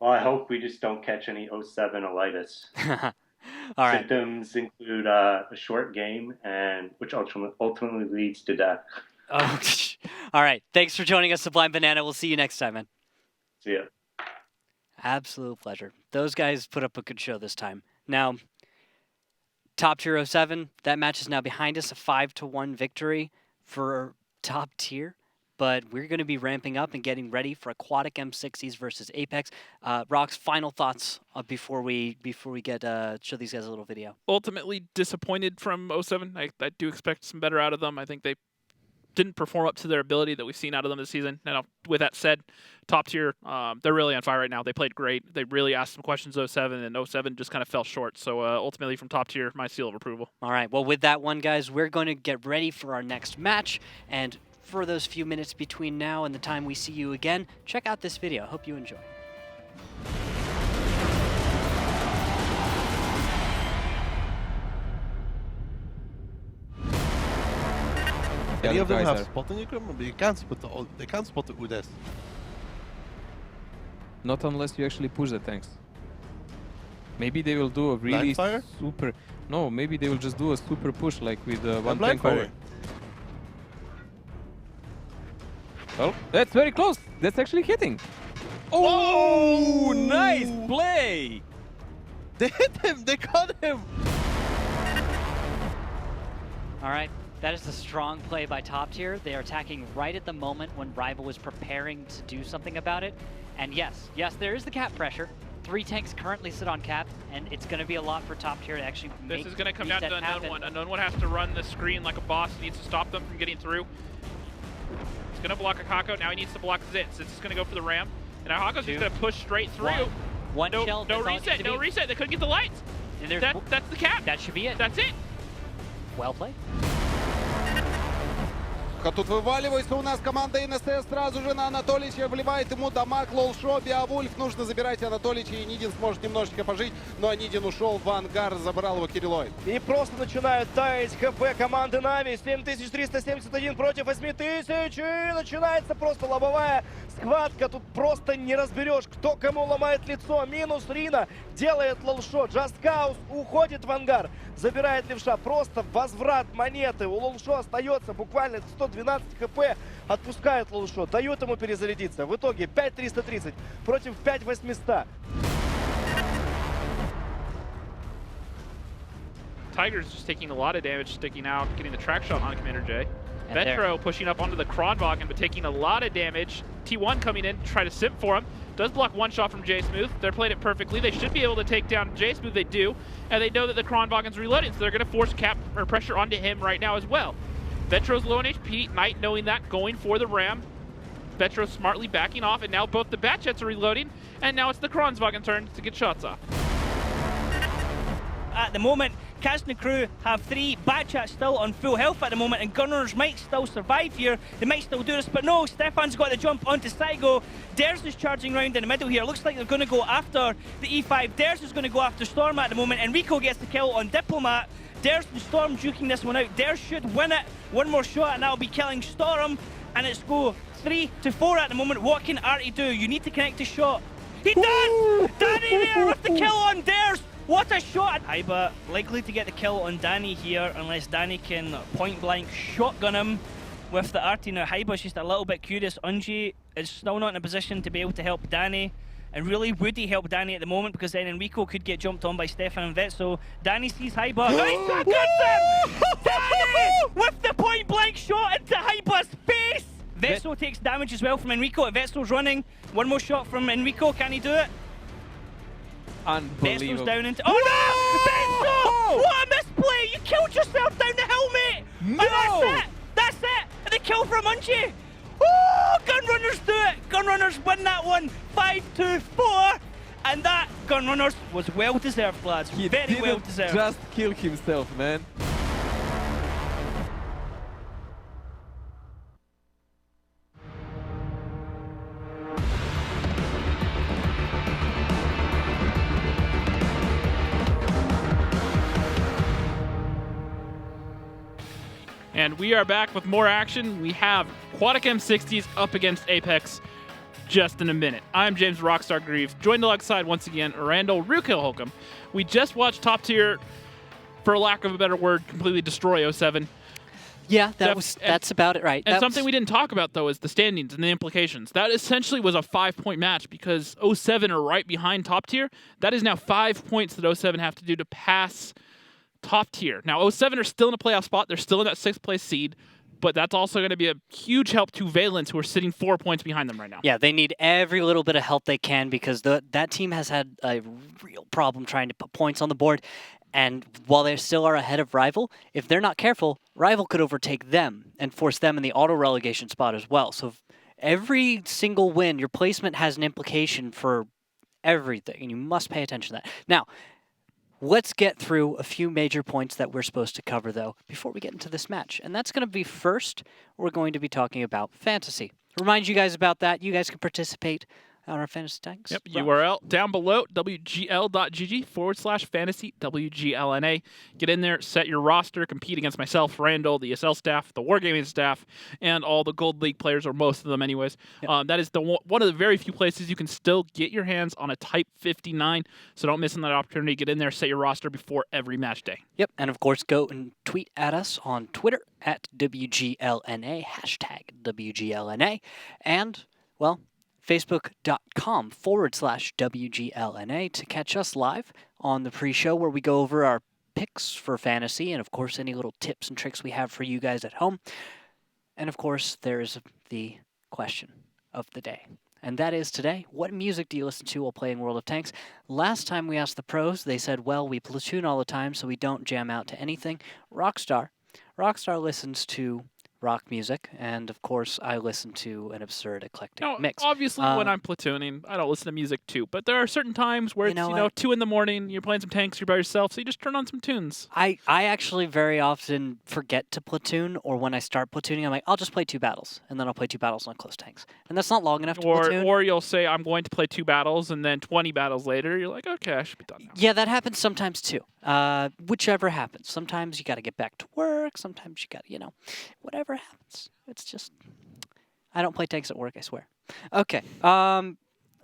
I hope we just don't catch any 07 olitis. All right. Symptoms include a short game, which ultimately leads to death. Oh, all right. Thanks for joining us, Sublime Banana. We'll see you next time, man. See ya. Absolute pleasure. Those guys put up a good show this time. Now, Top Tier 07, that match is now behind us, a 5-1 victory for Top Tier. But we're going to be ramping up and getting ready for Aquatic M60s versus Apex. Rock's final thoughts before we get show these guys a little video. Ultimately disappointed from 07. I do expect some better out of them. I think they didn't perform up to their ability that we've seen out of them this season. Now, with that said, Top Tier, they're really on fire right now. They played great. They really asked some questions 07, and 07 just kind of fell short. So ultimately, from Top Tier, my seal of approval. All right. Well, with that one, guys, we're going to get ready for our next match. And for those few minutes between now and the time we see you again, check out this video. Hope you enjoy. Any of them have spot on your but they can't spot the UDES. Not unless you actually push the tanks. Maybe they will do a really super... No, maybe they will just do a super push like with one tank over. Oh, that's very close. That's actually hitting. Oh, nice play. They hit him. They caught him. All right. That is a strong play by Top Tier. They are attacking right at the moment when Rival was preparing to do something about it. And yes, there is the cap pressure. 3 tanks currently sit on cap, and it's going to be a lot for Top Tier to actually make This is going to come down to Unknown One. Unknown One has to run the screen like a boss. He needs to stop them from getting through. He's going to block a Hako. Now he needs to block Zitz. Zitz is going to go for the ram. And now Hako's just going to push straight through. One no, shell. No reset. No reset. They couldn't get the lights. That's the cap. That should be it. That's it. Well played. Тут вываливается у нас команда НСС сразу же на Анатолича, вливает ему дамаг, лоу-шо, Биовульф, нужно забирать Анатолича, и Нидин сможет немножечко пожить, но Нидин ушел в ангар, забрал его Кириллой. И просто начинают таять ХП команды Нави, 7371 против 8000, и начинается просто лобовая схватка, тут просто не разберешь, кто кому ломает лицо, минус Рина, делает лоу-шо, Just Cause уходит в ангар, забирает левша, просто возврат монеты, у лоу-шо остается буквально 112 хп, отпускает лоу-шо, дает ему перезарядиться. В итоге 5330 против 5800. Tiger's just taking a lot of damage, sticking out, getting the track shot on Commander J. Vetro pushing up onto the Kronwagen, but taking a lot of damage. T1 coming in to try to simp for him. Does block one shot from J-Smooth. They're playing it perfectly. They should be able to take down J-Smooth. They do. And they know that the Kronwagen's reloading, so they're going to force cap or pressure onto him right now as well. Vetro's low on HP. Knight knowing that, going for the ram. Vetro smartly backing off, and now both the Batjets are reloading, and now it's the Kronwagen turn to get shots off. At the moment, Kazna crew have 3 Batchats still on full health at the moment, and Gunners might still survive here. They might still do this, but no, Stefan's got the jump onto Saigo. Ders is charging around in the middle here. Looks like they're going to go after the E5. Ders is going to go after Storm at the moment, and Rico gets the kill on Diplomat. Ders and Storm duking this one out. Ders should win it. One more shot, and that'll be killing Storm. And it's go 3-4 at the moment. What can Artie do? You need to connect the shot. He does! Danny there with the kill on Ders. What a shot! Haiba likely to get the kill on Danny here unless Danny can point blank shotgun him with the Artie. Now Haiba's just a little bit curious. Unji is still not in a position to be able to help Danny. And really, would he help Danny at the moment? Because then Enrico could get jumped on by Stefan and Vet. So Danny sees Haiba. Nice him! Danny with the point blank shot into Haiba's face! Vetso takes damage as well from Enrico. Vetso's running. One more shot from Enrico. Can he do it? Unbelievable. Vetso's down into... Oh no! Vetso! What a misplay! You killed yourself down the helmet! No! And that's it! That's it! And the kill from Munchie! Oh! Gunrunners do it! Gunrunners win that one! 5-4! And that, Gunrunners, was well deserved, lads. He Very didn't well deserved. just kill himself, man. And we are back with more action. We have Aquatic M60s up against Apex just in a minute. I'm James Rockstar Greaves, joined alongside once again Randall Rukil Holcomb. We just watched Top Tier, for lack of a better word, completely destroy 07. Yeah, that's about it, right? And something we didn't talk about, though, is the standings and the implications. That essentially was a 5-point match because 07 are right behind top tier. That is now 5 points that 07 have to do to pass top tier. Now, 07 are still in a playoff spot. They're still in that 6th place seed. But that's also going to be a huge help to Valence, who are sitting 4 points behind them right now. Yeah, they need every little bit of help they can because that team has had a real problem trying to put points on the board. And while they still are ahead of Rival, if they're not careful, Rival could overtake them and force them in the auto-relegation spot as well. So every single win, your placement has an implication for everything, and you must pay attention to that. Now, let's get through a few major points that we're supposed to cover, though, before we get into this match. And that's going to be first, we're going to be talking about fantasy. Remind you guys about that. You guys can participate on our fantasy tanks. Yep, URL down below, wgl.gg/fantasy WGLNA. Get in there, set your roster, compete against myself, Randall, the ESL staff, the Wargaming staff, and all the Gold League players, or most of them anyways. Yep. That is one of the very few places you can still get your hands on a Type 59, so don't miss on that opportunity. Get in there, set your roster before every match day. Yep, and of course, go and tweet at us on Twitter at WGLNA, #WGLNA, and, well, Facebook.com/WGLNA to catch us live on the pre-show where we go over our picks for fantasy and, of course, any little tips and tricks we have for you guys at home. And, of course, there's the question of the day. And that is today, what music do you listen to while playing World of Tanks? Last time we asked the pros, they said, well, we platoon all the time, so we don't jam out to anything. Rockstar listens to rock music, and of course I listen to an absurd eclectic mix. Obviously, when I'm platooning, I don't listen to music too, but there are certain times where it's 2 in the morning, you're playing some tanks, you're by yourself, so you just turn on some tunes. I actually very often forget to platoon, or when I start platooning, I'm like, I'll just play 2 battles, and then I'll play 2 battles on close tanks. And that's not long enough to platoon. Or you'll say, I'm going to play 2 battles, and then 20 battles later, you're like, okay, I should be done now. Yeah, that happens sometimes too. Whichever happens. Sometimes you got to get back to work, sometimes you got to, whatever happens. It's just, I don't play tanks at work, I swear. Okay,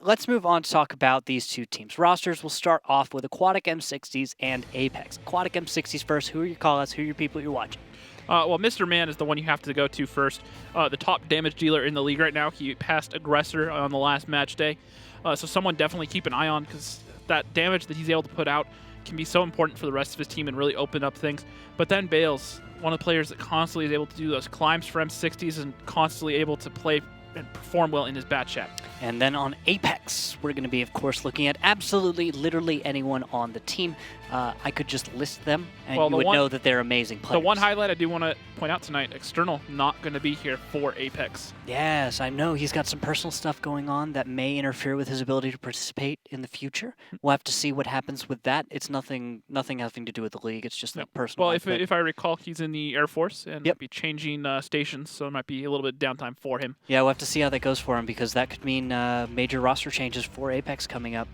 let's move on to talk about these 2 teams. Rosters will start off with Aquatic M60s and Apex. Aquatic M60s first. Who are your call-outs? Who are your people you're watching? Well, Mr. Man is the one you have to go to first. The top damage dealer in the league right now. He passed Aggressor on the last match day. So someone definitely keep an eye on, because that damage that he's able to put out can be so important for the rest of his team and really open up things. But then Bales, one of the players that constantly is able to do those climbs for M60s and constantly able to play and perform well in his bat chat. And then on Apex, we're going to be, of course, looking at absolutely, literally anyone on the team. I could just list them, and you would know that they're amazing players. The one highlight I do want to point out tonight, External not going to be here for Apex. Yes, I know. He's got some personal stuff going on that may interfere with his ability to participate in the future. We'll have to see what happens with that. It's nothing having to do with the league. It's just a personal Well, if I recall, he's in the Air Force and might be changing stations, so it might be a little bit of downtime for him. Yeah, we'll have to see how that goes for him, because that could mean major roster changes for Apex coming up.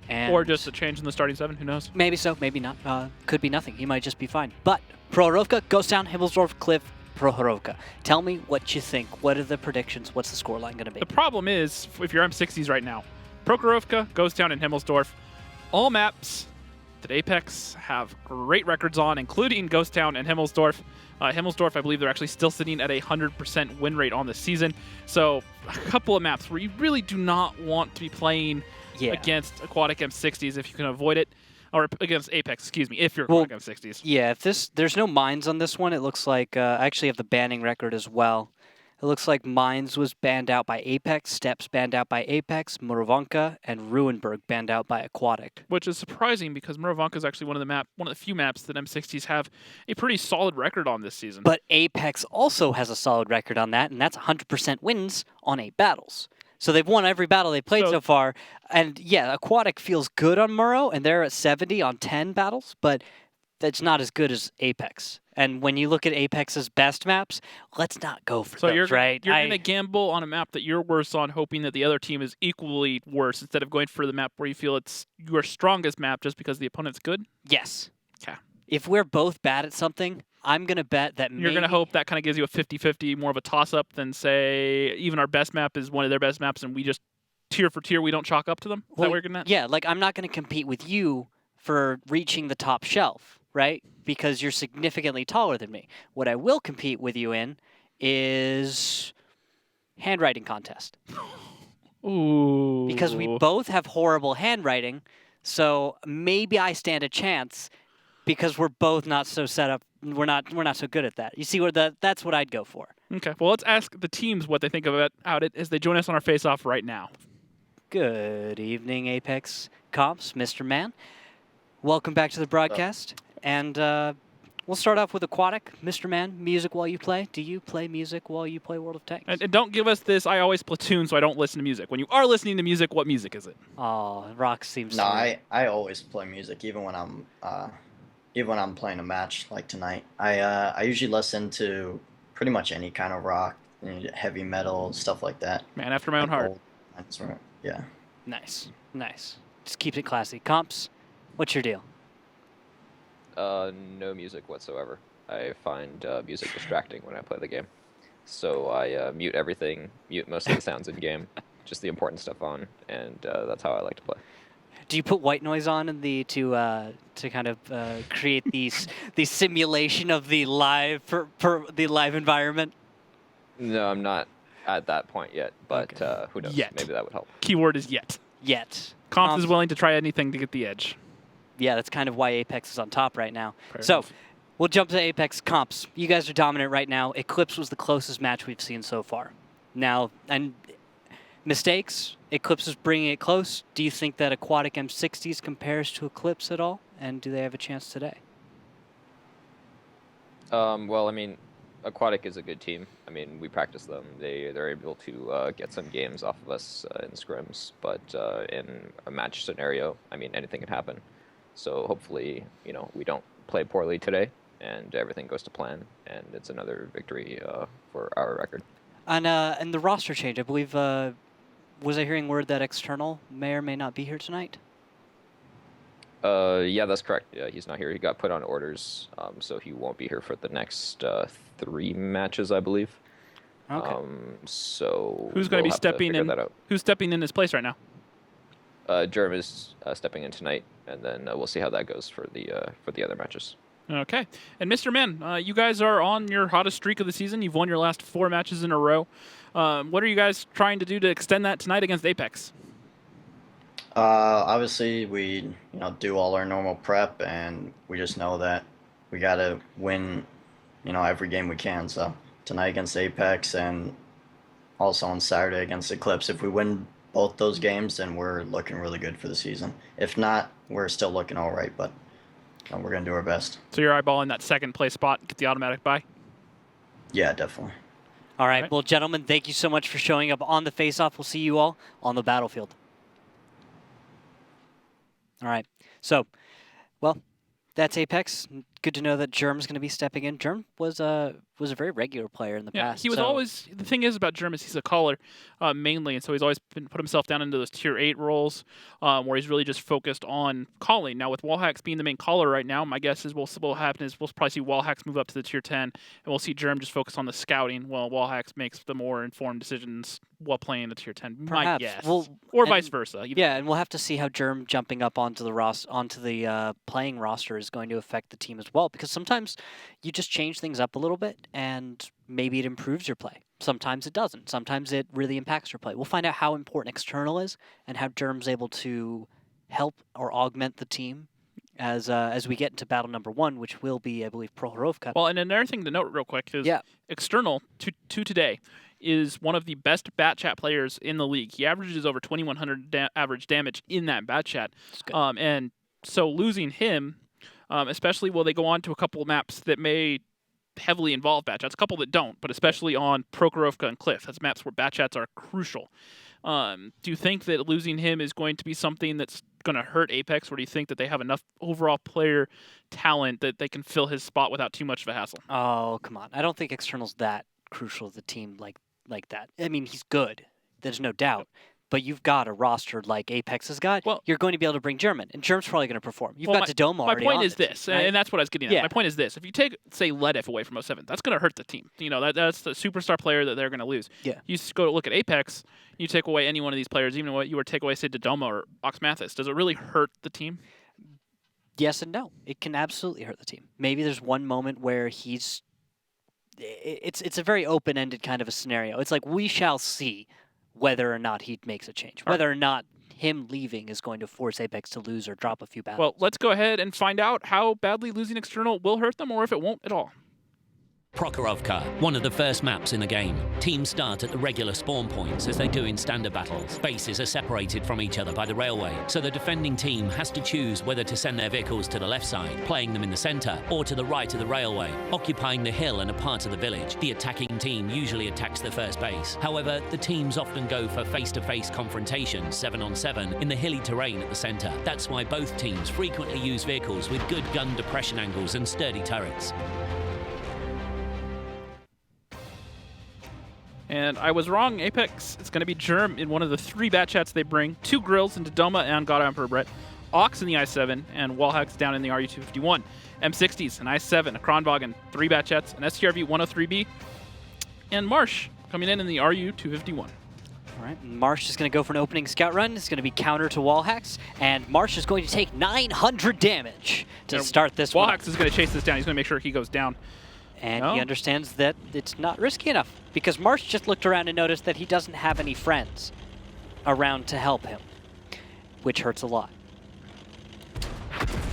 Or just a change in the starting 7, who knows? Maybe so, maybe not. Could be nothing. He might just be fine. But Prokhorovka goes down, Himmelsdorf, Cliff, Prokhorovka. Tell me what you think. What are the predictions? What's the scoreline going to be? The problem is, if you're M60s right now, Prokhorovka goes down in Himmelsdorf. All maps that Apex have great records on, including Ghost Town and Himmelsdorf. Himmelsdorf, I believe they're actually still sitting at a 100% win rate on the season. So a couple of maps where you really do not want to be playing against Aquatic M60s if you can avoid it. Or against Apex, excuse me, if you're Aquatic M60s. Yeah, there's no mines on this one. It looks like I actually have the banning record as well. It looks like Mines was banned out by Apex, Steps banned out by Apex, Morrow, and Ruinberg banned out by Aquatic. Which is surprising, because Morrow is actually one of the few maps that M60s have a pretty solid record on this season. But Apex also has a solid record on that, and that's 100% wins on 8 battles. So they've won every battle they've played so far. And yeah, Aquatic feels good on Morrow, and they're at 70 on 10 battles, but that's not as good as Apex. And when you look at Apex's best maps, let's not go for those, right? You're going to gamble on a map that you're worse on, hoping that the other team is equally worse, instead of going for the map where you feel it's your strongest map just because the opponent's good? Yes. Okay. If we're both bad at something, I'm going to bet that you're going to hope that kind of gives you a 50-50, more of a toss-up than, say, even our best map is one of their best maps, and we just, tier for tier, we don't chalk up to them? Is that what you're getting at? Yeah, like I'm not going to compete with you for reaching the top shelf, right? because you're significantly taller than me. What I will compete with you in is handwriting contest. Ooh. Because we both have horrible handwriting, so maybe I stand a chance because we're both not so set up. We're not so good at that. You see, that's what I'd go for. Okay. Well, let's ask the teams what they think about it as they join us on our face-off right now. Good evening, Apex Comps, Mr. Man. Welcome back to the broadcast. And we'll start off with Aquatic. Mr. Man, music while you play. Do you play music while you play World of Tanks? And don't give us this, I always platoon, so I don't listen to music. When you are listening to music, what music is it? Oh, rock seems No, I always play music, even when I'm playing a match like tonight. I usually listen to pretty much any kind of rock, heavy metal, stuff like that. Man after my own heart. Yeah. Nice. Just keeps it classy. Comps, what's your deal? No music whatsoever. I find music distracting when I play the game. So I mute everything, mute most of the sounds in game, just the important stuff on, and that's how I like to play. Do you put white noise on in to kind of create the simulation of the live the live environment? No, I'm not at that point yet, but who knows? Yet. Maybe that would help. Keyword is yet. Yet. Comps is willing to try anything to get the edge. Yeah, that's kind of why Apex is on top right now. So, we'll jump to Apex Comps. You guys are dominant right now. Eclipse was the closest match we've seen so far. Now, and mistakes, Eclipse is bringing it close. Do you think that Aquatic M60s compares to Eclipse at all? And do they have a chance today? Well, I mean, Aquatic is a good team. I mean, we practice them. They're able to get some games off of us in scrims, but in a match scenario, I mean, anything can happen. So hopefully, we don't play poorly today, and everything goes to plan, and it's another victory for our record. And the roster change, I believe, was I hearing word that External may or may not be here tonight? Yeah, that's correct. Yeah, he's not here. He got put on orders, so he won't be here for the next 3 matches, I believe. Okay. So who's going to be stepping in? Who's stepping in his place right now? Germ is stepping in tonight, and then we'll see how that goes for the other matches. Okay. And Mr. Man, you guys are on your hottest streak of the season. You've won your last 4 matches in a row. What are you guys trying to do to extend that tonight against Apex? Obviously, we do all our normal prep, and we just know that we got to win, every game we can. So tonight against Apex, and also on Saturday against Eclipse, if we win both those games, then we're looking really good for the season. If not, we're still looking all right, but we're going to do our best. So you're eyeballing that second place spot, get the automatic bye? Yeah, definitely. All right. Well, gentlemen, thank you so much for showing up on the face-off. We'll see you all on the battlefield. All right. So, well, that's Apex. Good to know that Germ's going to be stepping in. Germ was a very regular player in the past. He was always, the thing is about Germ is he's a caller mainly, and so he's always put himself down into those tier 8 roles where he's really just focused on calling. Now with Wallhacks being the main caller right now, my guess is what will happen is we'll probably see Wallhacks move up to the tier 10, and we'll see Germ just focus on the scouting while Wallhacks makes the more informed decisions while playing the tier 10. Perhaps. My guess. Or vice versa. Yeah, and we'll have to see how Germ jumping up onto the playing roster is going to affect the team as well, because sometimes you just change things up a little bit and maybe it improves your play. Sometimes it doesn't. Sometimes it really impacts your play. We'll find out how important External is and how Germ's able to help or augment the team as we get into battle number 1, which will be, I believe, Prokhorovka. Well, and another thing to note real quick is External to today is one of the best bat chat players in the league. He averages over 2,100 average damage in that bat chat. And so losing him, especially while they go on to a couple of maps that may heavily involve bat chats, a couple that don't, but especially on Prokhorovka and Cliff. That's maps where bat chats are crucial. Do you think that losing him is going to be something that's going to hurt Apex, or do you think that they have enough overall player talent that they can fill his spot without too much of a hassle? Oh, come on. I don't think External's that crucial to the team like that. I mean, he's good. There's no doubt. But you've got a roster like Apex has got, you're going to be able to bring German, and Germ's probably going to perform. You've got Dodoma already. My point is this, right? and that's what I was getting at. Yeah. My point is this. If you take, say, Ledif away from 07, that's going to hurt the team. That's the superstar player that they're going to lose. Yeah. You just go look at Apex, you take away any one of these players, even what you were to take away, say, Dodoma or Ox Mathis. Does it really hurt the team? Yes and no. It can absolutely hurt the team. Maybe there's one moment where it's a very open-ended kind of a scenario. It's like we shall see whether or not he makes a change, whether or not him leaving is going to force Apex to lose or drop a few battles. Well, let's go ahead and find out how badly losing External will hurt them or if it won't at all. Prokhorovka, one of the first maps in the game. Teams start at the regular spawn points as they do in standard battles. Bases are separated from each other by the railway, so the defending team has to choose whether to send their vehicles to the left side, playing them in the centre, or to the right of the railway, occupying the hill and a part of the village. The attacking team usually attacks the first base. However, the teams often go for face-to-face confrontations, 7-on-7, in the hilly terrain at the centre. That's why both teams frequently use vehicles with good gun depression angles and sturdy turrets. And I was wrong. Apex is going to be Germ in one of the 3 bat chats they bring. 2 grills into Doma and God Emperor Brett. Ox in the i7 and Wallhacks down in the RU-251. M60s, an i7, a Kronwagen, 3 bat chats, an STRV 103B, and Marsh coming in the RU-251. All right, Marsh is going to go for an opening scout run. It's going to be counter to Wallhacks, and Marsh is going to take 900 damage to start this one. Wallhacks is going to chase this down. He's going to make sure he goes down. And he understands that it's not risky enough because Marsh just looked around and noticed that he doesn't have any friends around to help him, which hurts a lot.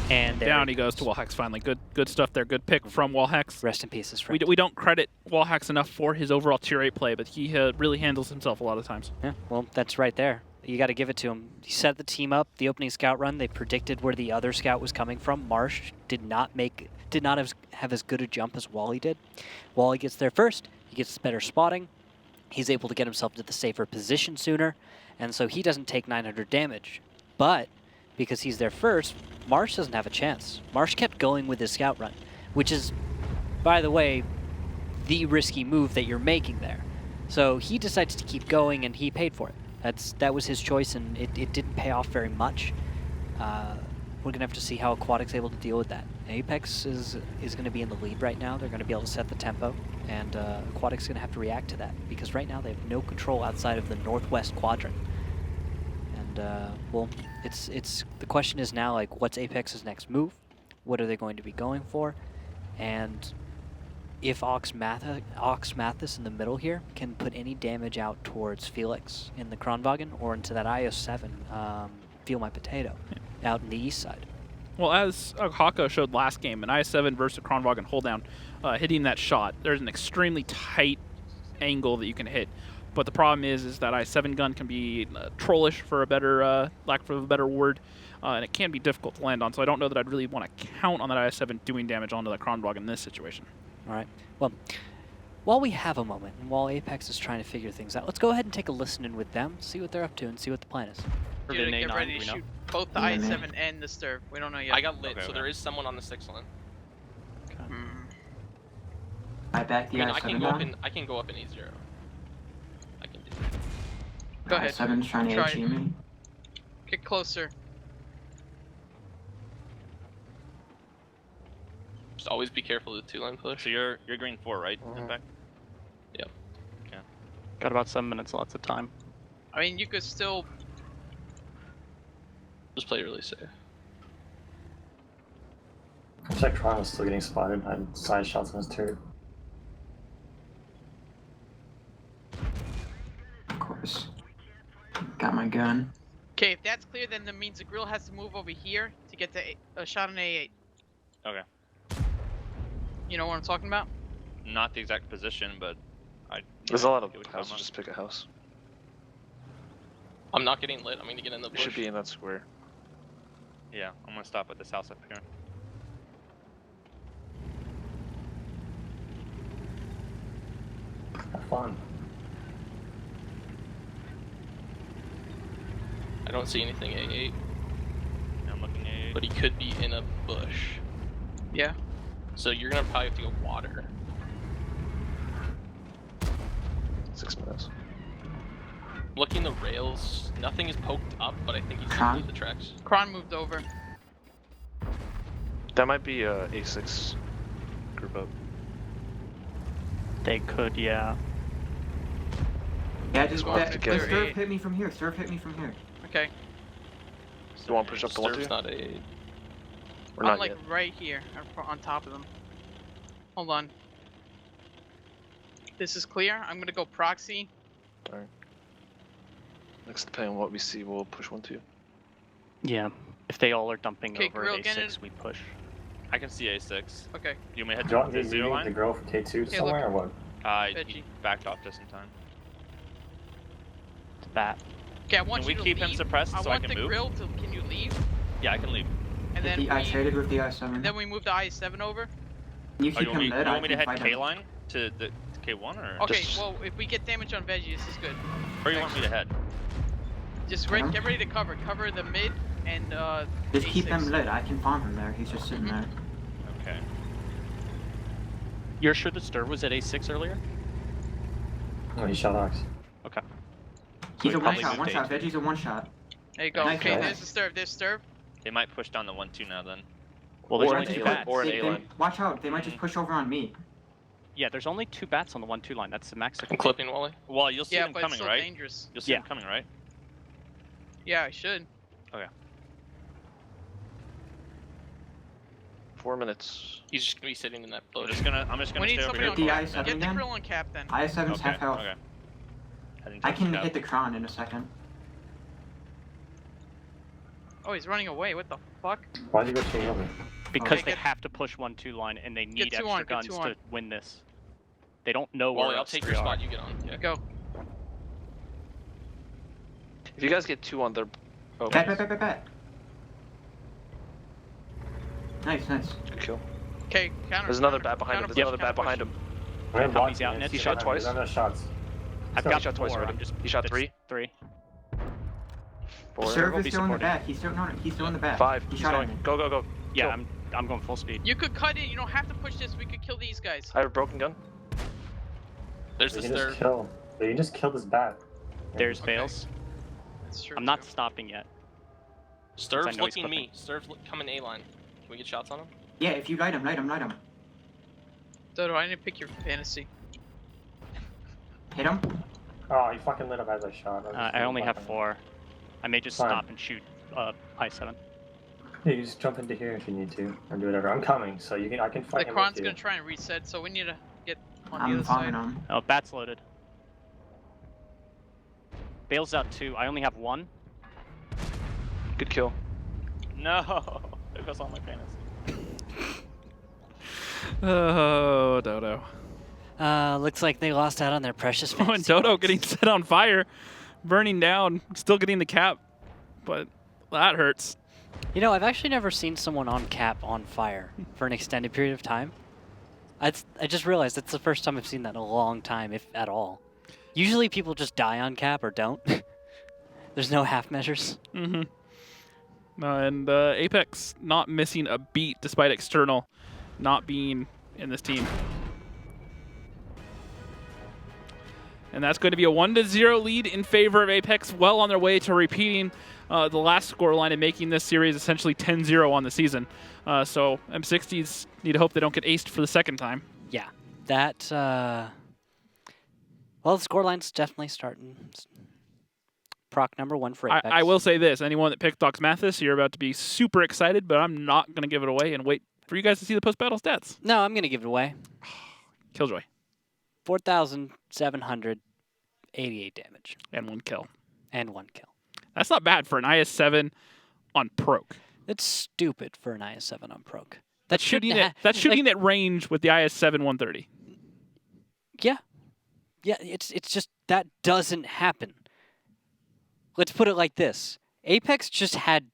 And down he goes to Wallhacks finally. Good stuff there. Good pick from Wallhacks. Rest in peace, his friend. We don't credit Wallhacks enough for his overall tier 8 play, but he really handles himself a lot of times. Yeah, well, that's right there. You got to give it to him. He set the team up, the opening scout run. They predicted where the other scout was coming from. Marsh did not have as good a jump as Wally did. Wally gets there first. He gets better spotting. He's able to get himself to the safer position sooner, and so he doesn't take 900 damage. But because he's there first, Marsh doesn't have a chance. Marsh kept going with his scout run, which is, by the way, the risky move that you're making there. So he decides to keep going, and he paid for it. That was his choice, and it didn't pay off very much. We're going to have to see how Aquatic's able to deal with that. Apex is going to be in the lead right now. They're going to be able to set the tempo, and Aquatic's going to have to react to that, because right now they have no control outside of the northwest quadrant. And, well, the question is now, like, what's Apex's next move? What are they going to be going for? And if Ox Mathis in the middle here can put any damage out towards Felix in the Kronwagen or into that IS-7, Feel My Potato, out in the east side. Well, as Haka showed last game, an IS-7 versus a Kronwagen hold down, hitting that shot, there's an extremely tight angle that you can hit. But the problem is that IS-7 gun can be trollish, for a better lack of a better word, and it can be difficult to land on. So I don't know that I'd really want to count on that IS-7 doing damage onto the Kronwagen in this situation. All right. Well, while we have a moment, and while Apex is trying to figure things out, let's go ahead and take a listen in with them, see what they're up to, and see what the plan is. Get ready to shoot both the I-7 and the Sturv. We don't know yet. I got lit, so there is someone on the 6 line. Okay. I back the I-7 I can go up in E0. I can do that. Go ahead. I-7's trying to HE me. Get closer. Just always be careful of the 2-line push. So you're green 4, right? Impact? Yep. Okay. Got about 7 minutes, lots of time. I mean, you could still just play really safe. Check Tron is still getting spotted. I had side shots on his turret. Of course. Got my gun. Okay, if that's clear, then that means the grill has to move over here to get a shot on A8. Okay. You know what I'm talking about? Not the exact position, but There's a lot of houses. Just pick a house. I'm not getting lit. I'm going to get in the bush. You should be in that square. Yeah, I'm gonna stop at this house up here. Have fun. I don't see anything A8. I'm looking A8. But he could be in a bush. Yeah. So you're gonna probably have to go water. 6 minutes. Looking the rails, nothing is poked up, but I think he's gonna leave the tracks. Kron moved over. That might be a A6 group up. They could, yeah. Yeah, just Sturf hit me from here. Sturf hit me from here. Okay. You want to push up to 1-2? Sturf's not A8. We're not like yet. right here, on top of them. Hold on. This is clear. I'm gonna go proxy. Alright. Next, depending on what we see, we'll push 1-2. Yeah. If they all are dumping Okay, over Grill, at get A6, it. we push. I can see A6. Okay. You may head Do you to want the the zero line? grow for K2 Okay, somewhere look. or what? He backed off just in time. It's bat. Okay, I want Can we you to keep him leave. suppressed so I want can the move? grill to. Can you leave? Yeah, I can leave. And then I we, traded with the I7. then we move the I7 over. You Oh, keep him lit, you I want me to can head fight him. K line to the K1 or? Okay, well, if we get damage on Veggie, this is good. Where do you want me to head? Just get ready to cover. Cover the mid and Just keep A6. him lit, I can farm him there, he's just sitting there. Okay. You're sure the stir was at A6 earlier? No, he shot Ox. Okay. He's a probably one-shot, moved one-shot, Veggie's a one-shot. There you go. Nice Okay, try. there's the stirb. There's stirb. They might push down the 1-2 now then. Well, there's Or only an two A-line. bats. Or an They- A-line. Watch out, they might just push over on me. Yeah, there's only 2 bats on the 1-2 line. That's the max. I'm clipping Wally. Well, you'll see Yeah, them but coming, it's still right? dangerous. You'll see them coming, right? Yeah, I should. Okay. 4 minutes. He's just gonna be sitting in that I'm bush. just gonna We stay need over somebody here. on The cap. I7 Get the again? grill on cap then. I7's half health. Okay. Heading I towards can cap. hit the Kron in a second. Oh, he's running away. What the fuck? Why'd you go change over? Because Okay, they get- have to push 1-2 line and they need Get two extra on, get guns two on. to win this. They don't know Wally, where I'll us take three your are. spot. You get on. Yeah. Go. If you guys get 2 on their... Oh, Bet. Nice. good kill. Okay, counter. There's another counter, bat behind him. counter There's push, another bat counter behind push. him. We're in Copies blocks, out, man. Nets. He shot twice. There's no shots. I've He got shot twice 4. already. I'm just, He shot that's 3. 3. 4. Serve will is be still in the supporting. back. He's still in the back. 5. He He's shot at going. me. Go. Yeah, Kill. I'm going full speed. You could cut it. You don't have to push this. We could kill these guys. I have a broken gun. There's You the can stir. just kill. You can just kill this bat. There's fails. That's true. I'm not too. stopping yet. Stir's I know he's looking clipping. me. Stir's coming A line. Can we get shots on him? Yeah, if you light him. Dodo, I didn't pick your fantasy. Hit him. Oh, he fucking lit up as I shot. I only have 4. I may just Fine. stop and shoot I7. Yeah, you just jump into here if you need to, or do whatever. I'm coming, so you can. I can The fight him Kron's with you. gonna try and reset, so we need to get on the I'm other farming side. him. Oh, bat's loaded. Bail's out 2. I only have 1. Good kill. No, it goes on my fantasy. Oh, Dodo. Looks like they lost out on their precious Oh, and fantasy Dodo points. getting set on fire, burning down, still getting the cap, but that hurts. You know, I've actually never seen someone on cap on fire for an extended period of time. I just realized that's the first time I've seen that in a long time, if at all. Usually people just die on cap or don't. There's no half measures. Mm-hmm. And Apex not missing a beat despite external not being in this team. And that's going to be a 1-0 lead in favor of Apex, well on their way to repeating the last scoreline and making this series essentially 10-0 on the season. So M60s need to hope they don't get aced for the second time. Yeah, that, well, the scoreline's definitely starting. Proc number 1 for Apex. I will say this, anyone that picked Dox Mathis, you're about to be super excited, but I'm not going to give it away and wait for you guys to see the post-battle stats. No, I'm going to give it away. Killjoy. 4,788 damage. And 1 kill. And 1 kill. That's not bad for an IS-7 on Prok. It's stupid for an IS-7 on Prok. That's shooting at range with the IS-7 130. Yeah. Yeah, it's just that doesn't happen. Let's put it like this. Apex just had...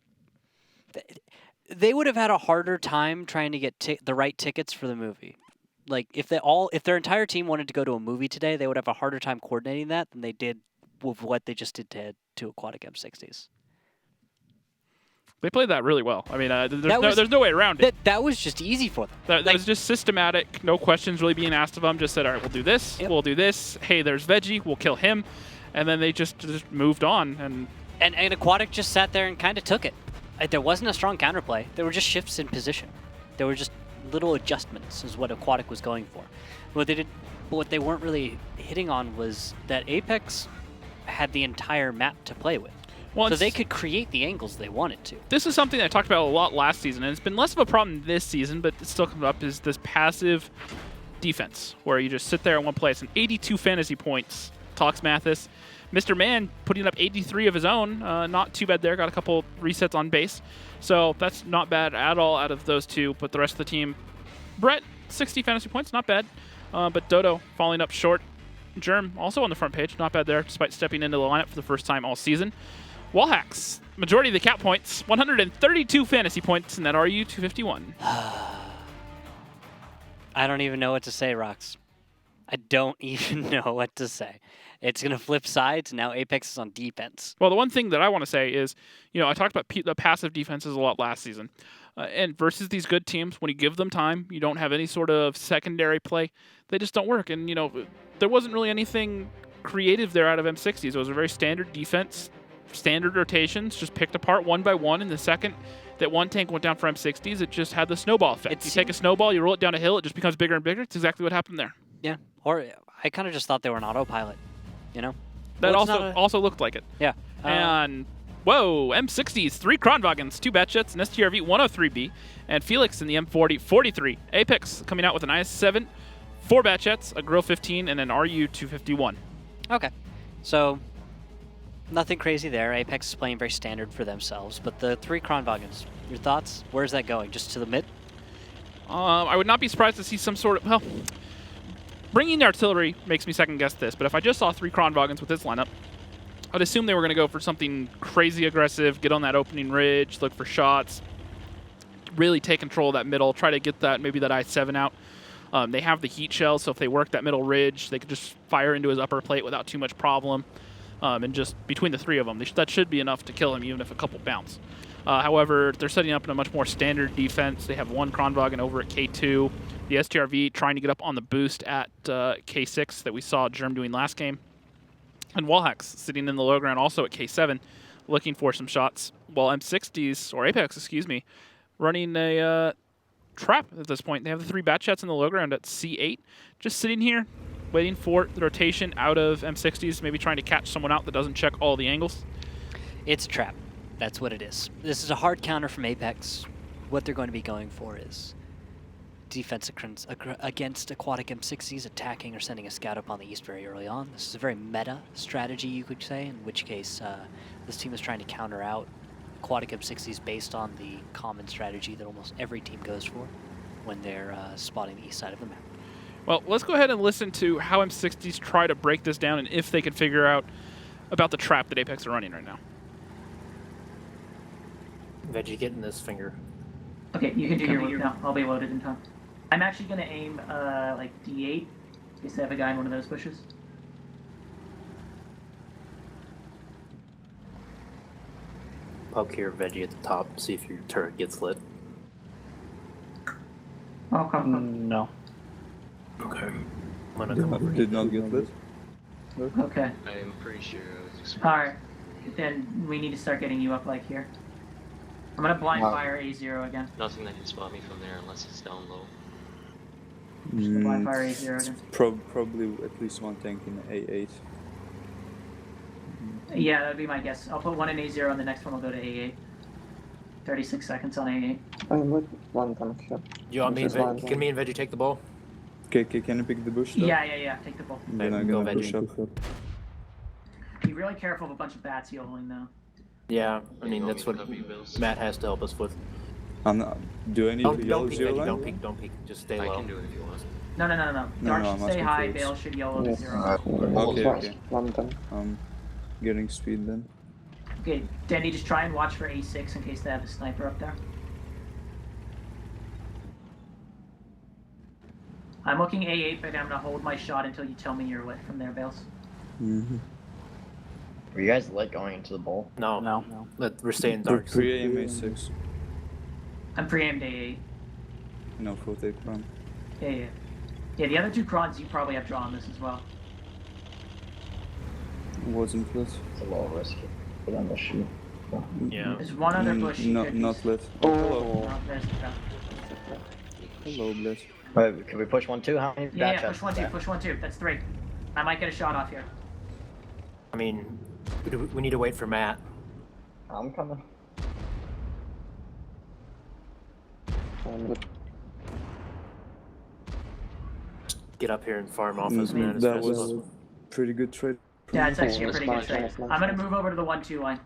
They would have had a harder time trying to get the right tickets for the movie. Like, if their entire team wanted to go to a movie today, they would have a harder time coordinating that than they did with what they just did to Aquatic M60s. They played that really well. I mean, there's no way around it. That was just easy for them. That was just systematic, no questions really being asked of them. Just said, all right, we'll do this, we'll do this. Hey, there's Veggie, we'll kill him. And then they just moved on. And Aquatic just sat there and kind of took it. There wasn't a strong counterplay. There were just shifts in position. There were just little adjustments is what Aquatic was going for. What they weren't really hitting on was that Apex had the entire map to play with. so they could create the angles they wanted to. This is something I talked about a lot last season, and it's been less of a problem this season, but it still comes up, is this passive defense, where you just sit there in one place. And 82 fantasy points, Talks Mathis. Mr. Man putting up 83 of his own. Not too bad there. Got a couple resets on base. So that's not bad at all out of those two. But the rest of the team, Brett, 60 fantasy points, not bad. But Dodo falling up short. Germ also on the front page, not bad there, despite stepping into the lineup for the first time all season. Wallhacks, majority of the cap points, 132 fantasy points in that RU 251. I don't even know what to say, Rox. I don't even know what to say. It's going to flip sides, and now Apex is on defense. Well, the one thing that I want to say is, I talked about the passive defenses a lot last season. And versus these good teams, when you give them time, you don't have any sort of secondary play, they just don't work. And, there wasn't really anything creative there out of M60s. It was a very standard defense, standard rotations, just picked apart one by one. And the second that one tank went down for M60s, it just had the snowball effect. You take a snowball, you roll it down a hill, it just becomes bigger and bigger. It's exactly what happened there. Yeah, or I kind of just thought they were an autopilot, That also looked like it. Yeah. And, whoa, M60s, 3 Kronwagens, 2 Batchets, an STRV 103B, and Felix in the M40, 43. Apex coming out with an IS-7, 4 Batchets, a Grill 15, and an RU 251. Okay. So, nothing crazy there. Apex is playing very standard for themselves, but the 3 Kronwagens, your thoughts? Where's that going? Just to the mid? I would not be surprised to see some sort of, well, bringing the artillery makes me second guess this, but if I just saw 3 Kronwagens with this lineup, I'd assume they were going to go for something crazy aggressive, get on that opening ridge, look for shots, really take control of that middle, try to get that maybe that I-7 out. They have the heat shell, so if they work that middle ridge, they could just fire into his upper plate without too much problem. And just between the 3 of them, that should be enough to kill him, even if a couple bounce. However, they're setting up in a much more standard defense. They have 1 Kronwagen over at K2. The STRV trying to get up on the boost at K6 that we saw Germ doing last game. And Wallhacks sitting in the low ground also at K7, looking for some shots. While M60s, or Apex, excuse me, running a trap at this point. They have the 3 Batchets in the low ground at C8. Just sitting here, waiting for the rotation out of M60s, maybe trying to catch someone out that doesn't check all the angles. It's a trap. That's what it is. This is a hard counter from Apex. What they're going to be going for is defense against Aquatic M60s, attacking or sending a scout up on the east very early on. This is a very meta strategy, you could say, in which case this team is trying to counter out Aquatic M60s based on the common strategy that almost every team goes for when they're spotting the east side of the map. Well, let's go ahead and listen to how M60s try to break this down and if they can figure out about the trap that Apex are running right now. Veggie, get in this finger. Okay, you can do your work now. I'll be loaded in time. I'm actually going to aim like D8 in case I have a guy in one of those bushes. Poke here, Veggie at the top, see if your turret gets lit. Oh, come. No. Okay. I'm gonna come over Did not get lit. Okay. I'm pretty sure I was Alright. Then we need to start getting you up like here. I'm gonna blind fire A0 again. Nothing that can spot me from there unless it's down low. Blind fire A0 again. Probably at least 1 tank in A8. Yeah, that would be my guess. I'll put 1 in A0 and the next one will go to A8. 36 seconds on A8. I'm with 1 tank here. You want me and can me and Veggie take the ball? Okay, can you pick the bush though? Yeah, take the ball. Then I'm gonna push up. Be really careful of a bunch of bats yodeling though. Yeah, I mean that's what Matt has to help us with. Do I need to yell peek, zero Veggie, line? don't peek, just stay low. I can do it if you want. No. Dark should stay high, Bale should yellow to 0. Okay. Getting speed then. Okay, Danny, just try and watch for A6 in case they have a sniper up there. I'm looking A8, but I'm gonna hold my shot until you tell me you're lit from there, Bales. Were you guys lit going into the bowl? No. We're staying dark. Pre-aim A6. I'm pre-aimed A8. No, full take run. Yeah, the other 2 crons you probably have drawn this as well. Wasn't lit. It's a little risky. But I'm gonna shoot. Yeah. There's one other bush you could not lit. Oh, there's the trap. Hello, Blitz. Wait, can we push 1 2? How many Yeah, push 1 2, push 1 2. That's 3. I might get a shot off here. I mean, we need to wait for Matt. I'm coming. Get up here and farm off us, man. As That fast as was possible. pretty good trade. Yeah, it's actually a pretty good Nice, trade. nice, nice, I'm gonna nice. move over to the 1-2 line.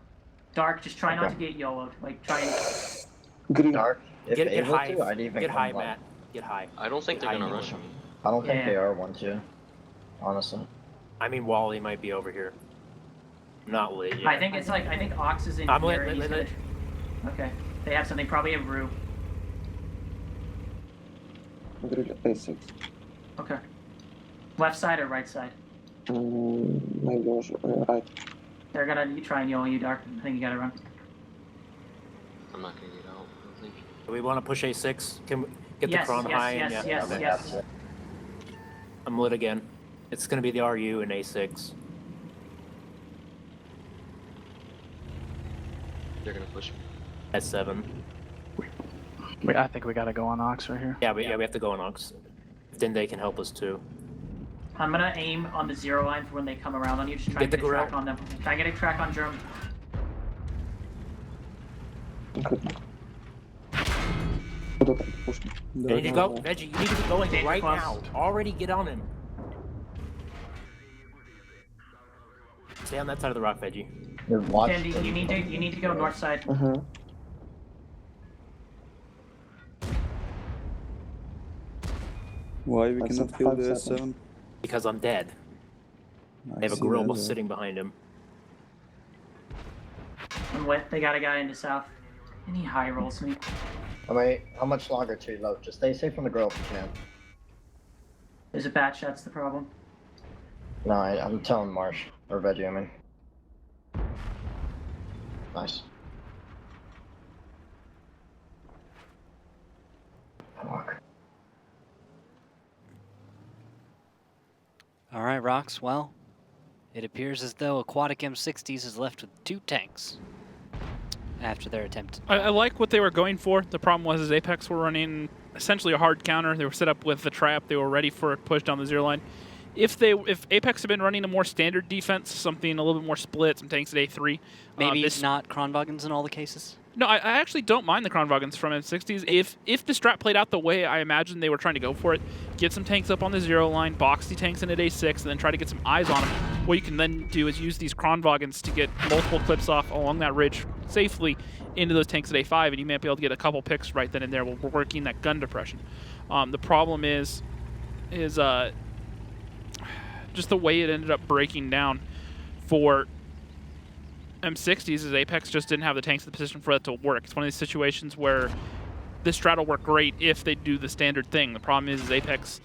Dark, just try not to get YOLO'd. Like, try and... Green. Dark. If Get able high. to, I'd even Get come high, up. Matt. Get high. I don't think Get they're high gonna and rush him. I don't think Yeah. they are 1-2. Honestly. I mean, Wally might be over here. Not lit yet. I think it's like, I think Ox is in I'm here. lit, and lit, he's lit. gonna- Okay. They have something, probably a brew. Green A6. Okay. Left side or right side? Maybe also, right. They're gonna try and YOLO you, Dark. I think you gotta run. I'm not gonna get out. I don't think. Do we want to push A6? Can we get Yes, the Kron yes, high? yes, and yes, okay. yes. I'm lit again. It's going to be the RU and A6. They're gonna push me. S7. I think we gotta go on Ox right here. Yeah, we have to go on Ox. Then they can help us too. I'm gonna aim on the 0 line for when they come around on you. Just try and Get get the a track grill. on them. Try and get a track on Germ. Push me. You need to go, Veggie. You need to be going Danger right close. now. Already get on him. Stay on that side of the rock, Veggie. Candy, you need to go north side. Why we That's cannot a kill 5 the seconds. S7? Because I'm dead. I They have a see grill that, sitting behind him. I'm lit. They got a guy into south. And he high rolls me. How much longer to load? Just stay safe from the grill if you can. There's a batch, that's the problem. No, I'm telling Marsh. Or Veggie, I mean. Nice. Fuck. Alright, Rox, well, it appears as though Aquatic M60s is left with 2 tanks after their attempt. I like what they were going for. The problem was Apex were running essentially a hard counter. They were set up with the trap. They were ready for a push down the 0 line. If Apex had been running a more standard defense, something a little bit more split, some tanks at A3. Maybe not Kronwagens in all the cases? No, I actually don't mind the Kronwagens from M60s. If the strat played out the way I imagined they were trying to go for it, get some tanks up on the 0 line, box the tanks in at A6, and then try to get some eyes on them. What you can then do is use these Kronwagens to get multiple clips off along that ridge safely into those tanks at A5, and you might be able to get a couple picks right then and there while we're working that gun depression. The problem is just the way it ended up breaking down for M60s is Apex just didn't have the tanks in the position for that to work. It's one of these situations where this strat will work great if they do the standard thing. The problem is Apex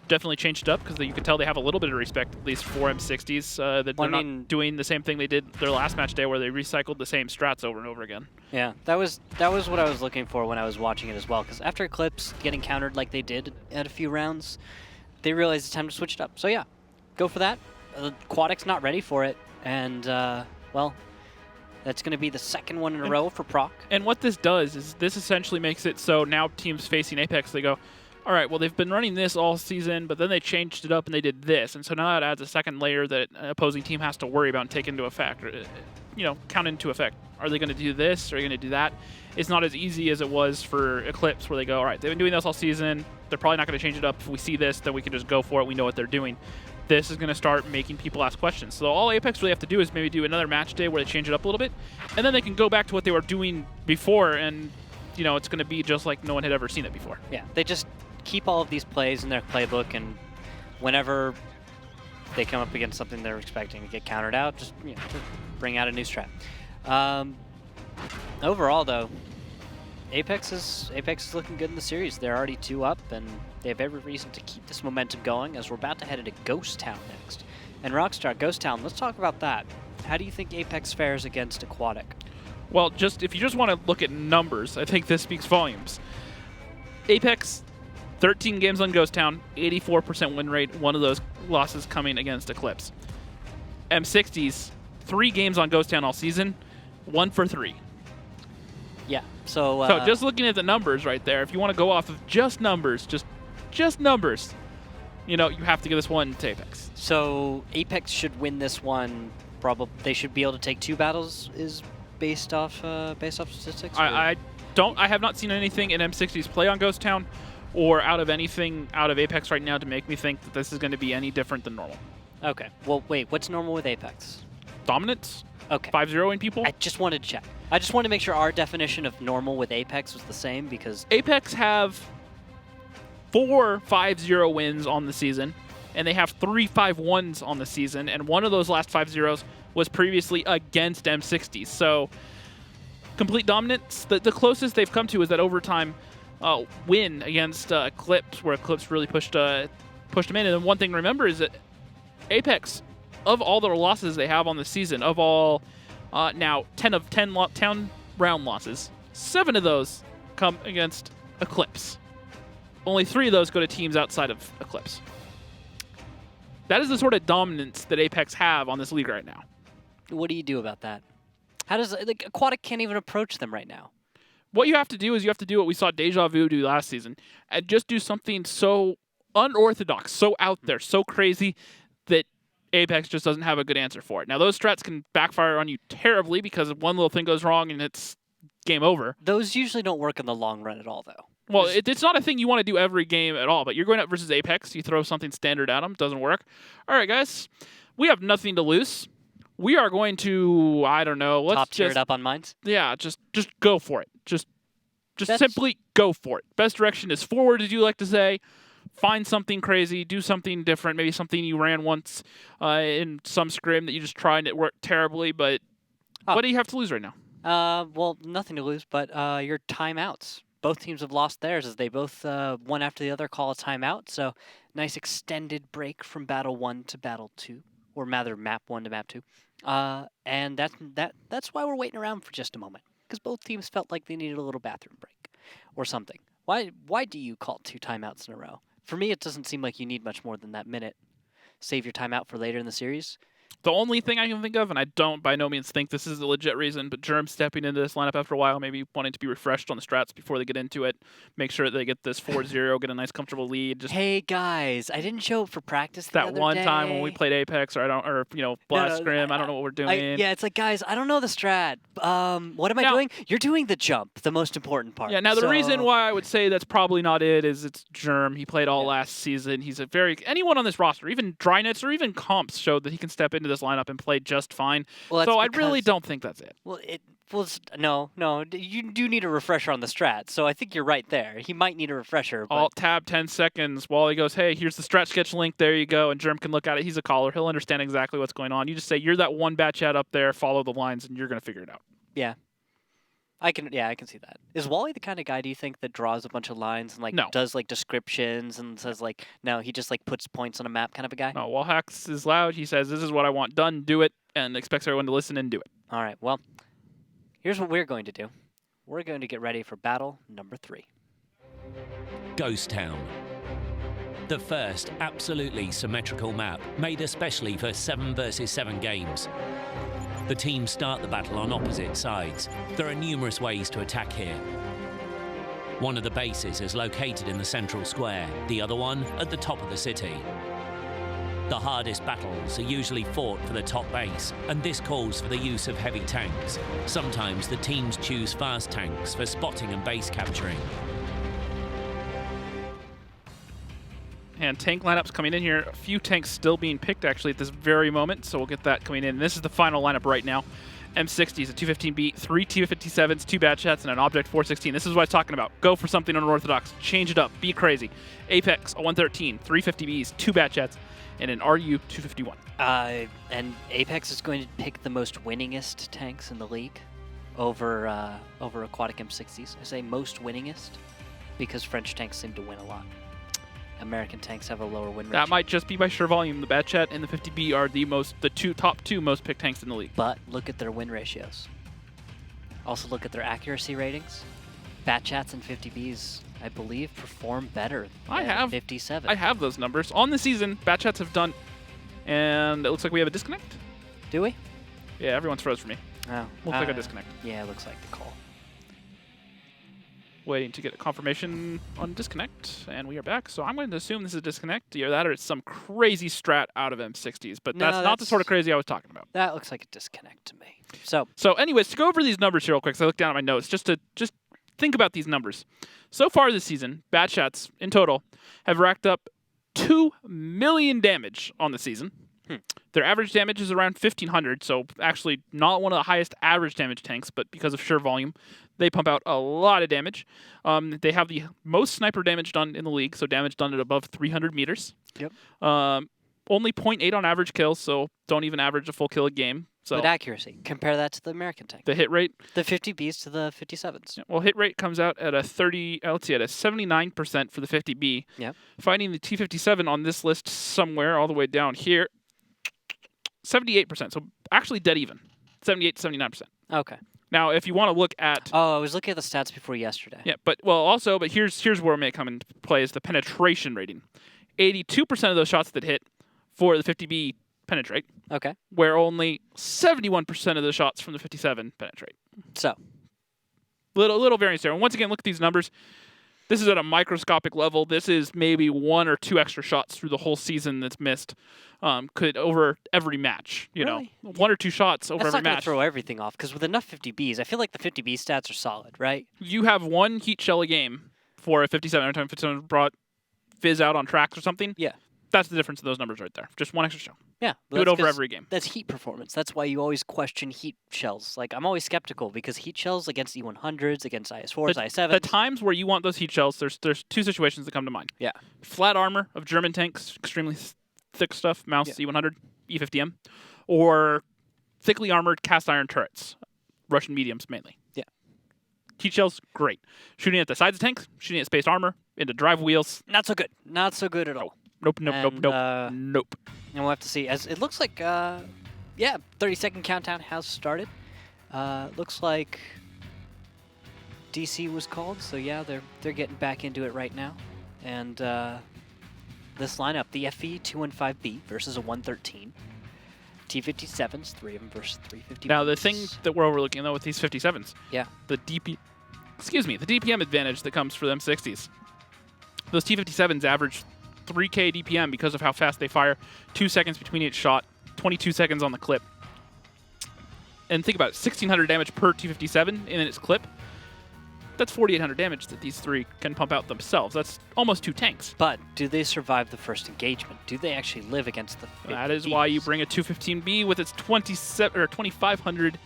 definitely changed it up because you can tell they have a little bit of respect, at least for M60s, that they're not doing the same thing they did their last match day where they recycled the same strats over and over again. Yeah, that was what I was looking for when I was watching it as well, because after Eclipse getting countered like they did at a few rounds, they realized it's time to switch it up. So yeah, go for that. Aquatic's not ready for it, and well, that's going to be the second one in a row for Proc. And what this does is this essentially makes it so now teams facing Apex, they go, all right, well, they've been running this all season, but then they changed it up and they did this. And so now that adds a second layer that an opposing team has to worry about and take into effect, or, count into effect. Are they going to do this? Are they going to do that? It's not as easy as it was for Eclipse, where they go, all right, they've been doing this all season. They're probably not going to change it up. If we see this, then we can just go for it. We know what they're doing. This is going to start making people ask questions. So all Apex really have to do is maybe do another match day where they change it up a little bit, and then they can go back to what they were doing before, and it's going to be just like no one had ever seen it before. Yeah, they just keep all of these plays in their playbook, and whenever they come up against something they're expecting to get countered out, just bring out a new strat. Overall, though, Apex is looking good in the series. They're already 2 up, and they have every reason to keep this momentum going as we're about to head into Ghost Town next. And Rockstar, Ghost Town, let's talk about that. How do you think Apex fares against Aquatic? Well, if you just want to look at numbers, I think this speaks volumes. Apex, 13 games on Ghost Town, 84% win rate, one of those losses coming against Eclipse. M60s, 3 games on Ghost Town all season, 1 for 3. Yeah, so just looking at the numbers right there, if you want to go off of just numbers, just numbers, you have to give this one to Apex. So Apex should win this one. Probably they should be able to take 2 battles is based off statistics? I have not seen anything in M60's play on Ghost Town or out of anything out of Apex right now to make me think that this is going to be any different than normal. Okay. Well, wait. What's normal with Apex? Dominance. Okay. 5-0ing people. I just wanted to check. I just wanted to make sure our definition of normal with Apex was the same because Apex have 4 5-0 wins on the season, and they have 3 5-1s on the season, and one of those last 5-0s was previously against M60s. So complete dominance. The closest they've come to is that overtime win against Eclipse, where Eclipse really pushed them in. And then one thing to remember is that Apex, of all the losses they have on the season, of all now 10 of 10 round losses, 7 of those come against Eclipse. Only 3 of those go to teams outside of Eclipse. That is the sort of dominance that Apex have on this league right now. What do you do about that? How does Aquatic can't even approach them right now? What you have to do is you have to do what we saw Deja Vu do last season, and just do something so unorthodox, so out there, so crazy that Apex just doesn't have a good answer for it. Now, those strats can backfire on you terribly because one little thing goes wrong and it's game over. Those usually don't work in the long run at all, though. Well, it's not a thing you want to do every game at all, but you're going up versus Apex, you throw something standard at them, doesn't work. All right, guys, we have nothing to lose. We are going to, I don't know, let's top tier just it up on mines. Yeah, just go for it. Just simply go for it. Best direction is forward, as you like to say. Find something crazy, do something different, maybe something you ran once in some scrim that you just tried and it worked terribly, but what do you have to lose right now? Well, nothing to lose, but your timeouts. Both teams have lost theirs as they both, one after the other, call a timeout. So nice extended break from Battle 1 to Battle 2, or rather Map 1 to Map 2. And that's why we're waiting around for just a moment, because both teams felt like they needed a little bathroom break or something. Why do you call 2 timeouts in a row? For me, it doesn't seem like you need much more than that minute. Save your timeout for later in the series. The only thing I can think of, and I don't by no means think this is a legit reason, but Germ stepping into this lineup after a while, maybe wanting to be refreshed on the strats before they get into it, make sure that they get this 4-0, get a nice comfortable lead. Just hey guys, I didn't show up for practice the that other one day. time when we played Apex, or Blast Scrim, I don't know what we're doing. Yeah, it's like, guys, I don't know the strat. What am I doing? You're doing the jump, the most important part. Yeah, now the reason why I would say that's probably not it is it's Germ. He played all last season. He's anyone on this roster, even Drynets or even Comps showed that he can step into this lineup and play just fine. Well, so I really don't think that's it. Well, no. You do need a refresher on the strat, so I think you're right there. He might need a refresher. But Alt-tab 10 seconds while he goes, hey, here's the strat sketch link. There you go. And Germ can look at it. He's a caller. He'll understand exactly what's going on. You just say, you're that one bat chat up there. Follow the lines, and you're going to figure it out. Yeah. I can see that. Is Wally the kind of guy, do you think, that draws a bunch of lines and does descriptions and says no, he just puts points on a map kind of a guy? No, Wallhacks is loud. He says, this is what I want done, do it, and expects everyone to listen and do it. All right, well, here's what we're going to do. We're going to get ready for battle number 3. Ghost Town. The first absolutely symmetrical map, made especially for 7 versus 7 games. The teams start the battle on opposite sides. There are numerous ways to attack here. One of the bases is located in the central square, the other one at the top of the city. The hardest battles are usually fought for the top base, and this calls for the use of heavy tanks. Sometimes the teams choose fast tanks for spotting and base capturing. And tank lineups coming in here. A few tanks still being picked, actually, at this very moment, so we'll get that coming in. This is the final lineup right now. M60s, a 215B, 3 T57s, 2 bad chats, and an Object 416. This is what I was talking about. Go for something unorthodox. Change it up. Be crazy. Apex, a 113, 350Bs, 2 bad chats, and an RU 251. And Apex is going to pick the most winningest tanks in the league over Aquatic M60s. I say most winningest because French tanks seem to win a lot. American tanks have a lower win rate. That might just be by sheer volume. The Bad Chat and the 50B are the top two most picked tanks in the league. But look at their win ratios. Also look at their accuracy ratings. Bad Chats and 50Bs, I believe, perform better than 57. I have those numbers. On the season, Bad Chats have done, and it looks like we have a disconnect. Do we? Yeah, everyone's froze for me. Oh. Looks like a disconnect. Yeah, it looks like the call. Waiting to get a confirmation on disconnect, and we are back. So I'm going to assume this is a disconnect. Either that or it's some crazy strat out of M60s, but No, that's not the sort of crazy I was talking about. That looks like a disconnect to me. So anyways, to go over these numbers here real quick, so I looked down at my notes just to think about these numbers. So far this season, Bat Shots in total have racked up 2 million damage on the season. Their average damage is around 1,500, so actually not one of the highest average damage tanks, but because of sheer volume, they pump out a lot of damage. They have the most sniper damage done in the league, so damage done at above 300 meters. Yep. Only 0.8 on average kills, so don't even average a full kill a game. So But accuracy, compare that to the American tank. the hit rate, The 50Bs to the 57s. well, hit rate comes out at a 79% for the 50B. Yep. Finding the T57 on this list somewhere all the way down here, 78%. So actually dead even, 78 to 79%. Okay. Now, if you want to look at Oh, I was looking at the stats before yesterday. yeah, but here's where it may come into play is the penetration rating. 82% of those shots that hit for the 50B penetrate. Okay. Where only 71% of the shots from the 57 penetrate. So, little variance there. And once again, look at these numbers. This is at a microscopic level. This is maybe 1 or 2 extra shots through the whole season that's missed. Could over every match, you know, 1 or 2 shots over that's every not going to match. throw everything off, because with enough 50Bs, I feel like the 50B stats are solid, right? You have 1 heat shell a game for a 57. Every time 57 brought fizz out on tracks or something. Yeah. That's the difference in those numbers right there. Just 1 extra shell. Yeah. Do it over every game. That's heat performance. That's why you always question heat shells. Like, I'm always skeptical because heat shells against E100s, against IS4s, IS7s. The times where you want those heat shells, there's 2 situations that come to mind. Yeah. Flat armor of German tanks, extremely thick stuff, Maus E100, E50M, or thickly armored cast iron turrets, Russian mediums mainly. Yeah. Heat shells, great. Shooting at the sides of tanks, shooting at spaced armor, into drive wheels. Not so good. Not so good at all. Nope. And we'll have to see. As it looks like, 30-second countdown has started. Looks like DC was called, so yeah, they're getting back into it right now. And this lineup, the FE 215B versus a 113. T57s, 3 of them versus 350. Now the thing that we're overlooking though with these 57s, the DPM advantage that comes for them 60s. Those T57s average 3K DPM because of how fast they fire, 2 seconds between each shot, 22 seconds on the clip. And think about it, 1,600 damage per T57 in its clip. That's 4,800 damage that these 3 can pump out themselves. That's almost 2 tanks. But do they survive the first engagement? Do they actually live against the 50s? That is why you bring a 215B with its 2,500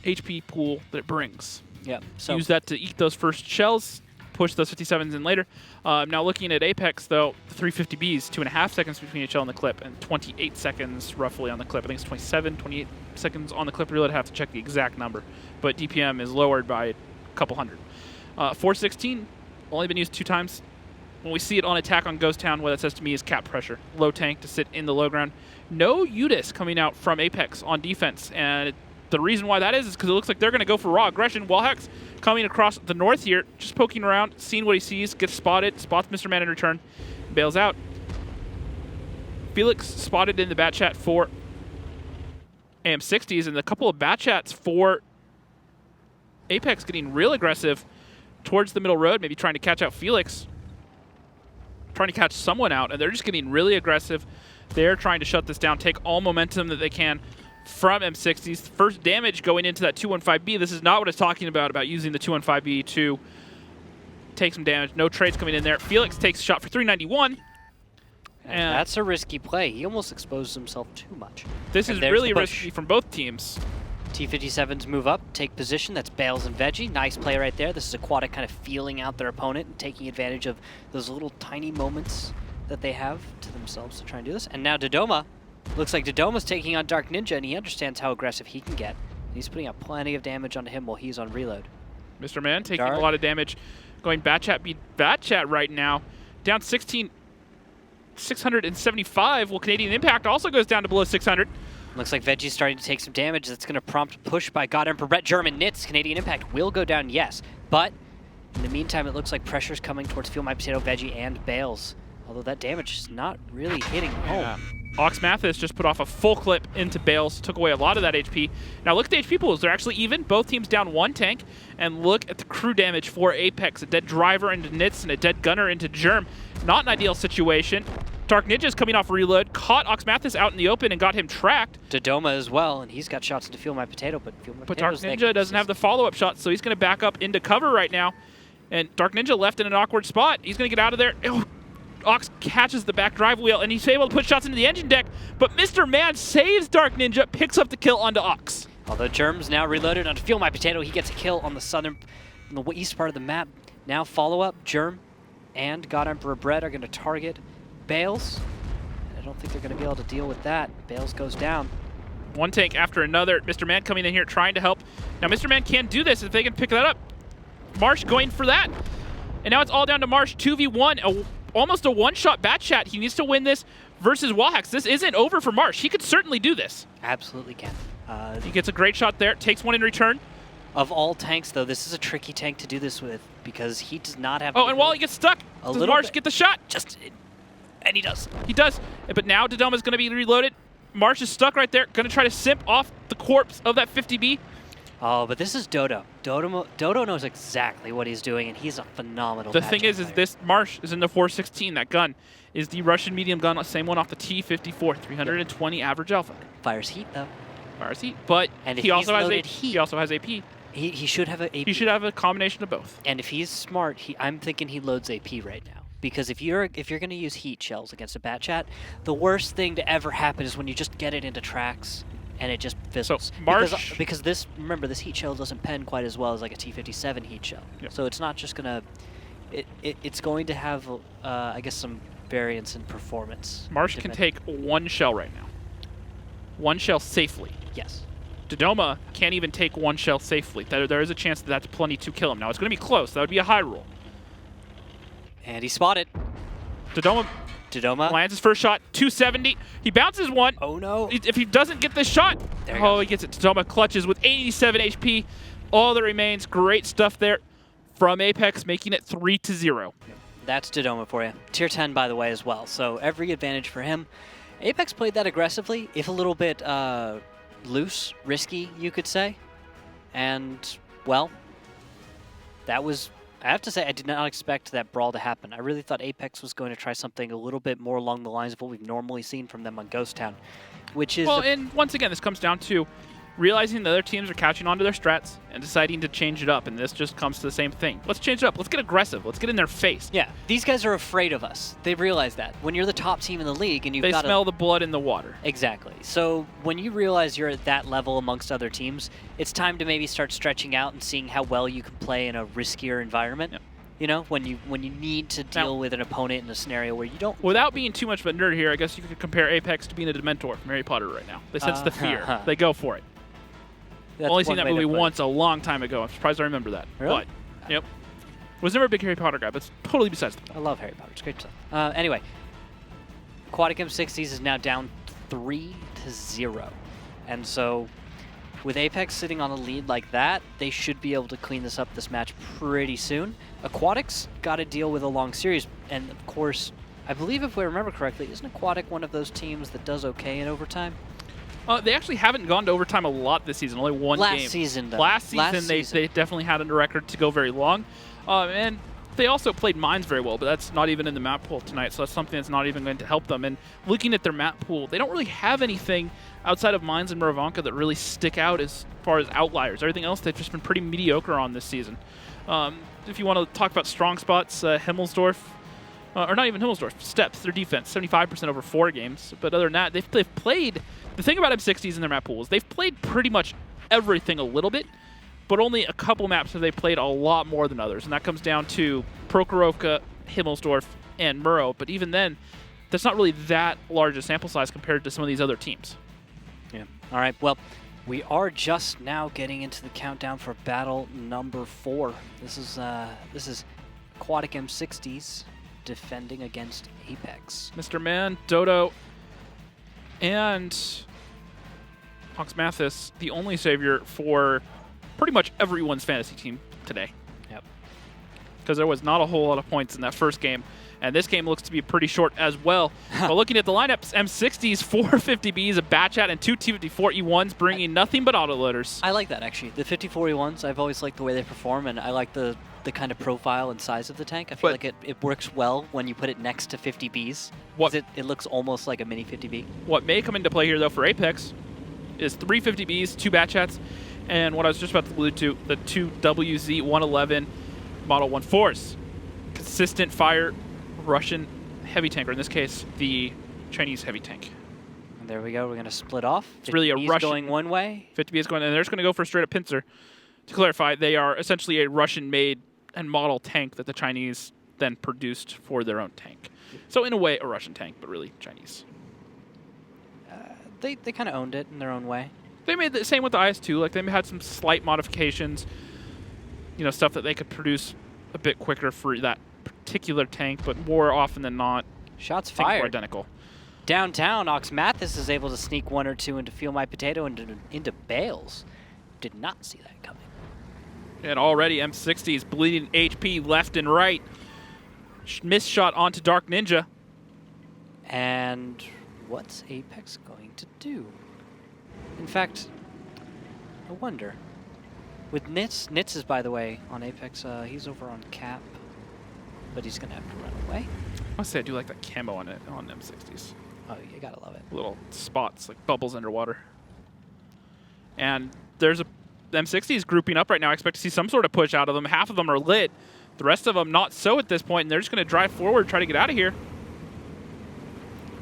HP pool that it brings. Yeah. So use that to eat those first shells, push those 57s in later. Now looking at Apex, though, the 350Bs, 2.5 seconds between each shell and the clip, and 28 seconds roughly on the clip. I think it's 28 seconds on the clip reload. I'd have to check the exact number. But DPM is lowered by a couple hundred. 416, only been used 2 times. When we see it on attack on Ghost Town, what that says to me is cap pressure. Low tank to sit in the low ground. No UDIS coming out from Apex on defense, and the reason why that is because it looks like they're going to go for raw aggression. Wallhex coming across the north here, just poking around, seeing what he sees, gets spotted, spots Mr. Man in return, bails out. Felix spotted in the bat chat for AM60s, and a couple of bat chats for Apex getting real aggressive towards the middle road, maybe trying to catch out Felix, trying to catch someone out, and they're just getting really aggressive. They're trying to shut this down, take all momentum that they can from M60s. First damage going into that 215B. This is not what it's talking about using the 215B to take some damage. No trades coming in there. Felix takes a shot for 391. And that's a risky play. He almost exposed himself too much. This is really risky from both teams. T57s move up, take position. That's Bales and Veggie. Nice play right there. This is Aquatic kind of feeling out their opponent and taking advantage of those little tiny moments that they have to themselves to try and do this. And now Dodoma. Looks like Dodoma's taking on Dark Ninja, and he understands how aggressive he can get. He's putting out plenty of damage onto him while he's on reload. Mr. Man taking a lot of damage. Going bat chat right now. Down 675. Well, Canadian Impact also goes down to below 600. Looks like Veggie's starting to take some damage. That's going to prompt push by God Emperor Brett. German Knits. Canadian Impact will go down, yes. But in the meantime, it looks like pressure's coming towards Feel My Potato, Veggie, and Bales. Although that damage is not really hitting home. Ox Mathis just put off a full clip into Bales, took away a lot of that HP. Now look at the HP pools. They're actually even. Both teams down 1 tank. And look at the crew damage for Apex. A dead driver into Nitz and a dead gunner into Germ. Not an ideal situation. Dark Ninja's coming off reload, caught Ox Mathis out in the open and got him tracked. Dodoma as well, and he's got shots into Feel My Potato, but Dark Ninja doesn't have the follow-up shot, so he's going to back up into cover right now. And Dark Ninja left in an awkward spot. He's going to get out of there. Oh, Ox catches the back drive wheel, and he's able to put shots into the engine deck, but Mr. Man saves Dark Ninja, picks up the kill onto Ox. Although Germ's now reloaded onto Feel My Potato, he gets a kill on the east part of the map. Now follow-up, Germ and God Emperor Bread are going to target Bales. I don't think they're going to be able to deal with that. Bales goes down. 1 tank after another. Mr. Man coming in here trying to help. Now Mr. Man can do this if they can pick that up. Marsh going for that. And now it's all down to Marsh, 2v1. Almost a one-shot bat chat. He needs to win this versus Wallhacks. This isn't over for Marsh. He could certainly do this. Absolutely can. He gets a great shot there. Takes one in return. Of all tanks, though, this is a tricky tank to do this with because he does not have... Oh, and Wally gets stuck. Does Marsh get the shot? And he does. He does. But now Dodoma's going to be reloaded. Marsh is stuck right there. Going to try to simp off the corpse of that 50B. Oh, but this is Dodo. Dodo knows exactly what he's doing, and he's a phenomenal The thing is this Marsh is in the 416. That gun is the Russian medium gun, same one off the T-54, 320 average alpha. Fires heat, though. Fires heat, but and he also has he also has AP. He should have an AP. He should have a combination of both. And if he's smart, I'm thinking he loads AP right now. Because if you're going to use heat shells against a bat chat, the worst thing to ever happen is when you just get it into tracks and it just fizzles. So Marsh, because this heat shell doesn't pen quite as well as like a T-57 heat shell. Yep. So it's not just gonna, it's going to have I guess some variance in performance. Marsh can take 1 shell right now. 1 shell safely. Yes. Dodoma can't even take 1 shell safely. There is a chance that that's plenty to kill him. Now it's going to be close. That would be a high roll. And he spotted. Dodoma lands his first shot, 270. He bounces one. Oh no. If he doesn't get this shot, he gets it. Dodoma clutches with 87 HP. All that remains, great stuff there from Apex, making it 3-0. That's Dodoma for you. Tier 10, by the way, as well. So every advantage for him. Apex played that aggressively, if a little bit loose, risky, you could say. And, well, that was... I have to say, I did not expect that brawl to happen. I really thought Apex was going to try something a little bit more along the lines of what we've normally seen from them on Ghost Town, which is... Well, and once again, this comes down to realizing the other teams are catching on to their strats and deciding to change it up, and this just comes to the same thing. Let's change it up. Let's get aggressive. Let's get in their face. Yeah, these guys are afraid of us. They realize that. When you're the top team in the league and you've got They smell the blood in the water. Exactly. So when you realize you're at that level amongst other teams, it's time to maybe start stretching out and seeing how well you can play in a riskier environment. Yep. You know, when you need to deal with an opponent in a scenario where you don't... Without being too much of a nerd here, I guess you could compare Apex to being a Dementor from Harry Potter right now. They sense the fear. They go for it. I've only seen that movie once a long time ago. I'm surprised I remember that. Really? But, yep. Was never a big Harry Potter guy, but it's totally besides the point. I love Harry Potter. It's great stuff. Anyway, Aquatic M60s is now down 3-0. And so... with Apex sitting on a lead like that, they should be able to clean this up this match pretty soon. Aquatic's got to deal with a long series, and of course, I believe if we remember correctly, isn't Aquatic one of those teams that does okay in overtime? They actually haven't gone to overtime a lot this season, only one game. Last season, though. Last season, they definitely had a record to go very long. And they also played mines very well, but that's not even in the map pool tonight, so that's something that's not even going to help them. And looking at their map pool, they don't really have anything outside of mines and Morrow that really stick out as far as outliers. Everything else they've just been pretty mediocre on this season. If you want to talk about strong spots, Himmelsdorf, or not even Himmelsdorf, Steps, their defense, 75% over 4 games. But other than that, they've played... The thing about M60s in their map pool is they've played pretty much everything a little bit, but only a couple maps have they played a lot more than others, and that comes down to Prokhorovka, Himmelsdorf, and Morrow. But even then, that's not really that large a sample size compared to some of these other teams. Yeah. All right. Well, we are just now getting into the countdown for battle number 4. This is Aquatic M60s defending against Apex. Mr. Man, Dodo, and Ox Mathis, the only savior for pretty much everyone's fantasy team today. Yep. Because there was not a whole lot of points in that first game. And this game looks to be pretty short as well. But looking at the lineups, M60s, 450Bs, a Batchat, and 2 T54E1s, bringing nothing but autoloaders. I like that, actually. The 54E1s, I've always liked the way they perform, and I like the kind of profile and size of the tank. I feel like it works well when you put it next to 50Bs. It looks almost like a mini 50B. What may come into play here, though, for Apex is 3 50Bs, 2 Batchats, and what I was just about to allude to, the 2 WZ-111 Model 1.4s. Consistent fire Russian heavy tank, or in this case, the Chinese heavy tank. And there we go. We're going to split off. It's really a Russian going one way. 50B is going, and they're just going to go for a straight-up pincer. To clarify, they are essentially a Russian-made and model tank that the Chinese then produced for their own tank. So in a way, a Russian tank, but really Chinese. They kind of owned it in their own way. They made the same with the IS-2. Like, they had some slight modifications, you know, stuff that they could produce a bit quicker for that particular tank, but more often than not, shots fired. fired. Were identical. Downtown, Ox Mathis is able to sneak 1 or 2 into Feel My Potato and into Bales. Did not see that coming. And already M60 is bleeding HP left and right. Missed shot onto Dark Ninja. And what's Apex going to do? In fact, I wonder. With Nitz is, by the way, on Apex. He's over on cap, but he's going to have to run away. I must say I do like that camo on it on M60s. Oh, you gotta love it. Little spots, like bubbles underwater. And there's a M60s grouping up right now. I expect to see some sort of push out of them. Half of them are lit. The rest of them not so at this point, and they're just going to drive forward, try to get out of here.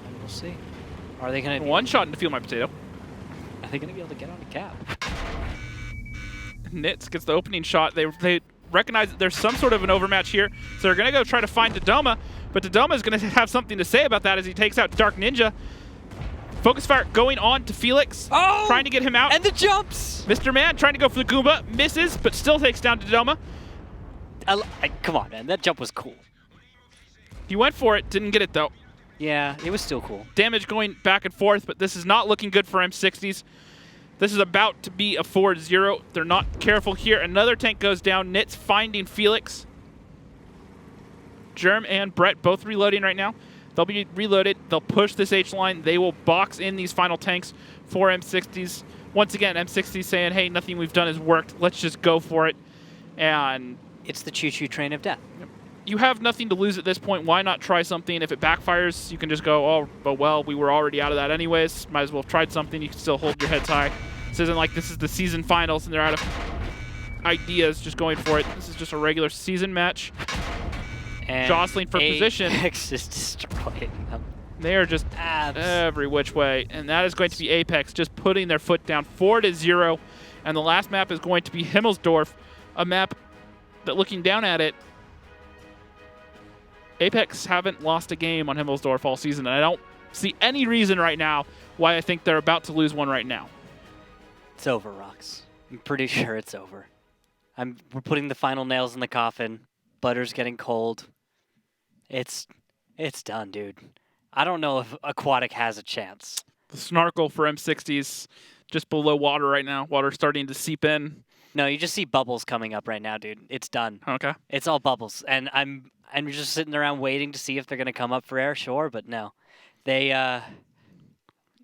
And we'll see. Are they going to... One shot into Feel My Potato. Are they going to be able to get on the cap? Nitz gets the opening shot. They recognize that there's some sort of an overmatch here, so they're going to go try to find Dodoma, but Dodoma is going to have something to say about that as he takes out Dark Ninja. Focus fire going on to Felix, trying to get him out. And the jumps! Mr. Man trying to go for the Goomba, misses, but still takes down Dodoma. Come on, man, that jump was cool. He went for it, didn't get it though. Yeah, it was still cool. Damage going back and forth, but this is not looking good for M60s. This is about to be a 4-0. They're not careful here. Another tank goes down. Nitz finding Felix. Germ and Brett both reloading right now. They'll be reloaded. They'll push this H-line. They will box in these final tanks for M60s. Once again, M60s saying, hey, nothing we've done has worked. Let's just go for it. And it's the choo-choo train of death. You have nothing to lose at this point. Why not try something? If it backfires, you can just go, oh, but well, we were already out of that anyways. Might as well have tried something. You can still hold your heads high. This isn't like this is the season finals and they're out of ideas just going for it. This is just a regular season match. And jostling for position. Apex is destroying them. They are just every which way. And that is going to be Apex just putting their foot down 4-0. And the last map is going to be Himmelsdorf, a map that, looking down at it, Apex haven't lost a game on Himmelsdorf all season, and I don't see any reason right now why I think they're about to lose one right now. It's over, Rox. I'm pretty sure it's over. We're putting the final nails in the coffin. Butter's getting cold. It's done, dude. I don't know if Aquatic has a chance. The Snarkle for M60s just below water right now. Water starting to seep in. No, you just see bubbles coming up right now, dude. It's done. Okay. It's all bubbles, and I'm just sitting around waiting to see if they're going to come up for air, sure, but no. They,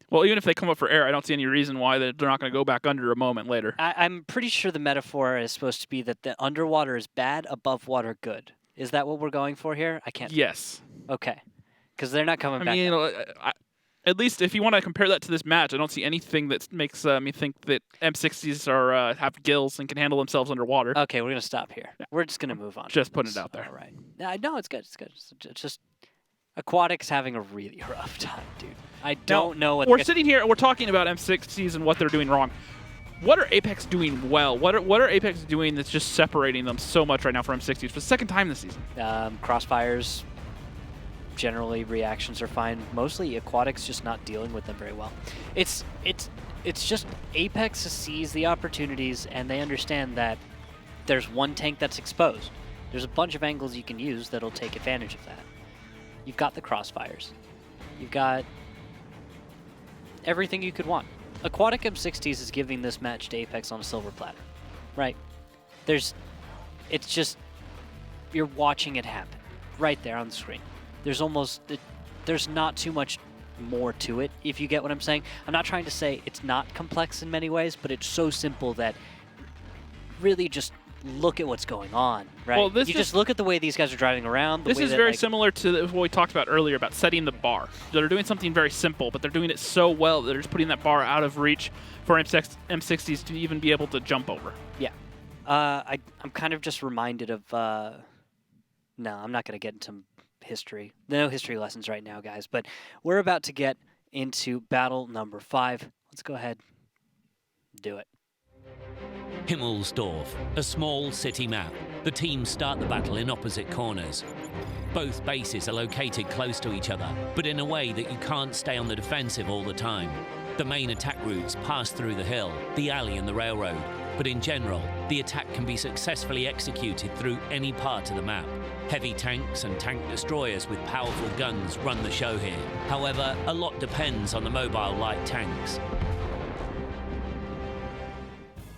Well, even if they come up for air, I don't see any reason why they're not going to go back under a moment later. I'm pretty sure the metaphor is supposed to be that the underwater is bad, above water good. Is that what we're going for here? I can't... Yes. Okay. Because they're not coming back. I mean, at least if you want to compare that to this match, I don't see anything that makes me think that M60s are have gills and can handle themselves underwater. Okay, we're going to stop here. Yeah. We're just going to move on. Just putting it out there. All right. No, it's good. It's good. It's just Aquatic's having a really rough time, dude. I don't know what... We're sitting here and we're talking about M60s and what they're doing wrong. What are Apex doing well? What are Apex doing that's just separating them so much right now from M60s for the second time this season? Crossfires... Generally, reactions are fine. Mostly, Aquatic's just not dealing with them very well. It's just Apex sees the opportunities, and they understand that there's one tank that's exposed. There's a bunch of angles you can use that'll take advantage of that. You've got the crossfires. You've got everything you could want. Aquatic M60s is giving this match to Apex on a silver platter, right? It's just, you're watching it happen right there on the screen. there's not too much more to it, if you get what I'm saying. I'm not trying to say it's not complex in many ways, but it's so simple that really just look at what's going on, right? Well, this you just look at the way these guys are driving around. This is very similar to what we talked about earlier about setting the bar. They're doing something very simple, but they're doing it so well that they're just putting that bar out of reach for M60s to even be able to jump over. Yeah. I'm kind of just reminded of... no, I'm not going to get into history. No history lessons right now, guys, but we're about to get into battle number 5. Let's go ahead. Do it. Himmelsdorf, a small city map. The teams start the battle in opposite corners. Both bases are located close to each other, but in a way that you can't stay on the defensive all the time. The main attack routes pass through the hill, the alley and the railroad, but in general, the attack can be successfully executed through any part of the map. Heavy tanks and tank destroyers with powerful guns run the show here. However, a lot depends on the mobile light tanks.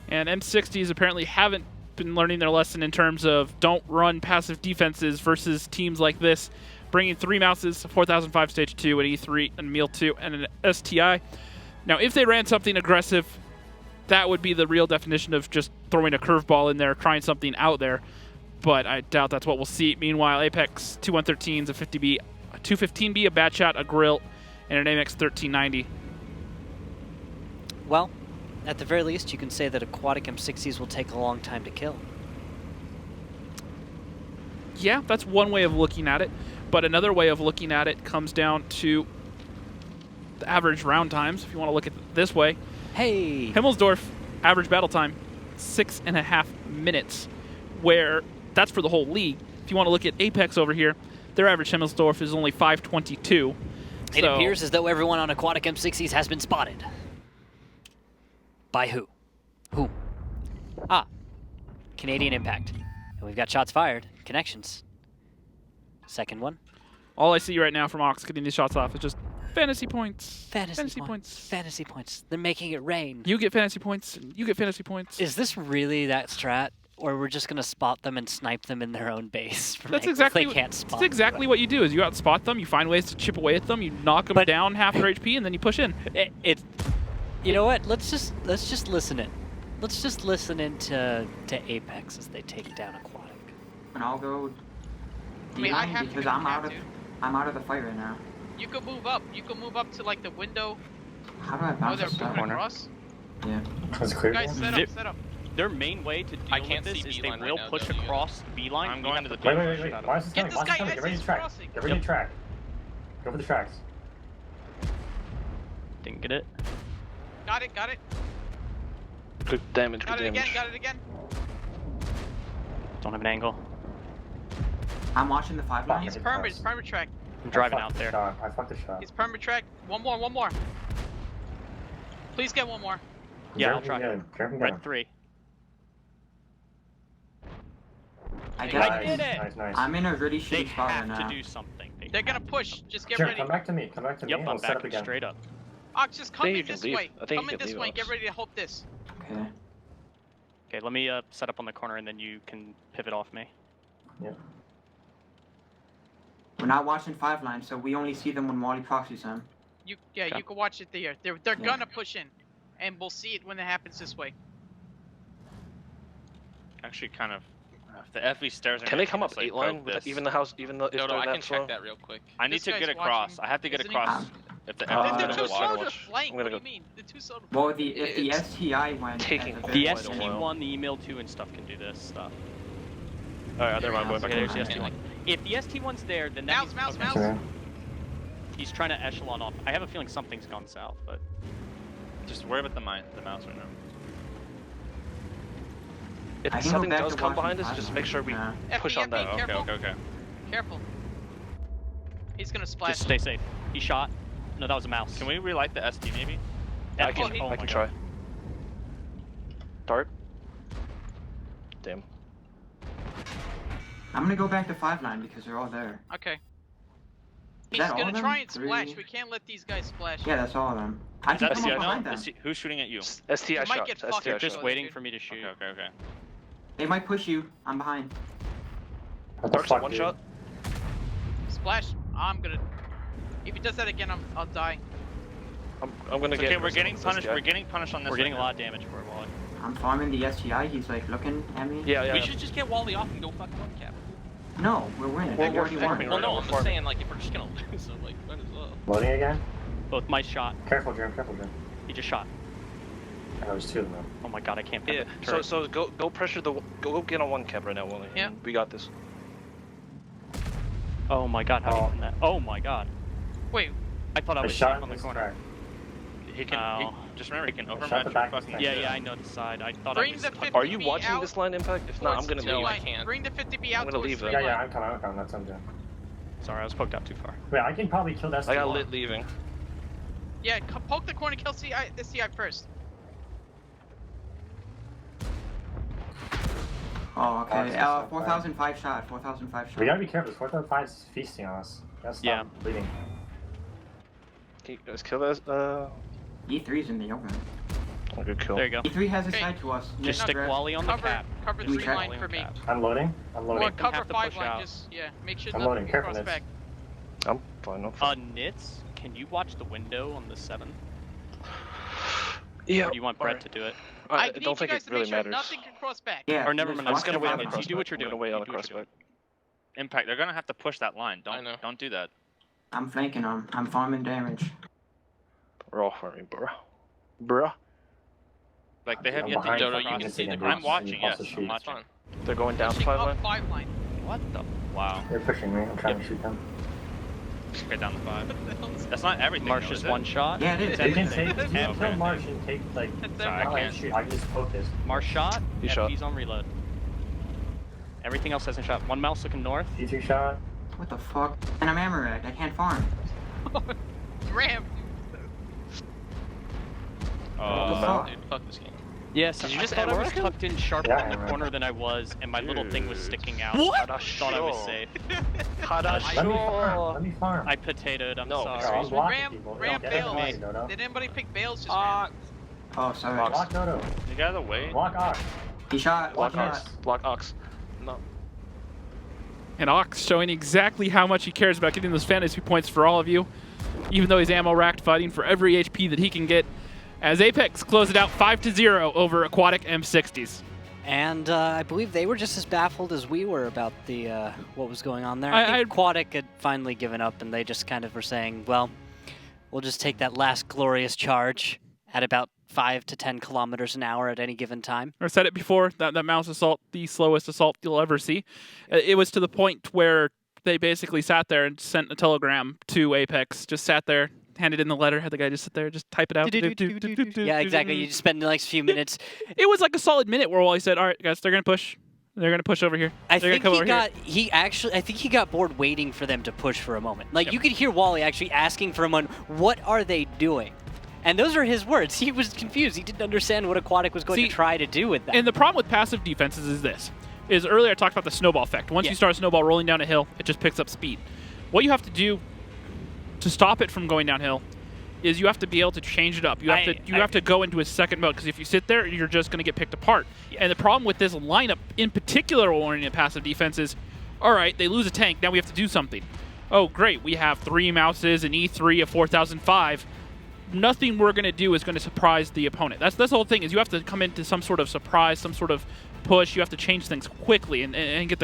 And M60s apparently haven't been learning their lesson in terms of don't run passive defenses versus teams like this, bringing 3 Mouses, a 4005 Stage 2, an E3, a Meal 2, and an STI. Now, if they ran something aggressive, that would be the real definition of just throwing a curveball in there, trying something out there. But I doubt that's what we'll see. Meanwhile, Apex 2113s, a 50B, a 215B, a bad shot, a grill, and an AMX 1390. Well, at the very least, you can say that Aquatic M60s will take a long time to kill. Yeah, that's one way of looking at it. But another way of looking at it comes down to the average round times, if you want to look at it this way. Hey! Himmelsdorf, average battle time, 6.5 minutes, where that's for the whole league. If you want to look at Apex over here, their average Himmelsdorf is only 5:22. It appears as though everyone on Aquatic M60s has been spotted. By who? Who? Ah, Canadian Impact. And we've got shots fired. Connections. Second one. All I see right now from Ox getting these shots off is just fantasy points. Fantasy points. Fantasy points. They're making it rain. You get fantasy points, and you get fantasy points. Is this really that strat? Or we're just going to spot them and snipe them in their own base? That's exactly, they can't spot that's exactly what you do. Is you out spot them, you find ways to chip away at them, you knock them down half their HP, and then you push in. You know what? Let's just listen in. Let's just listen in to Apex as they take down Aquatic. And I'll go D-line because I'm out of the fight right now. You could move up. You could move up to like the window. How do I bounce they're moving corner? Across. Yeah. That's clear. Guys, set up. Their main way to deal with this is they will push across B-line. I'm going to the wait. Why is this coming? Why is this coming? Get ready to track. Get ready to track. Go for the tracks. Didn't get it. Got it. Good damage, Got it again. Don't have an angle. I'm watching the 5 line. He's perma track. I'm driving out there. I fucked the shot. He's perma track. One more. Please get one more. Yeah, I'll try. Red 3. I did it! Nice. I'm in a really shitty spot right now. They have to do something. They're gonna push. Just get Sure, ready. come back to me. Yep, I'm backing straight up. Ox, just come in this way. Come in this way and get ready to hope this. Okay. Okay, let me set up on the corner and then you can pivot off me. Yeah. We're not watching 5 line, so we only see them when Wally proxies them. You can watch it there. They're gonna push in, and we'll see it when it happens this way. Actually, kind of. The FV stairs are. Can they come up 8 line with even the house, even though if No, they're I that can slow? check that real quick. I need to get across. I have to get across. If the They're FV too slow to watch. flank. I'm What gonna do you mean? They're too slow to Well, if the STI went... taking the ST1, the email 2, and stuff can do this stuff. Alright, never mind. Okay, there's the ST1. If the ST1's there, then that means... Mouse. He's trying to echelon off. I have a feeling something's gone south, but... Just worry about the mouse right now. If something does come behind us, just make sure we push on that. Okay. Careful. He's gonna splash. Just stay safe. He shot. No, that was a mouse. Can we relight the ST maybe? I can try. Dart. Damn. I'm gonna go back to 5 line because they're all there. Okay. Is He's that all gonna of them? try and 3? splash. We can't let these guys splash. Yeah, that's all of them. I can come up behind them. Who's shooting at you? STI shot. You're just waiting for me to shoot. Okay. They might push you. I'm behind. What the Dark's fuck, one dude? shot. Splash. I'm gonna. If he does that again, I'll die. I'm gonna get. Okay, we're getting punished. We're getting punished on this. We're getting a lot of damage for it, Wally. I'm farming the SGI. He's like looking at me. Yeah. We should just get Wally off and go fucking one cap. No, we're winning. Well, We already won. Well, no, I'm just saying, like, if we're just gonna lose, so, like, might as well. Loading again? Both my shot. Careful, Jim. Careful, Jim. He just shot. There's two of them. Oh my god, I can't. Yeah. So go pressure the go get on one cap right now, Wally. Yeah. We got this. Oh my god, how do you win that? Oh my god. Wait. I thought I was safe on the corner. He can. Just remember, he can Shot overmatch the your back fucking. Yeah, I know the side. I thought Bring I was. the 50 Are you B watching out this line, Impact? If not, I'm gonna leave. leave. I can't. Bring the 50B out. I'm gonna leave towards though. the Yeah, line. I'm coming. That's what I'm doing. Sorry, I was poked out too far. Wait, I can probably kill that. I got lit leaving. Yeah, poke the corner, kill the CI first. Oh, okay. 4005 shot. 4005 shot. We gotta be careful. 4.5 is feasting on us. Gotta stop bleeding. Can you guys kill that? E3's in the open. Oh, good kill. There you go. E3 has a side to us. Just stick Wally on the cap. Cover 3 line for me. I'm loading. Or cover have to 5 push line. out. Just make sure I'm nothing loading. can Careful, cross Nits. back. I'm fine. I'm fine. Nits, can you watch the window on the 7? Yeah. Or do you want Brett to do it? I don't need think you guys it to really make sure matters. nothing can cross back. Yeah. Or never mind, I'm just gonna wait on the crossback. You do what you're doing. I'm gonna wait on the You do what you're crossback. Impact, they're gonna have to push that line. Don't do that. I'm flanking him. I'm farming damage. We're all farming, bruh. Like they have I'm yet to behind do you it. can You see see them the I'm cross watching, and yes. also I'm shoot. watching. They're going down Pushing 5 up line. 5 line. What the? Wow. They're pushing me. I'm trying to shoot them. Get down the 5. That's not everything. Marsh is one shot. Yeah, it is. You can take. It's You can kill everything. Marsh and take like. Sorry, I can't. shoot. I can just poke this. Marsh shot. He shot. He's on reload. Everything else hasn't shot. One mouse looking north. D2 shot. What the fuck? And I'm ammo-ragged. I can't farm. Ram. Oh, Dude, fuck this game. yes. Did you I just thought I was ammo-ragged? tucked in sharper Yeah, in the ammo-ragged. corner than I was, and my little thing was sticking out. What? I thought I was safe. Let me farm. Let me farm. I potatoed. I'm No, Bro, sorry. I'm blocking Ram people. Ram Get Bales. out of the way, Dodo. Did anybody pick Bales just now? Oh, sorry. Block Dodo. You gotta wait. Block Ox. He shot. Block One Ox. shot. Block Ox. No. And Ox showing exactly how much he cares about getting those fantasy points for all of you, even though he's ammo racked, fighting for every HP that he can get. As Apex close it out 5-0 over Aquatic M60s. And I believe they were just as baffled as we were about the what was going on there. I think Aquatic had finally given up, and they just kind of were saying, well, we'll just take that last glorious charge at about 5 to 10 kilometers an hour at any given time. I said it before, that mouse assault, the slowest assault you'll ever see. It was to the point where they basically sat there and sent a telegram to Apex, just sat there, handed in the letter, had the guy just sit there, just type it out. Yeah, exactly. You just spend the next few minutes. It was like a solid minute where Wally said, all right, guys, they're going to push. They're going to push over here. I They're think gonna come over here. I think he got bored waiting for them to push for a moment. Like, you could hear Wally actually asking for a moment, what are they doing? And those are his words. He was confused. He didn't understand what Aquatic was going to try to do with that. And the problem with passive defenses is this. Is earlier I talked about the snowball effect. Once you start a snowball rolling down a hill, it just picks up speed. What you have to do to stop it from going downhill is you have to be able to change it up. You have to go into a second mode, because if you sit there, you're just going to get picked apart. And the problem with this lineup, in particular when in passive defense, is, all right, they lose a tank, now we have to do something. Oh, great, we have 3 mouses, an E3, a 4005. Nothing we're going to do is going to surprise the opponent. That's the whole thing, is you have to come into some sort of surprise, some sort of push. You have to change things quickly and get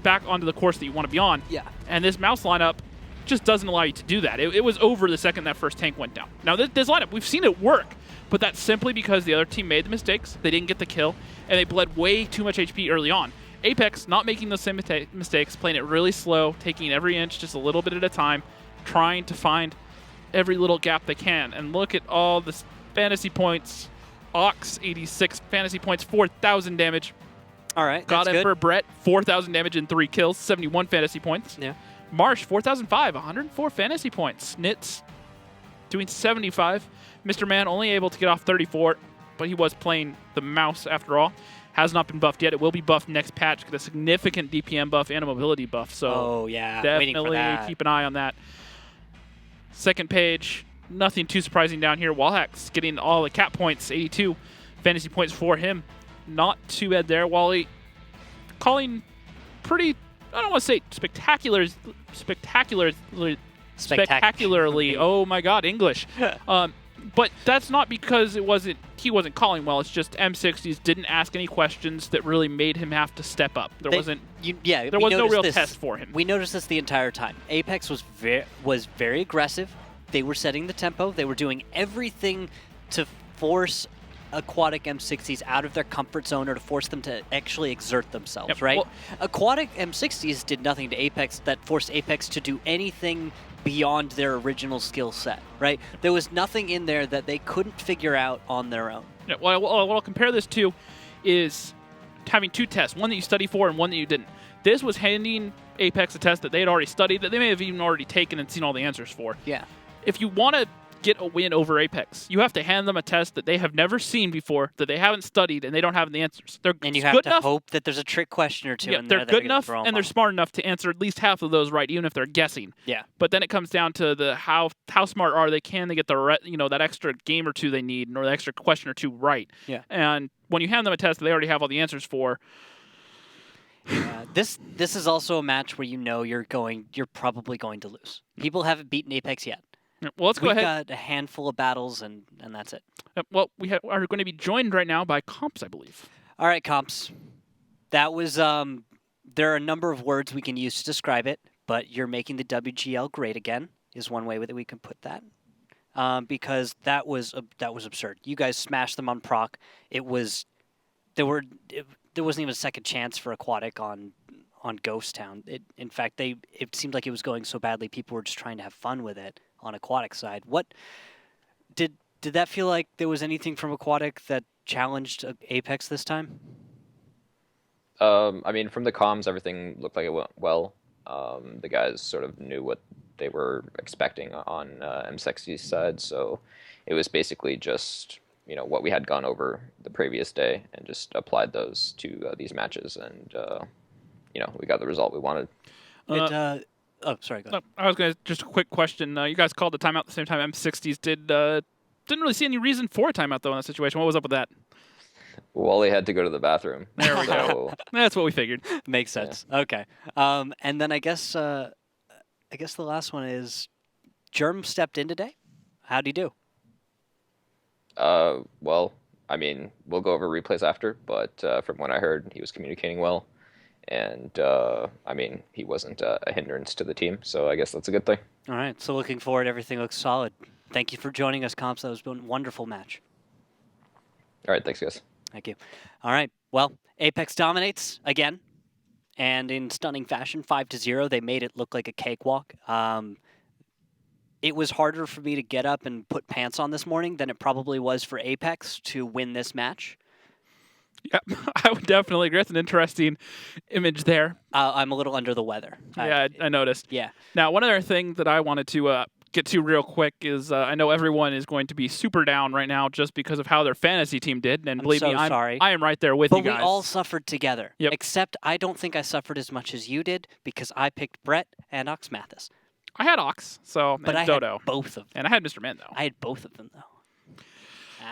back onto the course that you want to be on. Yeah. And this mouse lineup just doesn't allow you to do that. It was over the second that first tank went down. Now, this lineup, we've seen it work, but that's simply because the other team made the mistakes, they didn't get the kill, and they bled way too much HP early on. Apex not making those same mistakes, playing it really slow, taking every inch just a little bit at a time, trying to find every little gap they can. And look at all the fantasy points. Ox, 86 fantasy points, 4,000 damage. All right, Got that's it for good. Brett, 4,000 damage and 3 kills, 71 fantasy points. Yeah. Marsh, 4,005, 104 fantasy points. Nits doing 75. Mr. Man only able to get off 34, but he was playing the mouse after all. Has not been buffed yet. It will be buffed next patch. Get a significant DPM buff and a mobility buff. So oh, yeah. Waiting for definitely that. keep an eye on that. Second page, nothing too surprising down here. Wallhack's getting all the cap points, 82 fantasy points for him. Not too bad there. Wally calling pretty I don't want to say spectacularly. Oh my God, English. But that's not because he wasn't calling well. It's just M60s didn't ask any questions that really made him have to step up. There was no real test for him. We noticed this the entire time. Apex was very aggressive. They were setting the tempo. They were doing everything to force Aquatic M60s out of their comfort zone or to force them to actually exert themselves, right? Well, Aquatic M60s did nothing to Apex that forced Apex to do anything beyond their original skill set, right? There was nothing in there that they couldn't figure out on their own. Yeah, well, what I'll compare this to is having two tests, one that you study for and one that you didn't. This was handing Apex a test that they had already studied, that they may have even already taken and seen all the answers for. Yeah. If you want to get a win over Apex, you have to hand them a test that they have never seen before, that they haven't studied, and they don't have the answers. And you have to hope that there's a trick question or two in there. They're good enough, and they're smart enough to answer at least half of those right, even if they're guessing. Yeah. But then it comes down to the how smart are they? Can they get that extra game or two they need, or the extra question or two right? Yeah. And when you hand them a test that they already have all the answers for. Yeah, this is also a match where you're probably going to lose. People haven't beaten Apex yet. Well, let's go ahead. We've got a handful of battles, and that's it. Well, we are going to be joined right now by Comps, I believe. All right, Comps. That was there are a number of words we can use to describe it, but you're making the WGL great again is one way that we can put that. Because that was absurd. You guys smashed them on Proc. There wasn't even a second chance for Aquatic on Ghost Town. In fact, it seemed like it was going so badly, people were just trying to have fun with it on Aquatic side. What did that feel like? There was anything from Aquatic that challenged Apex this time? I mean, from the comms, everything looked like it went well. The guys sort of knew what they were expecting on M60's side, so it was basically just what we had gone over the previous day and just applied those to these matches, and we got the result we wanted. Oh, sorry, go ahead. I was going to, just a quick question. You guys called the timeout at the same time M60s did. Didn't really see any reason for a timeout, though, in that situation. What was up with that? Wally had to go to the bathroom. There we go. That's what we figured. Makes sense. Yeah. Okay. And then I guess the last one is Germ stepped in today. How'd he do? Well, I mean, we'll go over replays after, but from what I heard, he was communicating well. And, I mean, he wasn't a hindrance to the team, so I guess that's a good thing. All right, so looking forward, everything looks solid. Thank you for joining us, Comps. That was a wonderful match. All right, thanks, guys. Thank you. All right, well, Apex dominates again, and in stunning fashion, 5-0. They made it look like a cakewalk. It was harder for me to get up and put pants on this morning than it probably was for Apex to win this match. Yeah, I would definitely agree. That's an interesting image there. I'm a little under the weather. Yeah, I noticed. Yeah. Now, one other thing that I wanted to get to real quick is I know everyone is going to be super down right now just because of how their fantasy team did. And believe me, I am right there with you guys. But we all suffered together. Yep. Except I don't think I suffered as much as you did because I picked Brett and Ox Mathis. I had Ox, but I Dodo. Had both of them. And I had Mr. Mando. I had both of them, though.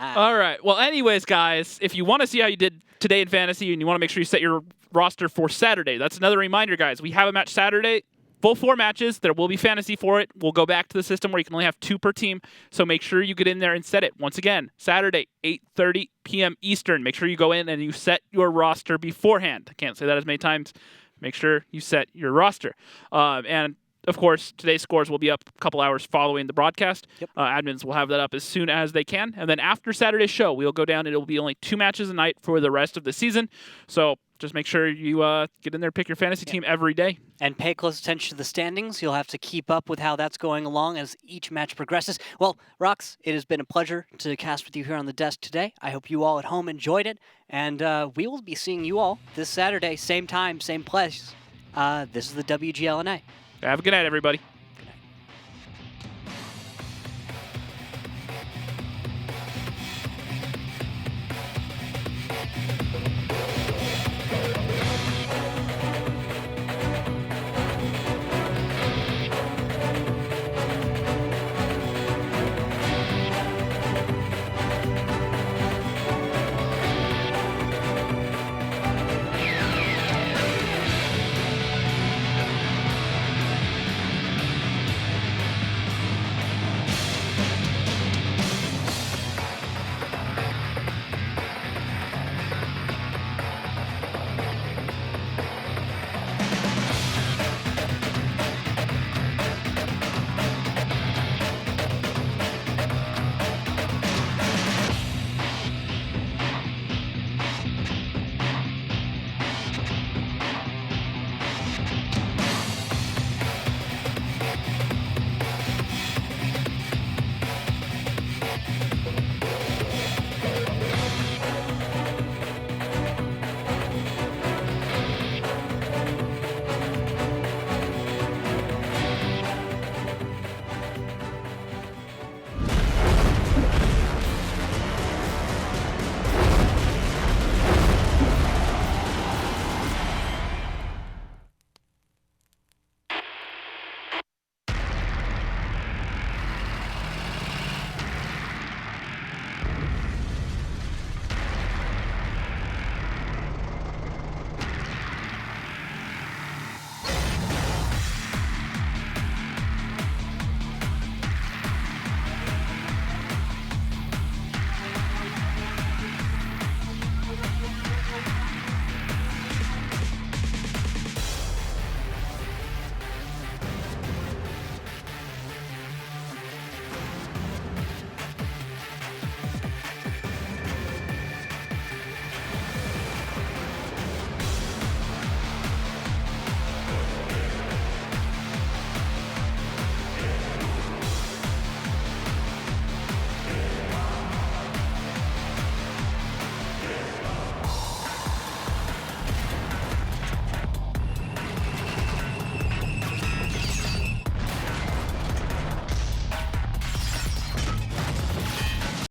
All right. Well, anyways, guys, if you want to see how you did today in fantasy and you want to make sure you set your roster for Saturday, that's another reminder, guys. We have a match Saturday, full 4 matches. There will be fantasy for it. We'll go back to the system where you can only have 2 per team, so make sure you get in there and set it. Once again, Saturday, 8:30 p.m. Eastern. Make sure you go in and you set your roster beforehand. I can't say that as many times. Make sure you set your roster. And of course, today's scores will be up a couple hours following the broadcast. Yep. Admins will have that up as soon as they can. And then after Saturday's show, we'll go down and it will be only 2 matches a night for the rest of the season. So just make sure you get in there, pick your fantasy team every day. And pay close attention to the standings. You'll have to keep up with how that's going along as each match progresses. Well, Rox, it has been a pleasure to cast with you here on the desk today. I hope you all at home enjoyed it. And we will be seeing you all this Saturday, same time, same place. This is the WGLNA. Have a good night, everybody. Good night.